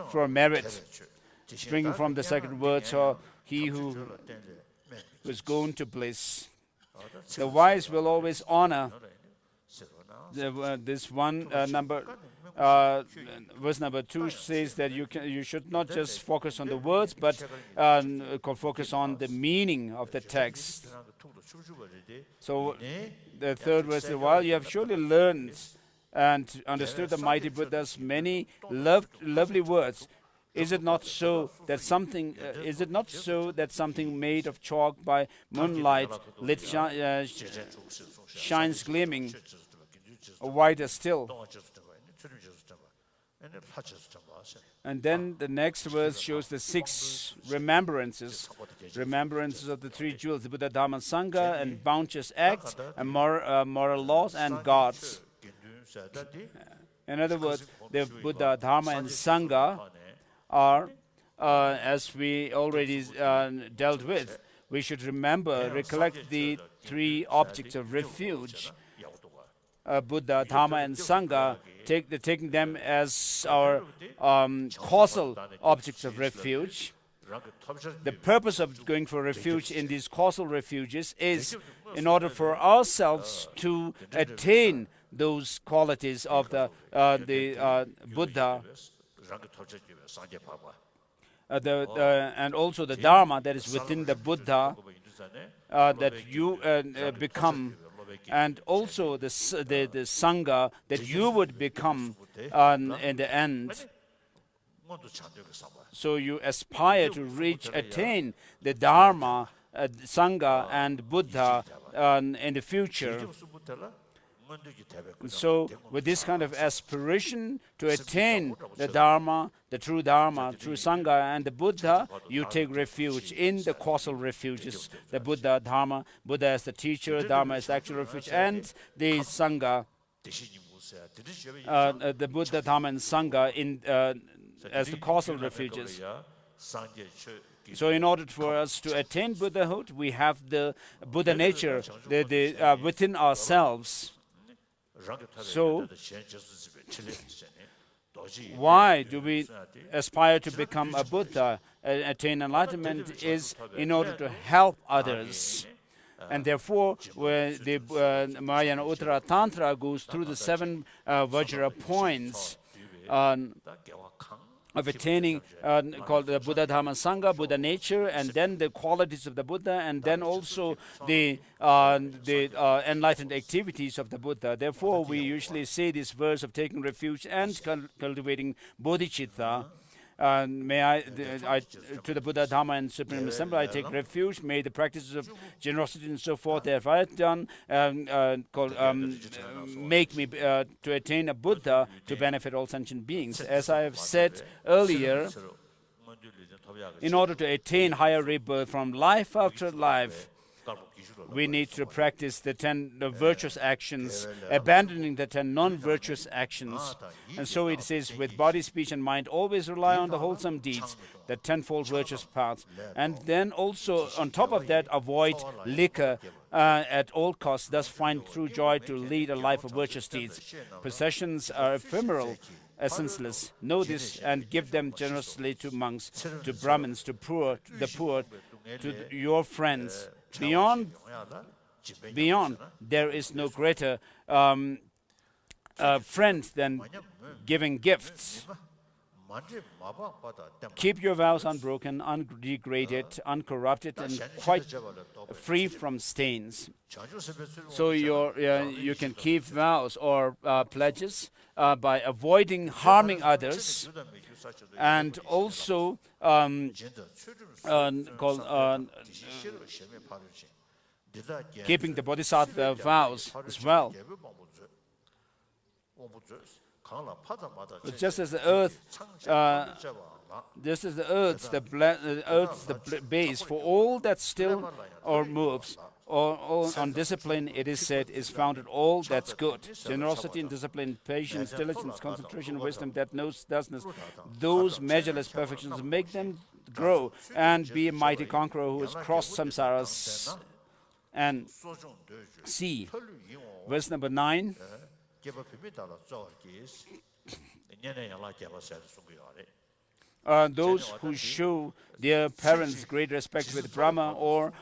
for merit. Springing from the second words, or he who was gone to bliss. The wise will always honor this one verse number 2 says that you should not just focus on the words, but focus on the meaning of the text. So the third verse, while you have surely learned and understood the mighty Buddha's many lovely words, is it not so that something made of chalk by moonlight lit shines gleaming, whiter still? And then the next verse shows the 6 remembrances of the 3 jewels, the Buddha, Dharma, Sangha, and bounteous acts, and moral laws and gods. In other words, the Buddha, Dharma, and Sangha are, as we already dealt with, we should recollect the 3 objects of refuge, Buddha, Dharma, and Sangha, taking them as our causal objects of refuge. The purpose of going for refuge in these causal refuges is in order for ourselves to attain those qualities of the Buddha, and also the Dharma that is within the Buddha that you become, and also the Sangha that you would become in the end. So you aspire to attain the Dharma, Sangha, and Buddha in the future. So with this kind of aspiration to attain the Dharma, the true Sangha, and the Buddha, you take refuge in the causal refuges, the Buddha, Dharma, Buddha as the teacher, Dharma as the actual refuge, and the Sangha, the Buddha, Dharma, and Sangha as the causal refuges. So in order for us to attain Buddhahood, we have the Buddha nature within ourselves. So why do we aspire to become a Buddha? Attain enlightenment is in order to help others. And therefore, when the Mahayana Uttara Tantra goes through the 7 Vajra points of attaining, called the Buddha, Dharma, Sangha, Buddha nature, and then the qualities of the Buddha, and then also the enlightened activities of the Buddha. Therefore, we usually say this verse of taking refuge and cultivating bodhicitta. To the Buddha, Dharma, and Supreme Assembly, I take refuge. May the practices of generosity and so forth that I have done make me to attain a Buddha to benefit all sentient beings. As I have said earlier, in order to attain higher rebirth from life after life, we need to practice the 10 virtuous actions, abandoning the 10 non-virtuous actions. And so it says, with body, speech, and mind, always rely on the wholesome deeds, the tenfold virtuous paths. And then also, on top of that, avoid liquor at all costs, thus find true joy to lead a life of virtuous deeds. Possessions are ephemeral, essenceless. Know this and give them generously to monks, to Brahmins, to the poor, to your friends. Beyond, there is no greater friend than giving gifts. Keep your vows unbroken, undegraded, uncorrupted, and quite free from stains. So you can keep vows or pledges by avoiding harming others, and also keeping the bodhisattva vows as well. Just as the earth, earth's the base for all that still or moves, or on discipline, it is said, is founded all that's good. Generosity and discipline, patience, diligence, concentration, wisdom that knows thusness, those measureless perfections make them grow and be a mighty conqueror who has crossed samsaras and sea. Verse number 9. Those who show their parents great respect with Brahma or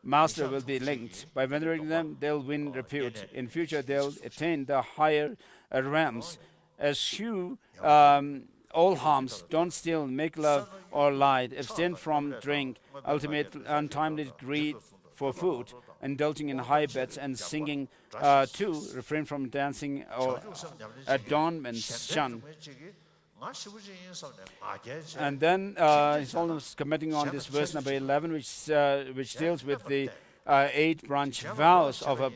master will be linked. By venerating them, they'll win repute. In future, they'll attain the higher realms. Eschew all harms. Don't steal, make love, or lie. Abstain from drink, ultimate untimely greed for food, indulging in high bets and singing too. Refrain from dancing or adornments. Shun. And then he's almost commenting on this verse number 11, which deals with the 8 branch vows of a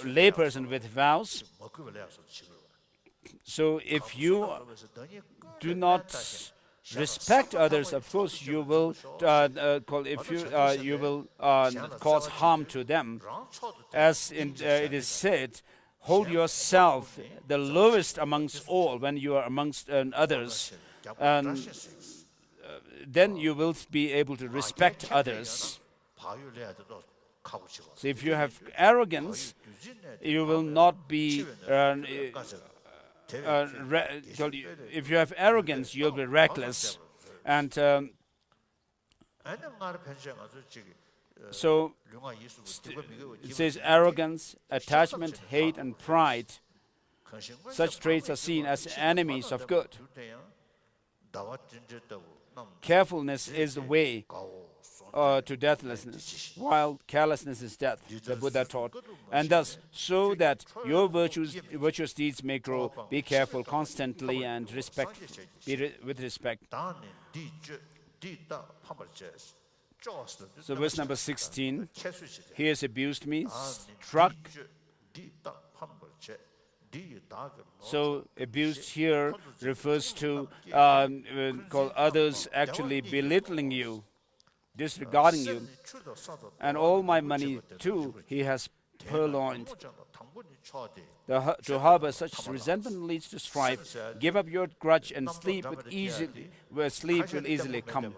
layperson with vows. So if you do not respect others, of course you will cause harm to them. As it is said, hold yourself the lowest amongst all when you are amongst others, and then you will be able to respect others. So if you have arrogance, you will not be if you have arrogance, you'll be reckless. And so it says arrogance, attachment, hate, and pride. Such traits are seen as enemies of good. Carefulness is the way to deathlessness, while carelessness is death, the Buddha taught. And thus, so that your virtuous deeds may grow, be careful constantly and with respect. So verse number 16, he has abused me, struck. So abused here refers to others actually belittling you, disregarding you. And all my money too he has purloined. To harbor such resentment leads to strife. Give up your grudge and sleep where sleep will easily come.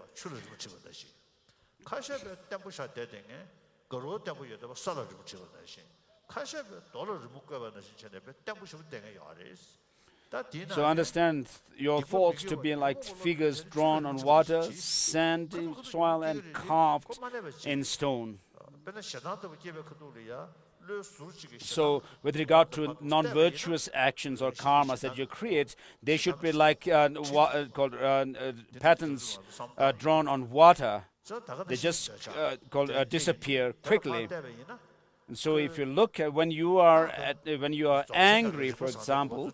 So understand your thoughts to be like figures drawn on water, sand, soil, and carved in stone. So with regard to non-virtuous actions or karmas that you create, they should be like patterns drawn on water. They just disappear quickly. And so if you look at when you are angry, for example,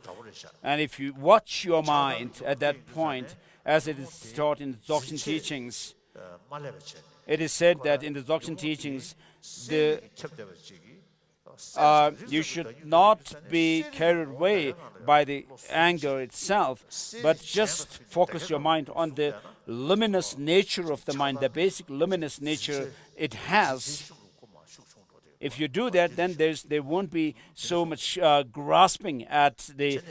and if you watch your mind at that point, as it is taught in the Dzogchen teachings, it is said that in the Dzogchen teachings, you should not be carried away by the anger itself, but just focus your mind on the luminous nature of the mind, the basic luminous nature it has. If you do that, then there won't be so much grasping at the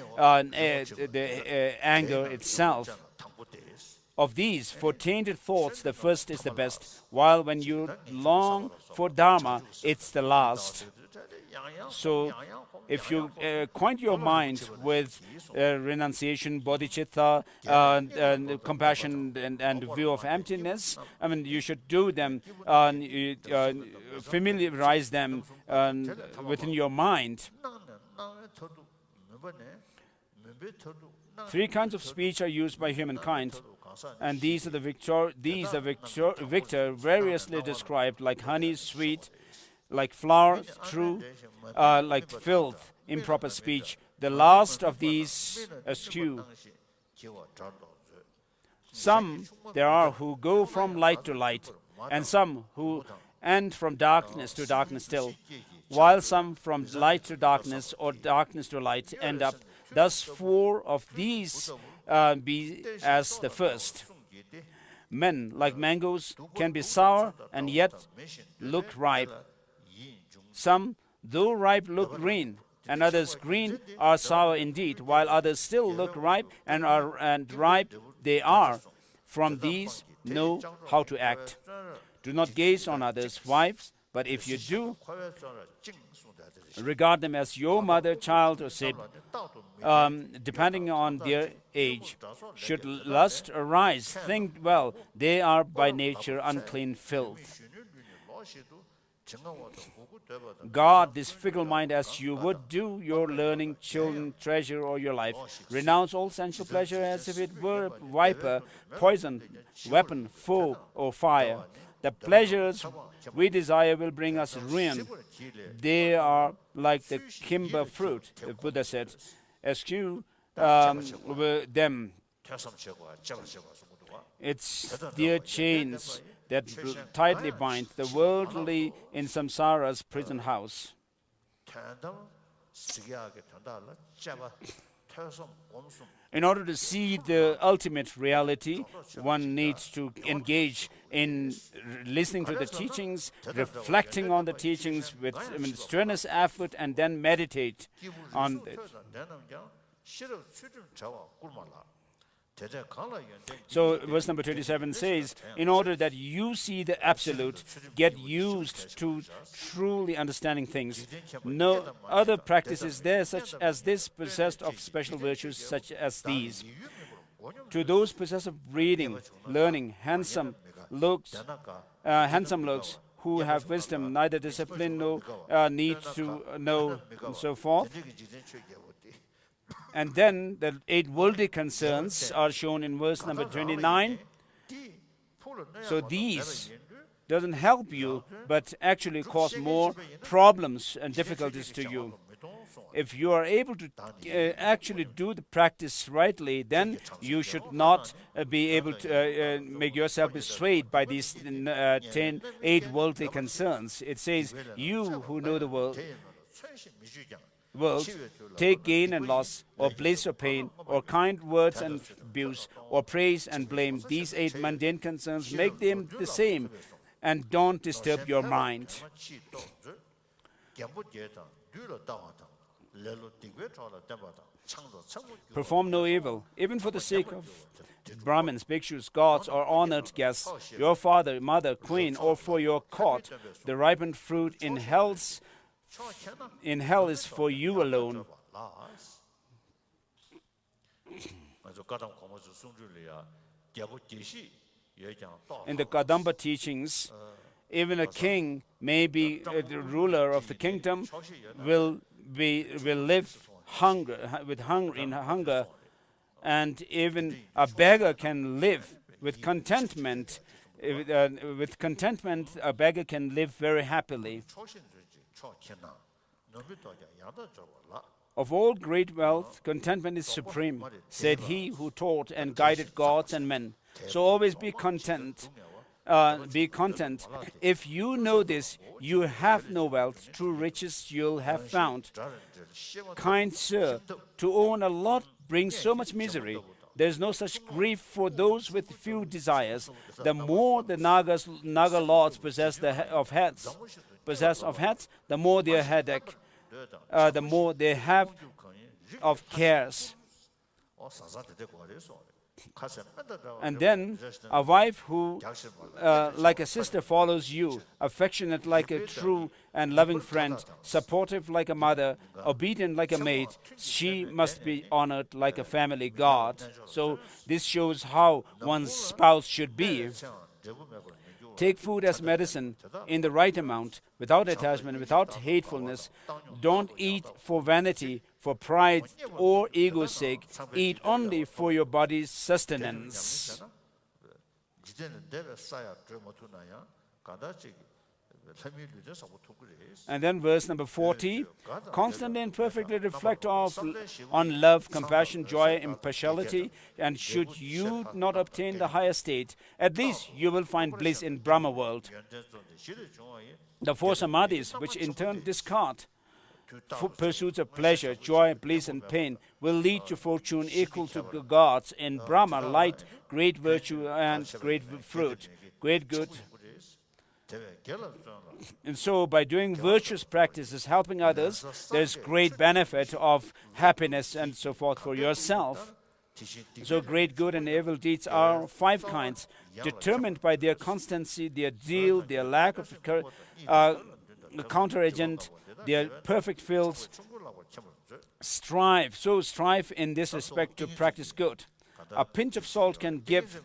anger itself. Of these, for tainted thoughts, the first is the best, while when you long for Dharma, it's the last. So if you acquaint your mind with renunciation, bodhicitta, and compassion, and the view of emptiness, I mean, you should do them, familiarize them within your mind. Three kinds of speech are used by humankind, and these are victor variously described, like honey, sweet, like flour, true, like filth, improper speech. The last of these eschew. Some there are who go from light to light, and some who end from darkness to darkness still, while some from light to darkness or darkness to light end up. Thus 4 of these be as the first. Men, like mangoes, can be sour and yet look ripe. Some, though ripe, look green, and others green are sour indeed, while others still look ripe and ripe they are. From these, know how to act. Do not gaze on others' wives, but if you do, regard them as your mother, child, or sibling, depending on their age. Should lust arise, think well, they are by nature unclean filth. Guard this fickle mind as you would do your learning, children, treasure, or your life. Renounce all sensual pleasure as if it were a viper, poison, weapon, foe, or fire. The pleasures we desire will bring us ruin. They are like the kimber fruit, the Buddha said. Eschew them. It's their chains that tightly bind the worldly in samsara's prison house. In order to see the ultimate reality, one needs to engage in listening to the teachings, reflecting on the teachings with strenuous effort, and then meditate on it. So verse number 27 says, in order that you see the absolute, get used to truly understanding things. No other practice is there such as this, possessed of special virtues such as these. To those possessed of reading, learning, handsome looks, who have wisdom, neither discipline nor need to know, and so forth. And then the 8 worldly concerns are shown in verse number 29. So these doesn't help you, but actually cause more problems and difficulties to you. If you are able to actually do the practice rightly, then you should not be able to make yourself be swayed by these 8 worldly concerns. It says, you who know the world, take gain and loss, or bliss or pain, or kind words and abuse, or praise and blame. These 8 mundane concerns, make them the same, and don't disturb your mind. Perform no evil, even for the sake of Brahmins, bhikshus, gods, or honored guests, your father, mother, queen, or for your court. The ripened fruit in hell is for you alone. In the Kadamba teachings, even a king may be the ruler of the kingdom, will live with hunger, and even a beggar can live with contentment. With contentment, a beggar can live very happily. Of all great wealth, contentment is supreme, said he who taught and guided gods and men. So always be content. Be content. If you know this, you have no wealth. True riches you'll have found. Kind sir, to own a lot brings so much misery. There is no such grief for those with few desires. The more the Naga lords possess of heads, the more their headache, the more they have of cares. And then a wife who, like a sister, follows you, affectionate like a true and loving friend, supportive like a mother, obedient like a maid, she must be honored like a family god. So this shows how one's spouse should be. Take food as medicine in the right amount, without attachment, without hatefulness. Don't eat for vanity, for pride or ego's sake. Eat only for your body's sustenance. And then verse number 40, constantly and perfectly reflect on love, compassion, joy, impartiality, and should you not obtain the higher state, at least you will find bliss in Brahma world. The four samadhis, which in turn discard pursuits of pleasure, joy, bliss, and pain, will lead to fortune equal to the gods in Brahma, light, great virtue, and great fruit, great good. And so by doing virtuous practices, helping others, there's great benefit of happiness and so forth for yourself. So great good and evil deeds are 5 kinds, determined by their constancy, their zeal, their lack of counteragent, their perfect fills. Strive in this respect to practice good. A pinch of salt can give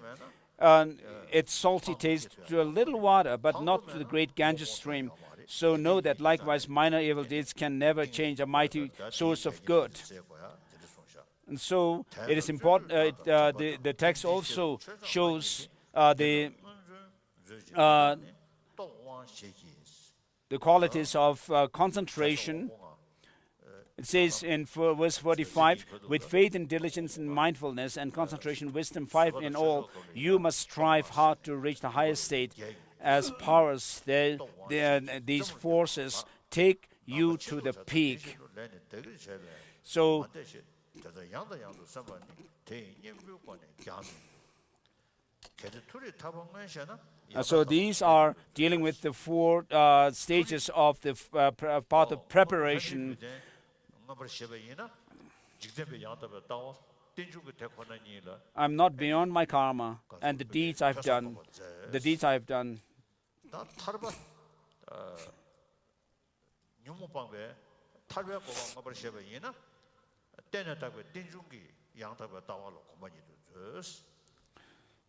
its salty taste to a little water, but not to the great Ganges stream. So know that likewise minor evil deeds can never change a mighty source of good. And so it is important, the text also shows the qualities of concentration. It says in verse 45, with faith and diligence and mindfulness and concentration, wisdom 5 in all, you must strive hard to reach the highest state. As powers, these forces take you to the peak. So these are dealing with the 4 stages of the path of preparation. I'm not beyond my karma and the deeds I've done.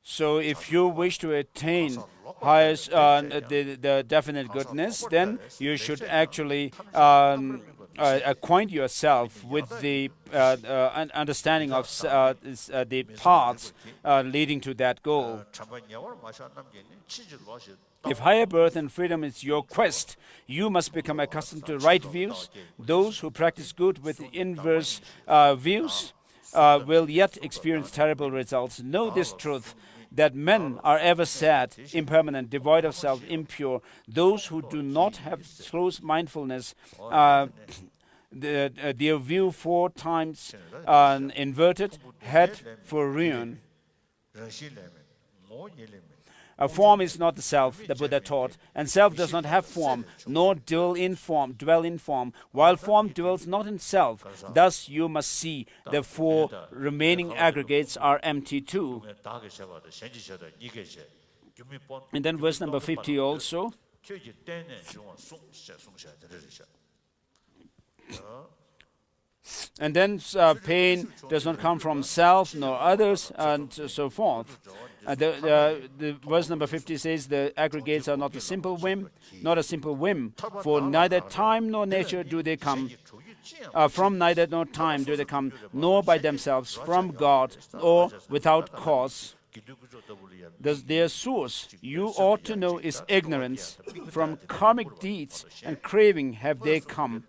So if you wish to attain highest, the definite goodness, then you should actually acquaint yourself with the understanding of the paths leading to that goal. If higher birth and freedom is your quest, you must become accustomed to right views. Those who practice good with inverse views will yet experience terrible results. Know this truth, that men are ever sad, impermanent, devoid of self, impure. Those who do not have close mindfulness, their view 4 times inverted, head for ruin. A form is not the self, the Buddha taught, and self does not have form, nor dwell in form, while form dwells not in self. Thus you must see the 4 remaining aggregates are empty too. And then verse number 50 also. And then pain does not come from self nor others, and so forth. The verse number 50 says the aggregates are not a simple whim, for neither time nor nature do they come. From neither nor time do they come, nor by themselves, from God, or without cause. Their source, you ought to know, is ignorance. From karmic deeds and craving have they come.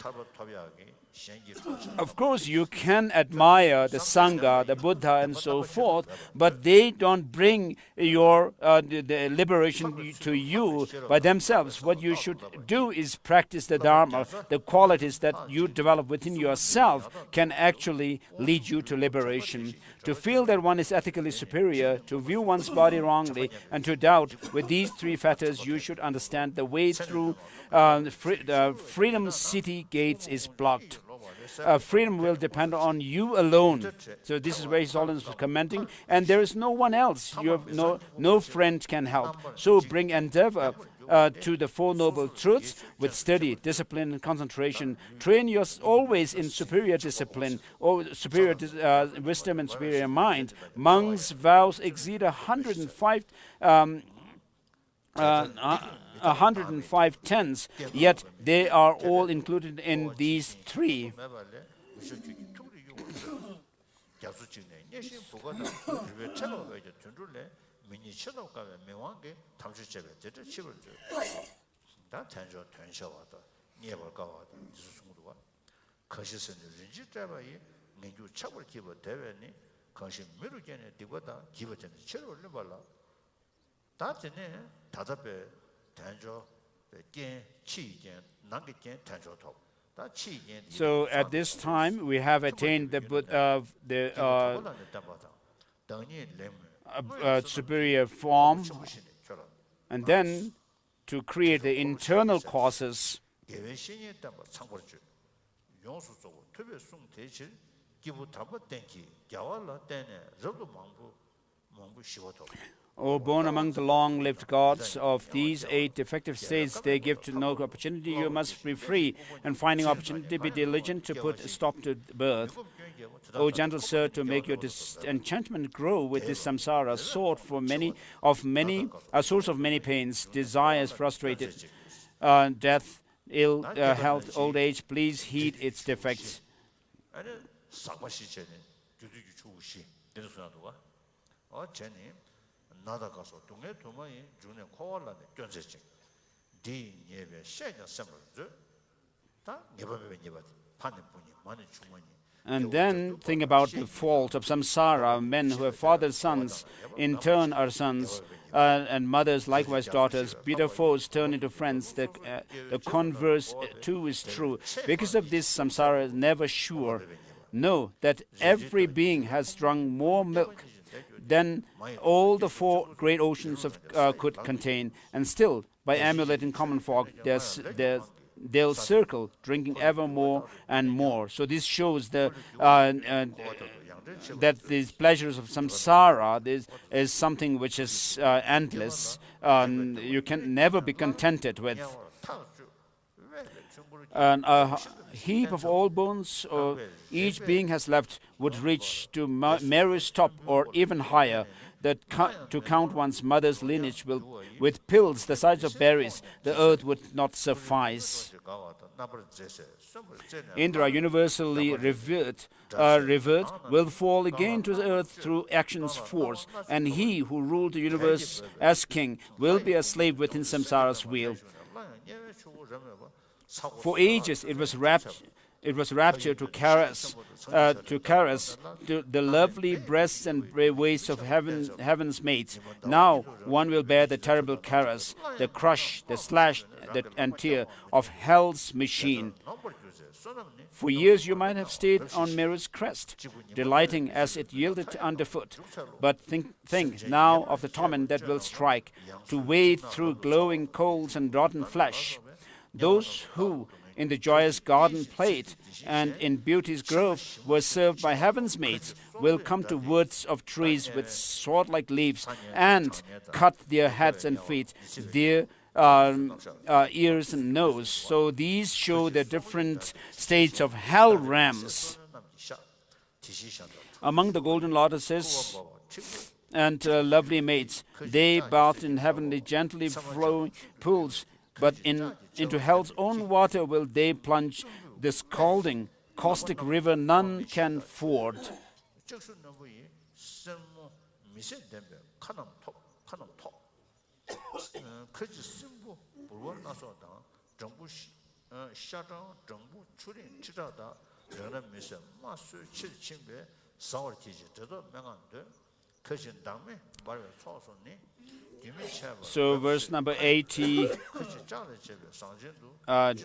Of course, you can admire the Sangha, the Buddha, and so forth, but they don't bring your the liberation to you by themselves. What you should do is practice the Dharma. The qualities that you develop within yourself can actually lead you to liberation. To feel that one is ethically superior, to view one's body wrongly, and to doubt, with these three factors, you should understand the way through the freedom city gates is blocked. Freedom will depend on you alone. So this is where His Holiness was commenting, and there is no one else. You have no friend can help. So bring endeavor to the Four Noble Truths with study, discipline, and concentration. Train yourself always in superior discipline, or superior wisdom and superior mind. Monks' vows exceed 105 tenths, yet they are all included in these three. So at this time we have attained the superior form, and then to create the internal causes. O born among the long-lived gods, of these 8 defective states they give to no opportunity, you must be free, and finding opportunity be diligent to put a stop to birth. O gentle sir, to make your disenchantment grow with this samsara, source of many pains, desires frustrated, death, ill health, old age, please heed its defects. And then think about the fault of samsara. Men who have fathered sons in turn are sons, and mothers likewise daughters. Bitter foes turn into friends. The converse too is true. Because of this, samsara is never sure. Know that every being has drunk more milk than all the 4 great oceans could contain, and still, by emulating common folk, they'll circle, drinking ever more and more. So this shows that these pleasures of samsara is something which is endless. You can never be contented with. And a heap of all bones each being has left would reach to Mary's top or even higher. To count one's mother's lineage with pills the size of berries, the earth would not suffice. Indra, universally revered, will fall again to the earth through action's force, and he who ruled the universe as king will be a slave within samsara's wheel. For ages it was rapture to caress the lovely breasts and waists of heaven's mates. Now one will bear the terrible caress, the crush, the slash, and tear of hell's machine. For years you might have stayed on Meru's crest, delighting as it yielded underfoot. But think now of the torment that will strike, to wade through glowing coals and rotten flesh. Those who in the joyous garden played, and in beauty's grove were served by heaven's mates, will come to woods of trees with sword-like leaves, and cut their heads and feet, their ears and nose. So these show the different states of hell realms. Among the golden lotuses and lovely mates, they bathed in heavenly gently flowing pools, but into hell's own water will they plunge, the scalding, caustic river none can ford. 미세 덴베 카남 톡 그지 심부 불원 나서다 정부 시장 정부 출인 지자다 저는 미세 마수 칠친베 4월 기지 저도 명한데 그진 당매 말을 초선니 So verse number 80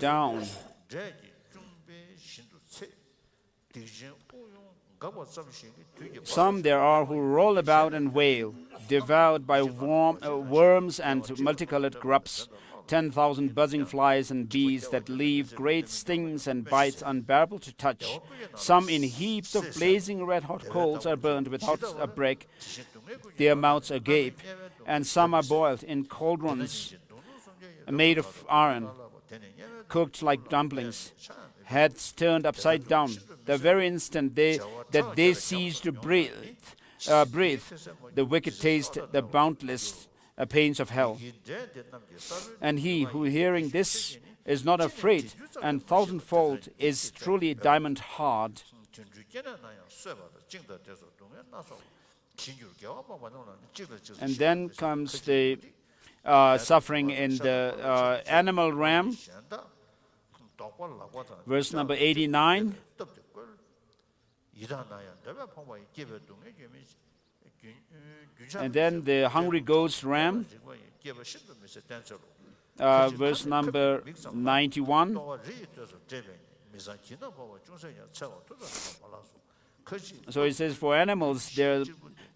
down. Some there are who roll about and wail, devoured by worms and multicolored grubs, 10,000 buzzing flies and bees that leave great stings and bites unbearable to touch. Some in heaps of blazing red-hot coals are burned without a break, their mouths agape, and some are boiled in cauldrons made of iron, cooked like dumplings, heads turned upside down. The very instant that they cease to breathe, the wicked taste the boundless pains of hell. And he who hearing this is not afraid, and thousandfold is truly diamond hard. And then comes the suffering in the animal realm. Verse number 89. And then the hungry ghost ram, verse number 91. So it says, for animals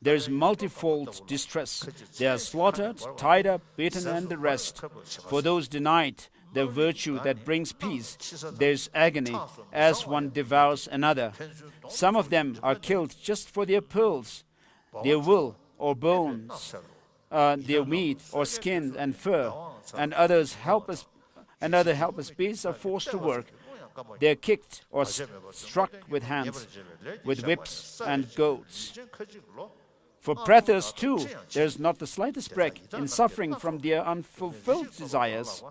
there's multifold distress. They are slaughtered, tied up, beaten, and the rest. For those denied the virtue that brings peace, there's agony as one devours another. Some of them are killed just for their pearls, their wool or bones, their meat or skin and fur, and other helpless beasts are forced to work. They are kicked or struck with hands, with whips and goads. For predators too, there is not the slightest break in suffering from their unfulfilled desires.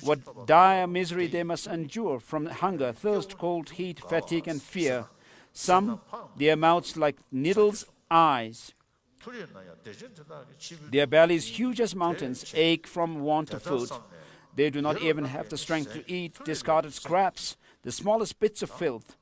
What dire misery they must endure from hunger, thirst, cold, heat, fatigue, and fear. Some, their mouths like needles' eyes. Their bellies, huge as mountains, ache from want of food. They do not even have the strength to eat discarded scraps, the smallest bits of filth.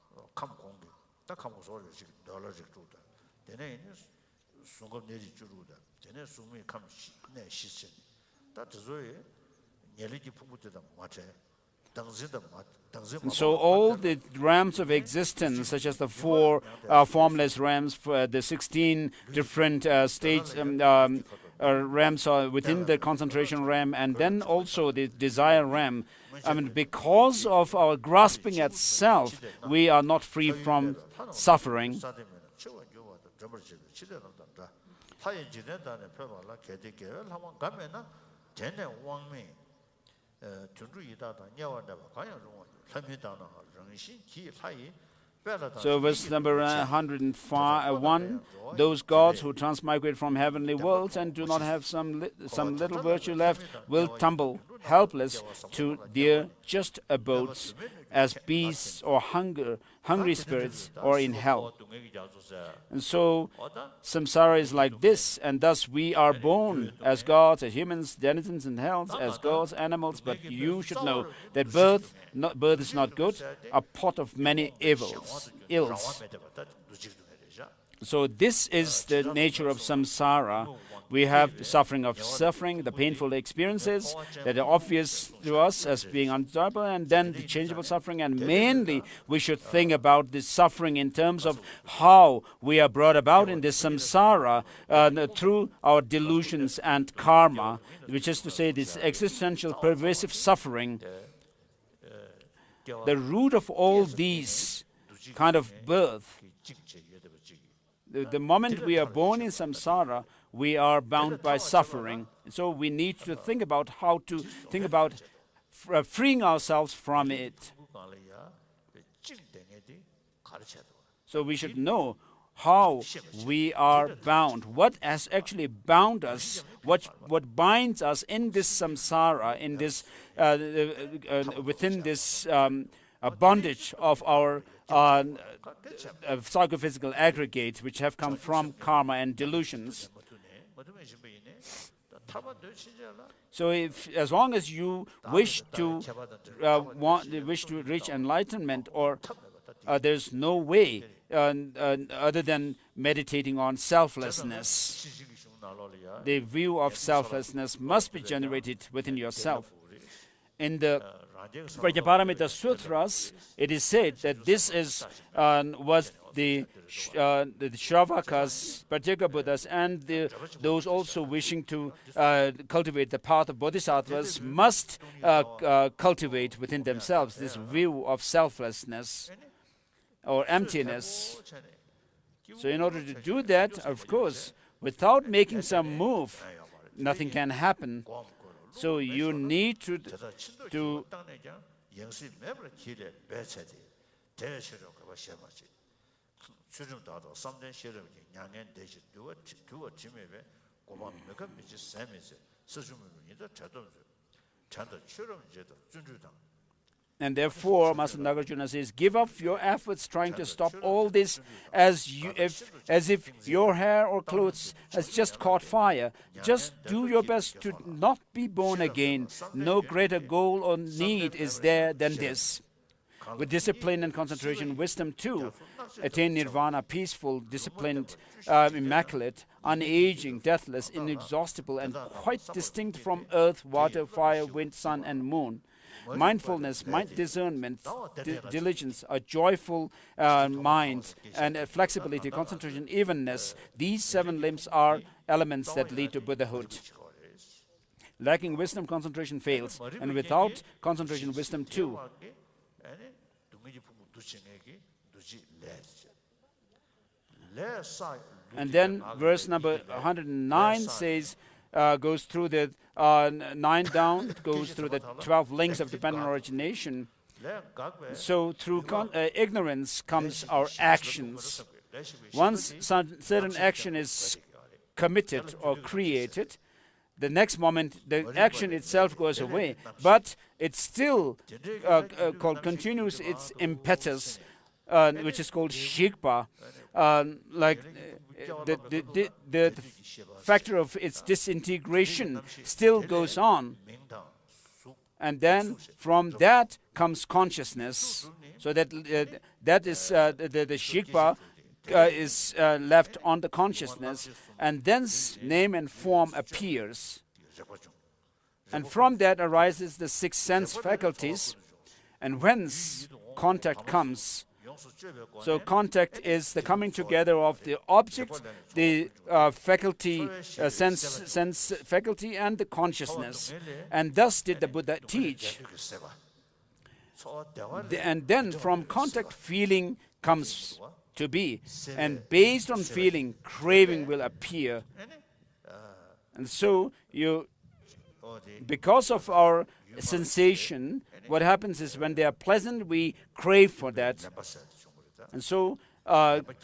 And so all the realms of existence, such as the four formless realms, the 16 different states, realms are within the concentration realm, and then also the desire realm. I mean, because of our grasping at self, we are not free from suffering. So verse number 101, those gods who transmigrate from heavenly worlds and do not have some little virtue left will tumble helpless to their just abodes as beasts or hungry spirits or in hell. And so samsara is like this, and thus we are born as gods, as humans, denizens in hell, as gods, animals, but you should know that birth is not good, a pot of many ills. So this is the nature of samsara. We have the suffering of suffering, the painful experiences that are obvious to us as being undesirable, and then the changeable suffering. And mainly, we should think about this suffering in terms of how we are brought about in this samsara through our delusions and karma, which is to say this existential pervasive suffering. The root of all these kind of birth, the moment we are born in samsara, we are bound by suffering. So we need to think about how to think about freeing ourselves from it. So we should know how we are bound, what has actually bound us, what binds us in this samsara, in this within this bondage of our psychophysical aggregate, which have come from karma and delusions. So, as long as you wish to reach enlightenment, or there's no way other than meditating on selflessness. The view of selflessness must be generated within yourself. In the Prajnaparamita Sutras, it is said that this is was the Shravakas, Pratyeka Buddhas, and those also wishing to cultivate the path of Bodhisattvas must cultivate within themselves this view of selflessness or emptiness. So in order to do that, of course, without making some move, nothing can happen. So you need to and therefore, Master Nagarjuna says, give up your efforts trying to stop all this as if your hair or clothes has just caught fire. Just do your best to not be born again. No greater goal or need is there than this. With discipline and concentration, wisdom too, attain nirvana, peaceful, disciplined, immaculate, unaging, deathless, inexhaustible, and quite distinct from earth, water, fire, wind, sun, and moon. Mindfulness, mind discernment, diligence, a joyful mind, and flexibility, concentration, evenness. These 7 limbs are elements that lead to Buddhahood. Lacking wisdom, concentration fails, and without concentration, wisdom too. And then verse number 109 says, goes through the 9 down, goes through the 12 links of dependent origination. So through ignorance comes our actions. Once certain action is committed or created, the next moment the action itself goes away, but it still continues its impetus, which is called shikpa, like the factor of its disintegration still goes on. And then from that comes consciousness. So that that is the shikpa is left on the consciousness, and then name and form appears. And from that arises the 6 sense faculties, and whence contact comes. So contact is the coming together of the object, the faculty, sense faculty, and the consciousness. And thus did the Buddha teach. And then from contact, feeling comes to be. And based on feeling, craving will appear. And so because of our sensation, what happens is when they are pleasant, we crave for that. And so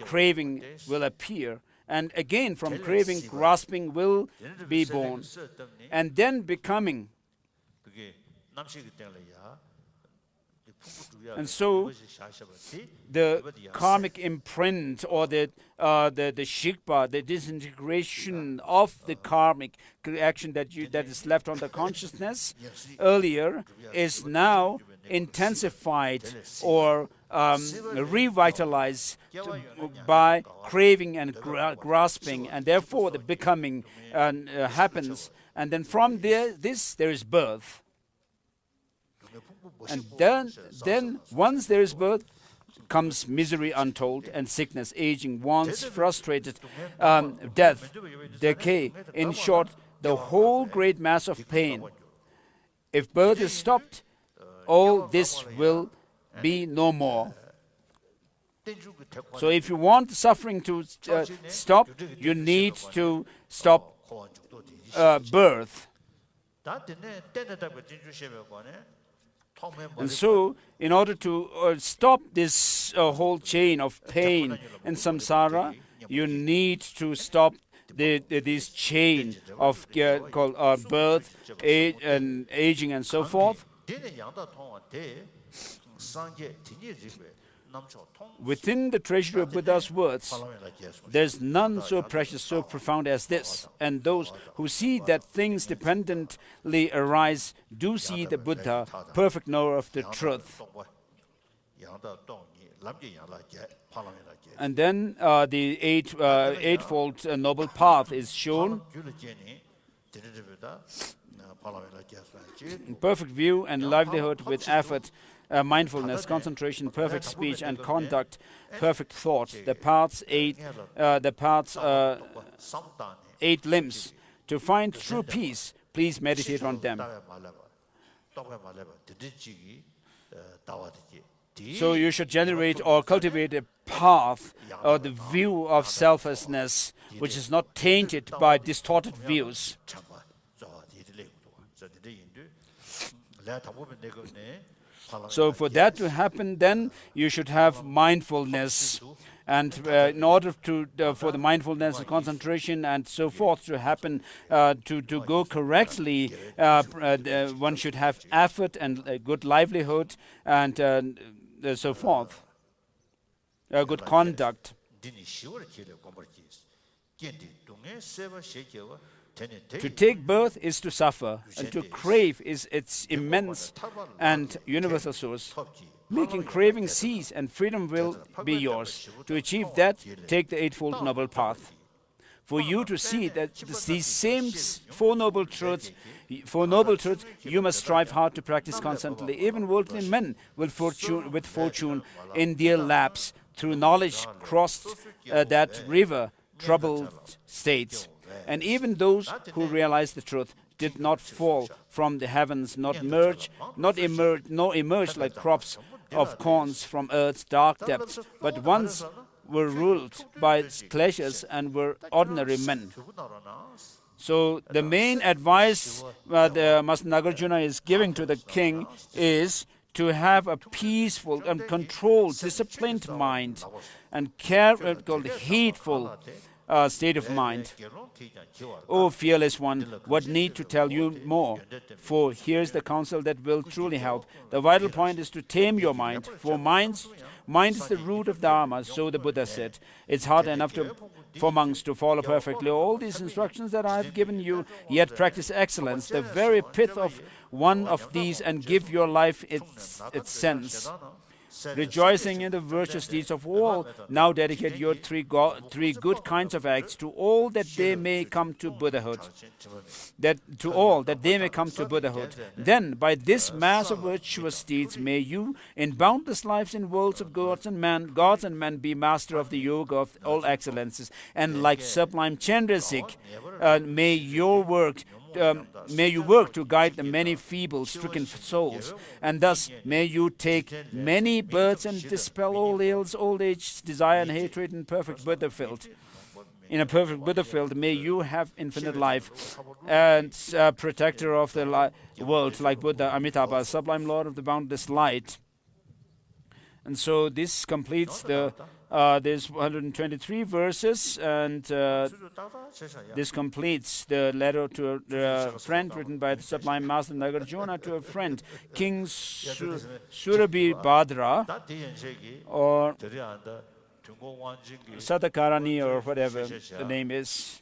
craving will appear. And again, from craving, grasping will be born. And then becoming. And so the karmic imprint, or the shikpa, the disintegration of the karmic action that is left on the consciousness earlier, is now intensified or revitalized by craving and grasping, and therefore the becoming happens. And then from there is birth. And then once there is birth, comes misery untold, and sickness, aging, wants, frustrated, death, decay. In short, the whole great mass of pain. If birth is stopped, all this will be no more. So if you want suffering to stop, you need to stop birth. And so, in order to stop this whole chain of pain and samsara, you need to stop this chain of called birth, age, and aging, and so forth. Within the treasury of Buddha's words, there's none so precious, so profound as this. And those who see that things dependently arise do see the Buddha, perfect knower of the truth. And then the eightfold noble path is shown. Perfect view and livelihood with effort, mindfulness, concentration, perfect speech and conduct, perfect thought. The paths eight limbs. To find true peace, please meditate on them. So you should generate or cultivate a path or the view of selflessness which is not tainted by distorted views. So for that to happen, then you should have mindfulness. And in order for the mindfulness and concentration and so forth to happen, to go correctly, one should have effort and a good livelihood and so forth, good conduct. To take birth is to suffer, and to crave is its immense and universal source. Making craving cease, and freedom will be yours. To achieve that, take the Eightfold Noble Path. For you to see that these same Four Noble Truths, you must strive hard to practice constantly. Even worldly men with fortune in their laps, through knowledge crossed that river, troubled states. And even those who realize the truth did not fall from the heavens, nor emerge like crops of corns from earth's dark depths, but once were ruled by pleasures and were ordinary men. So the main advice the Master Nagarjuna is giving to the king is to have a peaceful and controlled, disciplined mind and called heedful state of mind. O fearless one, what need to tell you more? For here's the counsel that will truly help. The vital point is to tame your mind, for mind is the root of Dharma, so the Buddha said. It's hard enough for monks to follow perfectly all these instructions that I have given you, yet practice excellence, the very pith of one of these, and give your life its sense. Rejoicing in the virtuous deeds of all, now dedicate your three good kinds of acts to all that they may come to Buddhahood. Then, by this mass of virtuous deeds, may you, in boundless lives in worlds of gods and men, be master of the yoga of all excellences. And like sublime Chandrasik, may you work to guide the many feeble, stricken souls, and thus may you take many births and dispel all ills, old age, desire, and hatred in perfect Buddha field. In a perfect Buddha field, may you have infinite life and protector of the world, like Buddha Amitabha, sublime Lord of the boundless light. And so this completes there's 123 verses, and this completes the letter to a friend written by the Sublime Master Nagarjuna to a friend, King Surabhi Bhadra, or Satakarani, or whatever the name is.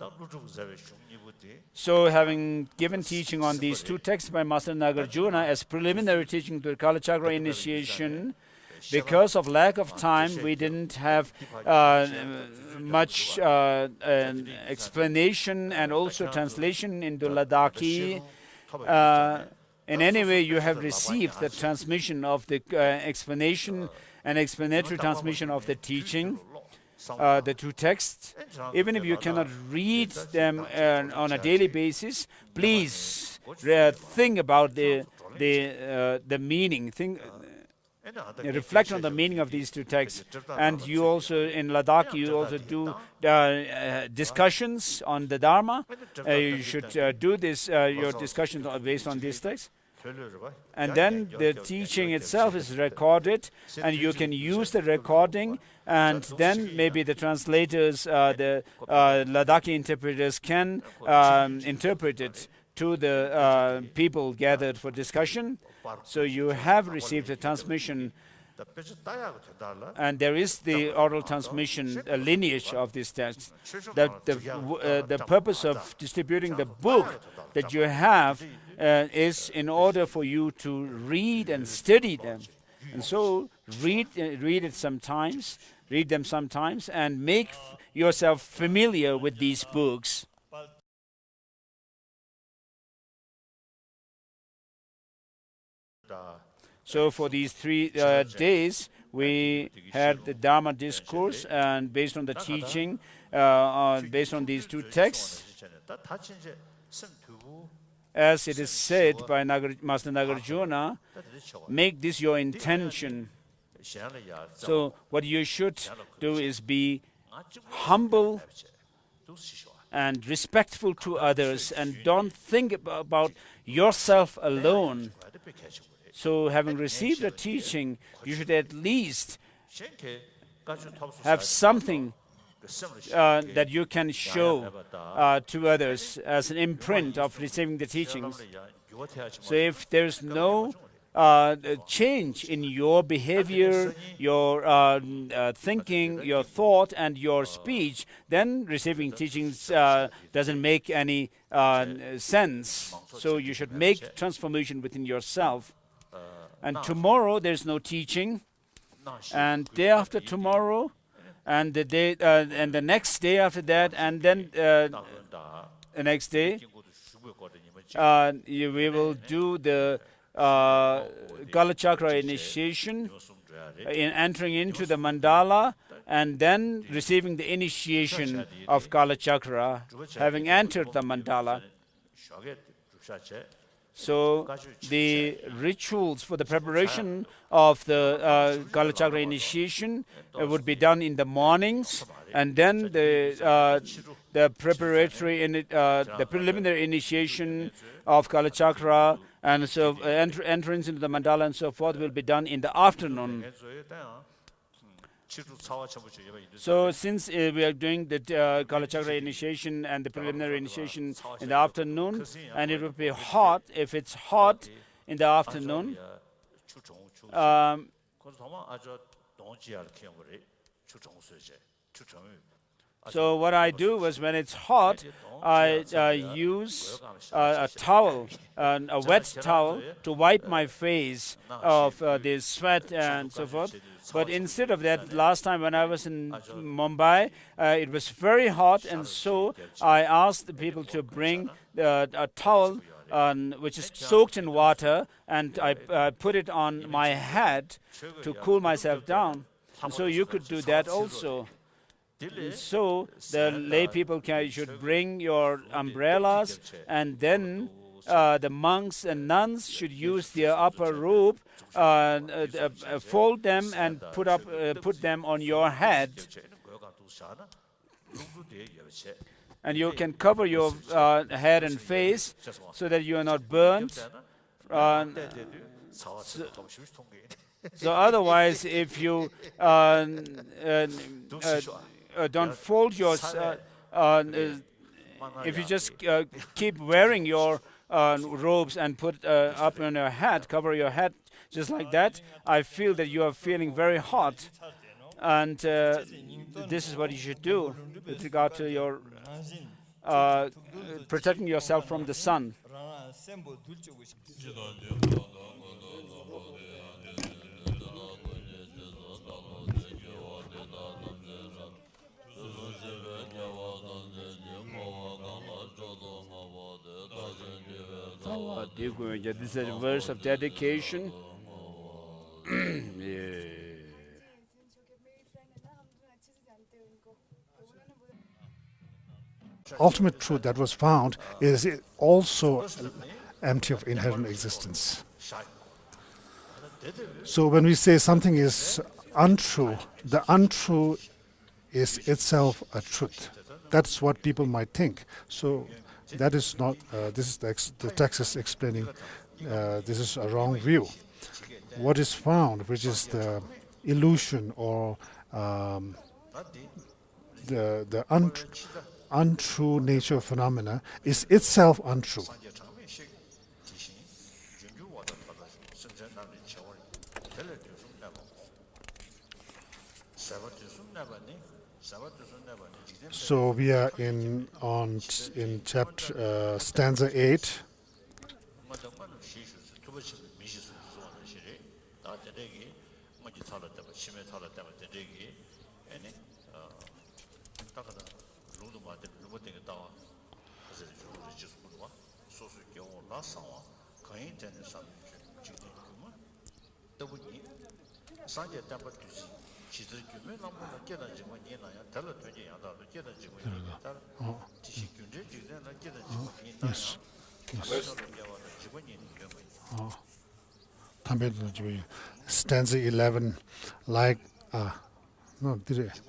So having given teaching on these two texts by Master Nagarjuna as preliminary teaching to the Kalachakra initiation, because of lack of time, we didn't have much explanation and also translation into Ladakhi. In any way, you have received the transmission of the explanation and explanatory transmission of the teaching, the two texts. Even if you cannot read them on a daily basis, please think about the meaning. Reflect on the meaning of these two texts. And you also, in Ladakh, you also do discussions on the Dharma. You should do this, your discussions are based on these texts. And then the teaching itself is recorded, and you can use the recording, and then maybe the translators, the Ladakhi interpreters can interpret it to the people gathered for discussion. So you have received a transmission, and there is the oral transmission lineage of this text. The purpose of distributing the book that you have is in order for you to read and study them. And so read them sometimes, and make yourself familiar with these books. So for these 3 days, we had the Dharma discourse, and based on the teaching, based on these 2 texts, as it is said by Master Nagarjuna, make this your intention. So what you should do is be humble and respectful to others, and don't think about yourself alone. So having received the teaching, you should at least have something that you can show to others as an imprint of receiving the teachings. So if there's no change in your behavior, your thinking, your thought, and your speech, then receiving teachings doesn't make any sense. So you should make transformation within yourself. And tomorrow there's no teaching, and day after tomorrow, and the day and the next day after that, and then the next day we will do the Kalachakra initiation, in entering into the mandala, and then receiving the initiation of Kalachakra, having entered the mandala. So the rituals for the preparation of the Kalachakra initiation would be done in the mornings, and then the preliminary initiation of Kalachakra and so entrance into the mandala and so forth will be done in the afternoon. So since we are doing the Kalachakra initiation and the preliminary initiation in the afternoon, and it will be hot, if it's hot in the afternoon, so what I do was, when it's hot, I use a towel, a wet towel, to wipe my face of the sweat and so forth. But instead of that, last time when I was in Mumbai, it was very hot, and so I asked the people to bring a towel which is soaked in water, and I put it on my head to cool myself down. And so you could do that also. So the lay people should bring your umbrellas, and then the monks and nuns should use their upper robe, fold them and put them on your head, and you can cover your head and face so that you are not burnt. So otherwise, if you don't fold your, if you just keep wearing your robes and put up on your head, cover your head just like that, I feel that you are feeling very hot. And this is what you should do with regard to your protecting yourself from the sun. This is a verse of dedication. Ultimate truth that was found is also empty of inherent existence. So when we say something is untrue, the untrue is itself a truth. That's what people might think. So that is not, this is the text is explaining, this is a wrong view. What is found, which is the illusion or the untrue nature of phenomena, is itself untrue. So we are in chapter stanza 8. Yes. Stanza 11, like no, did it?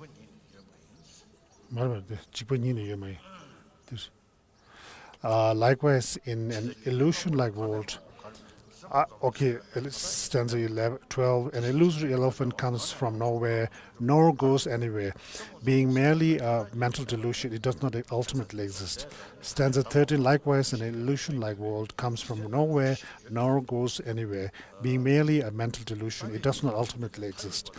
Likewise, in an illusion-like world, stanza 12, an illusory elephant comes from nowhere, nor goes anywhere. Being merely a mental delusion, it does not ultimately exist. Stanza 13, likewise, an illusion-like world comes from nowhere, nor goes anywhere. Being merely a mental delusion, it does not ultimately exist.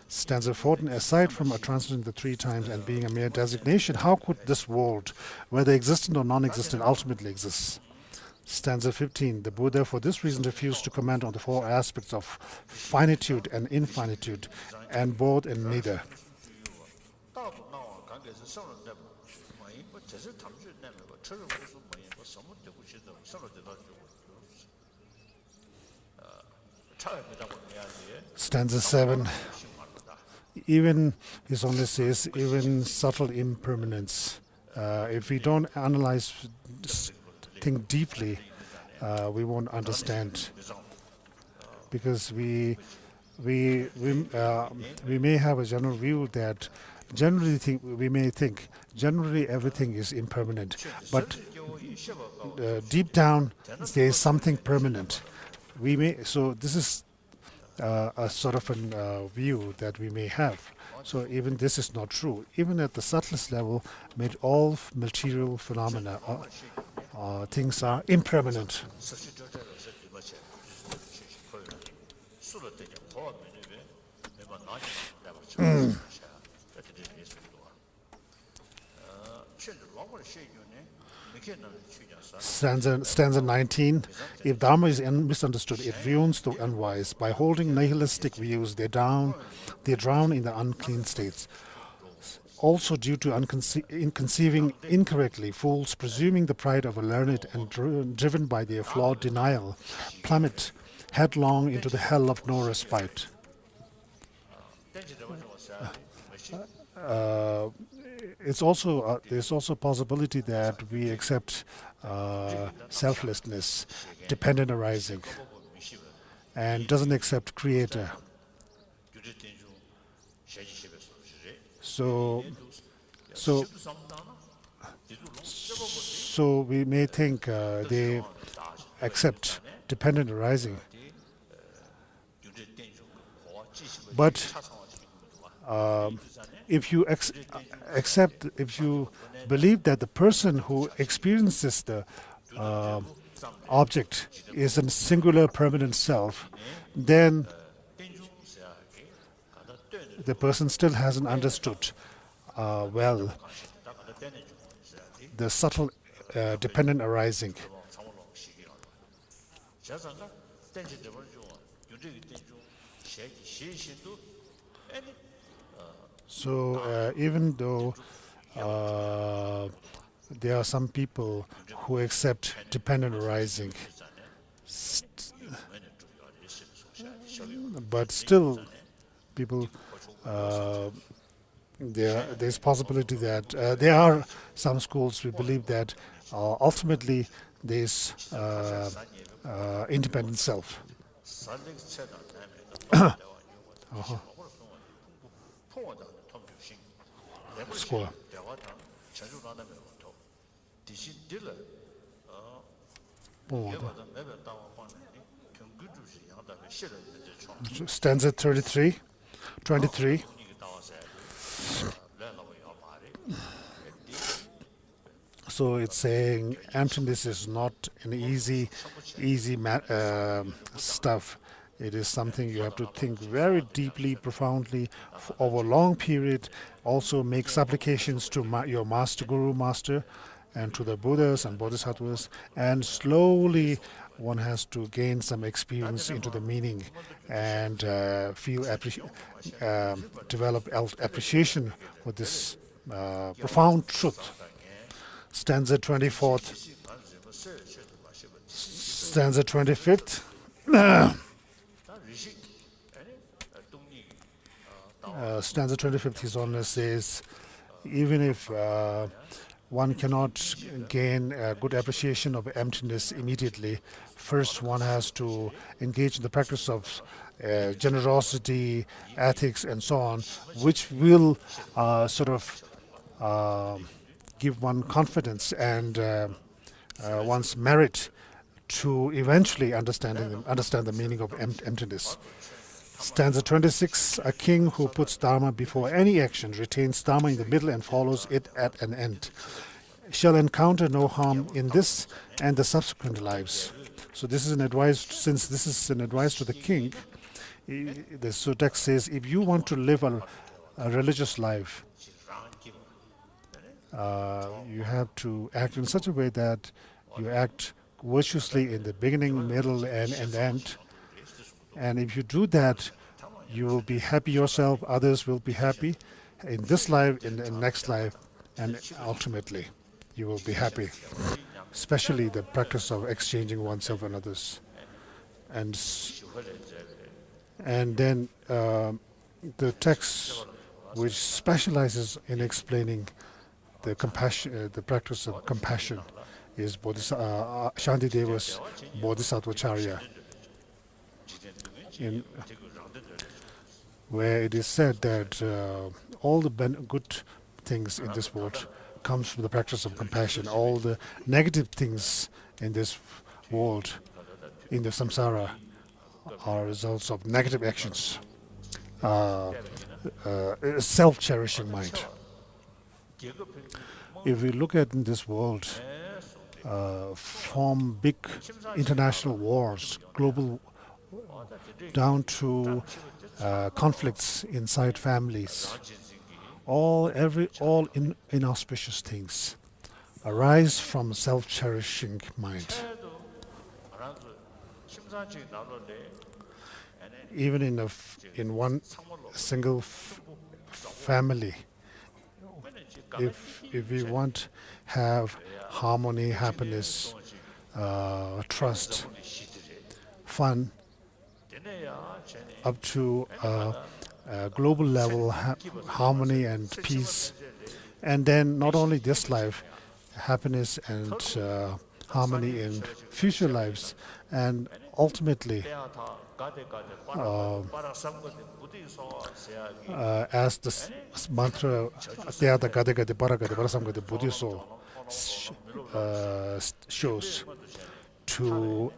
Stanza 14, aside from a transiting the three times and being a mere designation, how could this world, whether existent or non-existent, ultimately exist? Stanza 15, the Buddha for this reason refused to comment on the four aspects of finitude and infinitude, and both and neither. Stanza 7, even, his only says, even subtle impermanence. If we don't analyze, think deeply, we won't understand, because we may have a general view that we may think generally everything is impermanent, but deep down there is something permanent. So this is a sort of a view that we may have. So even this is not true. Even at the subtlest level, all material phenomena, things are impermanent. Stanza 19, if Dharma is misunderstood, it ruins the unwise. By holding nihilistic views, they drown in the unclean states. Also due to inconceiving incorrectly, fools, presuming the pride of a learned and driven by their flawed denial, plummet headlong into the hell of no respite. There's also a possibility that we accept selflessness, dependent arising, and doesn't accept creator. So we may think they accept dependent arising, but if you if you believe that the person who experiences the object is a singular permanent self, then the person still hasn't understood well the subtle dependent arising. So even though there are some people who accept dependent arising, but still people there's possibility that there are some schools we believe that ultimately there's independent self. Score. Stanza 23. Also, it's saying emptiness is not an easy stuff. It is something you have to think very deeply, profoundly, over a long period. Also, make supplications to your master, guru master, and to the Buddhas and Bodhisattvas, and slowly one has to gain some experience into the meaning and develop appreciation for this profound truth. Stanza 24th, stanza 25th. Stanza 25th, His Holiness says, even if one cannot gain a good appreciation of emptiness immediately, first one has to engage in the practice of generosity, ethics, and so on, which will give one confidence and one's merit to eventually understand the meaning of emptiness. Stanza 26, a king who puts Dharma before any action, retains Dharma in the middle and follows it at an end, shall encounter no harm in this and the subsequent lives. So this is an advice, since this is an advice to the king, the Sutta says, if you want to live a religious life, you have to act in such a way that you act virtuously in the beginning, middle, and end. And if you do that, you will be happy yourself, others will be happy in this life, in the next life, and ultimately you will be happy. Especially the practice of exchanging oneself and others. And then the text which specializes in explaining the compassion, the practice of compassion, is Shantideva's Bodhisattvacharya, where it is said that all the good things in this world comes from the practice of compassion. All the negative things in this world, in the samsara, are results of negative actions. Self-cherishing mind. If we look at in this world, from big international wars, global, down to conflicts inside families, all inauspicious things arise from self-cherishing mind. Even in one single family, if we want have harmony, happiness, trust, fun, up to global level harmony and peace, and then not only this life, happiness and harmony in future lives, and ultimately as the mantra Teata Gade Gade Paragade Parasamgade Buddhiso shows, to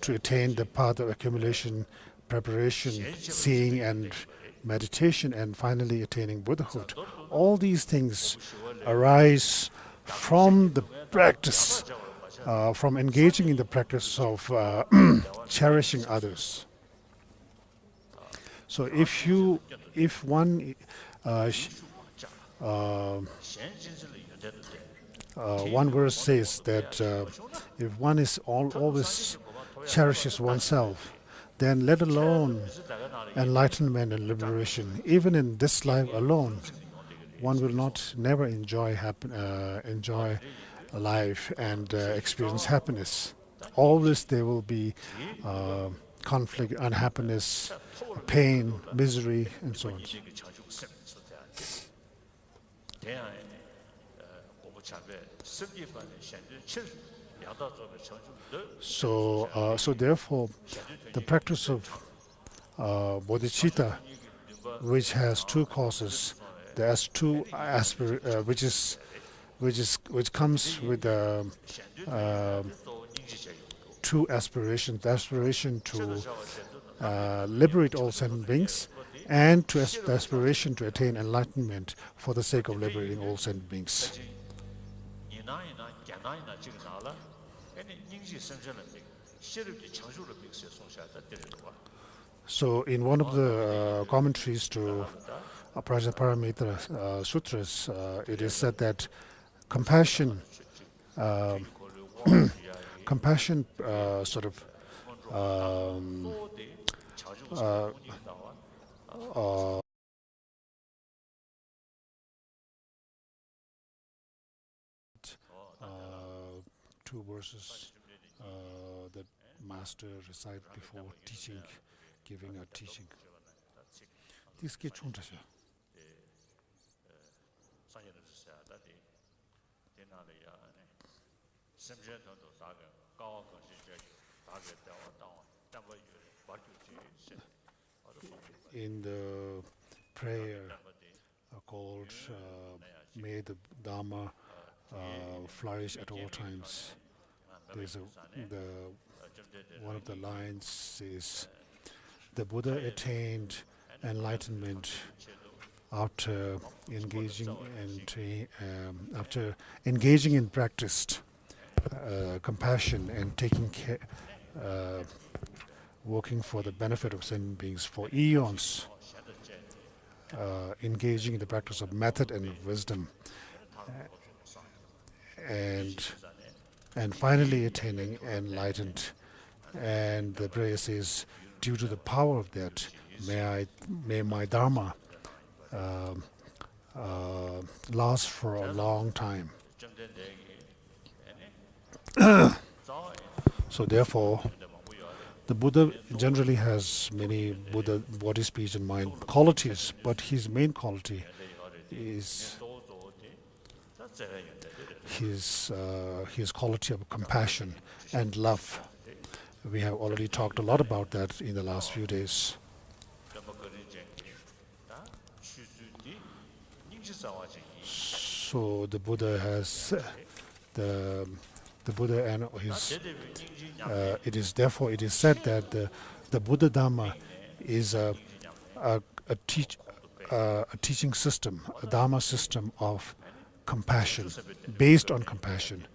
attain the path of accumulation, preparation, seeing and meditation, and finally attaining Buddhahood. All these things arise from the practice, from engaging in the practice of cherishing others. So if one verse says that if one is always cherishes oneself, then let alone enlightenment and liberation, even in this life alone, one will never enjoy life and experience happiness. Always there will be conflict, unhappiness, pain, misery, and so on. So therefore, the practice of bodhicitta, which has two causes, there's two which comes with two aspirations: the aspiration to liberate all sentient beings, and the aspiration to attain enlightenment for the sake of liberating all sentient beings. So in one of the commentaries to Prajnaparamita Sutras, it is said that compassion, compassion sort of two verses that master recite before teaching, giving a teaching. This get chuntasha. In the prayer called May the Dharma flourish at all times, there's one of the lines says, the Buddha attained enlightenment after engaging in practiced compassion and taking care, working for the benefit of sentient beings for eons, engaging in the practice of method and wisdom, and finally attaining enlightened. And the prayer says, due to the power of that, may my Dharma last for a long time. So therefore, the Buddha generally has many Buddha body, speech and mind qualities, but his main quality is his quality of compassion and love. We have already talked a lot about that in the last few days. So the Buddha has the Buddha and his. It is said that the Buddha Dharma is a teaching system, a Dharma system of compassion, based on compassion.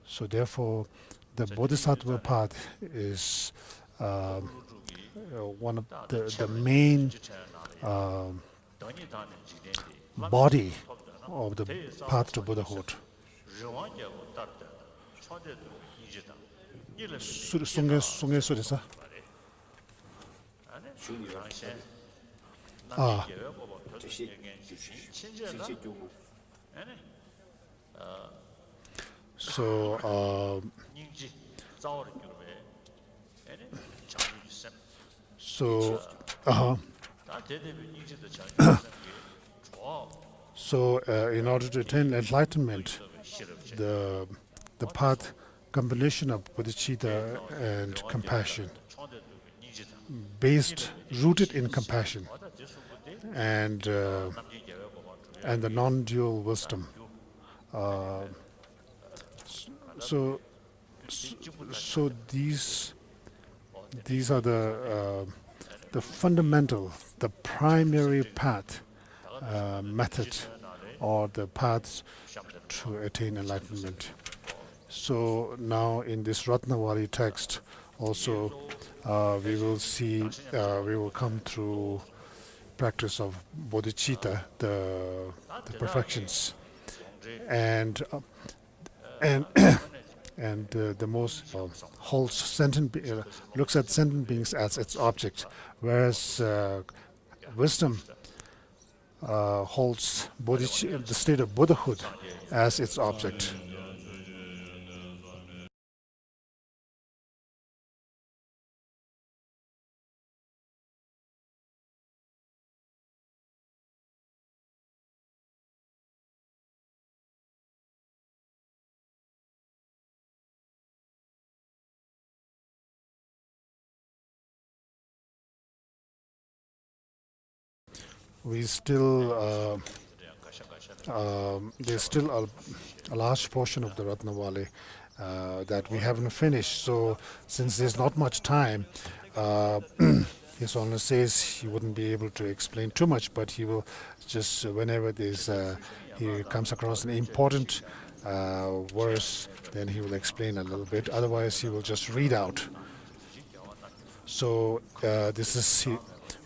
So therefore, the Bodhisattva path is one of the main body of the path to Buddhahood. So in order to attain enlightenment, the path combination of bodhicitta and compassion, rooted in compassion and the non-dual wisdom. So these are the fundamental, the primary path, method, or the paths to attain enlightenment. So now in this Ratnavali text also we will come through practice of bodhicitta, the perfections, and the most holds sentient looks at sentient beings as its object, whereas wisdom holds the state of Buddhahood as its object. There's still a large portion of the Ratnavali that we haven't finished. So since there's not much time, His Holiness says he wouldn't be able to explain too much, but he will just whenever he comes across an important verse, then he will explain a little bit. Otherwise, he will just read out. So this is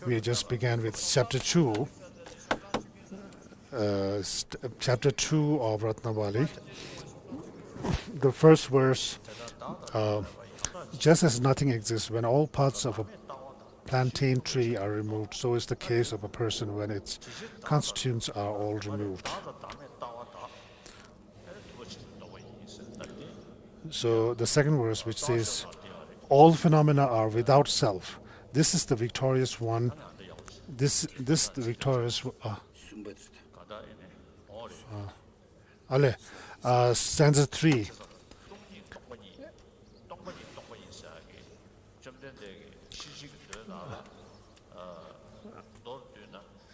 we just began with chapter 2, chapter 2 of Ratnavali. The first verse, just as nothing exists when all parts of a plantain tree are removed, so is the case of a person when its constituents are all removed. So the second verse, which says, all phenomena are without self. This is the victorious one. This the victorious. Stanza 3.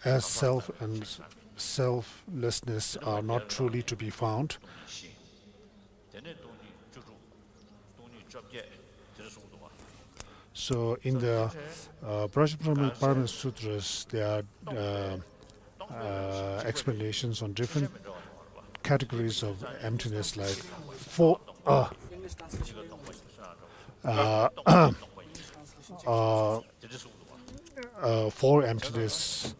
As self and selflessness are not truly to be found, so in the Prajnaparamita Sutras, there are explanations on different categories of emptiness, like four emptiness.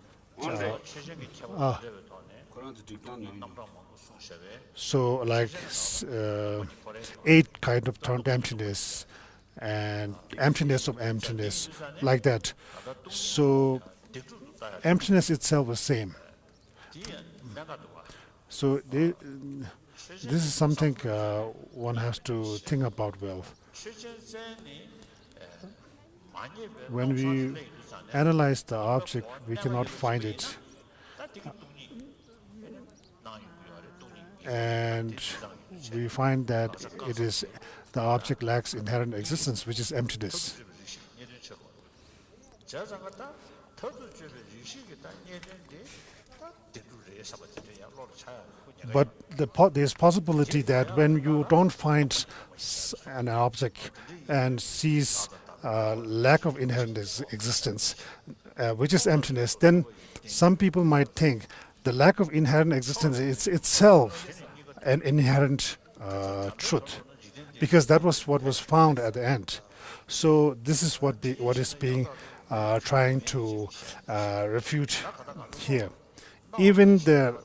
So like 8 kind of emptiness and emptiness of emptiness, like that. So emptiness itself is same. So this is something one has to think about well. When we analyze the object, we cannot find it. And we find that it is the object lacks inherent existence, which is emptiness. But there's possibility that when you don't find an object and sees lack of inherent existence, which is emptiness, then some people might think the lack of inherent existence is itself an inherent truth, because that was what was found at the end. So this is what is being trying to refute here. Even the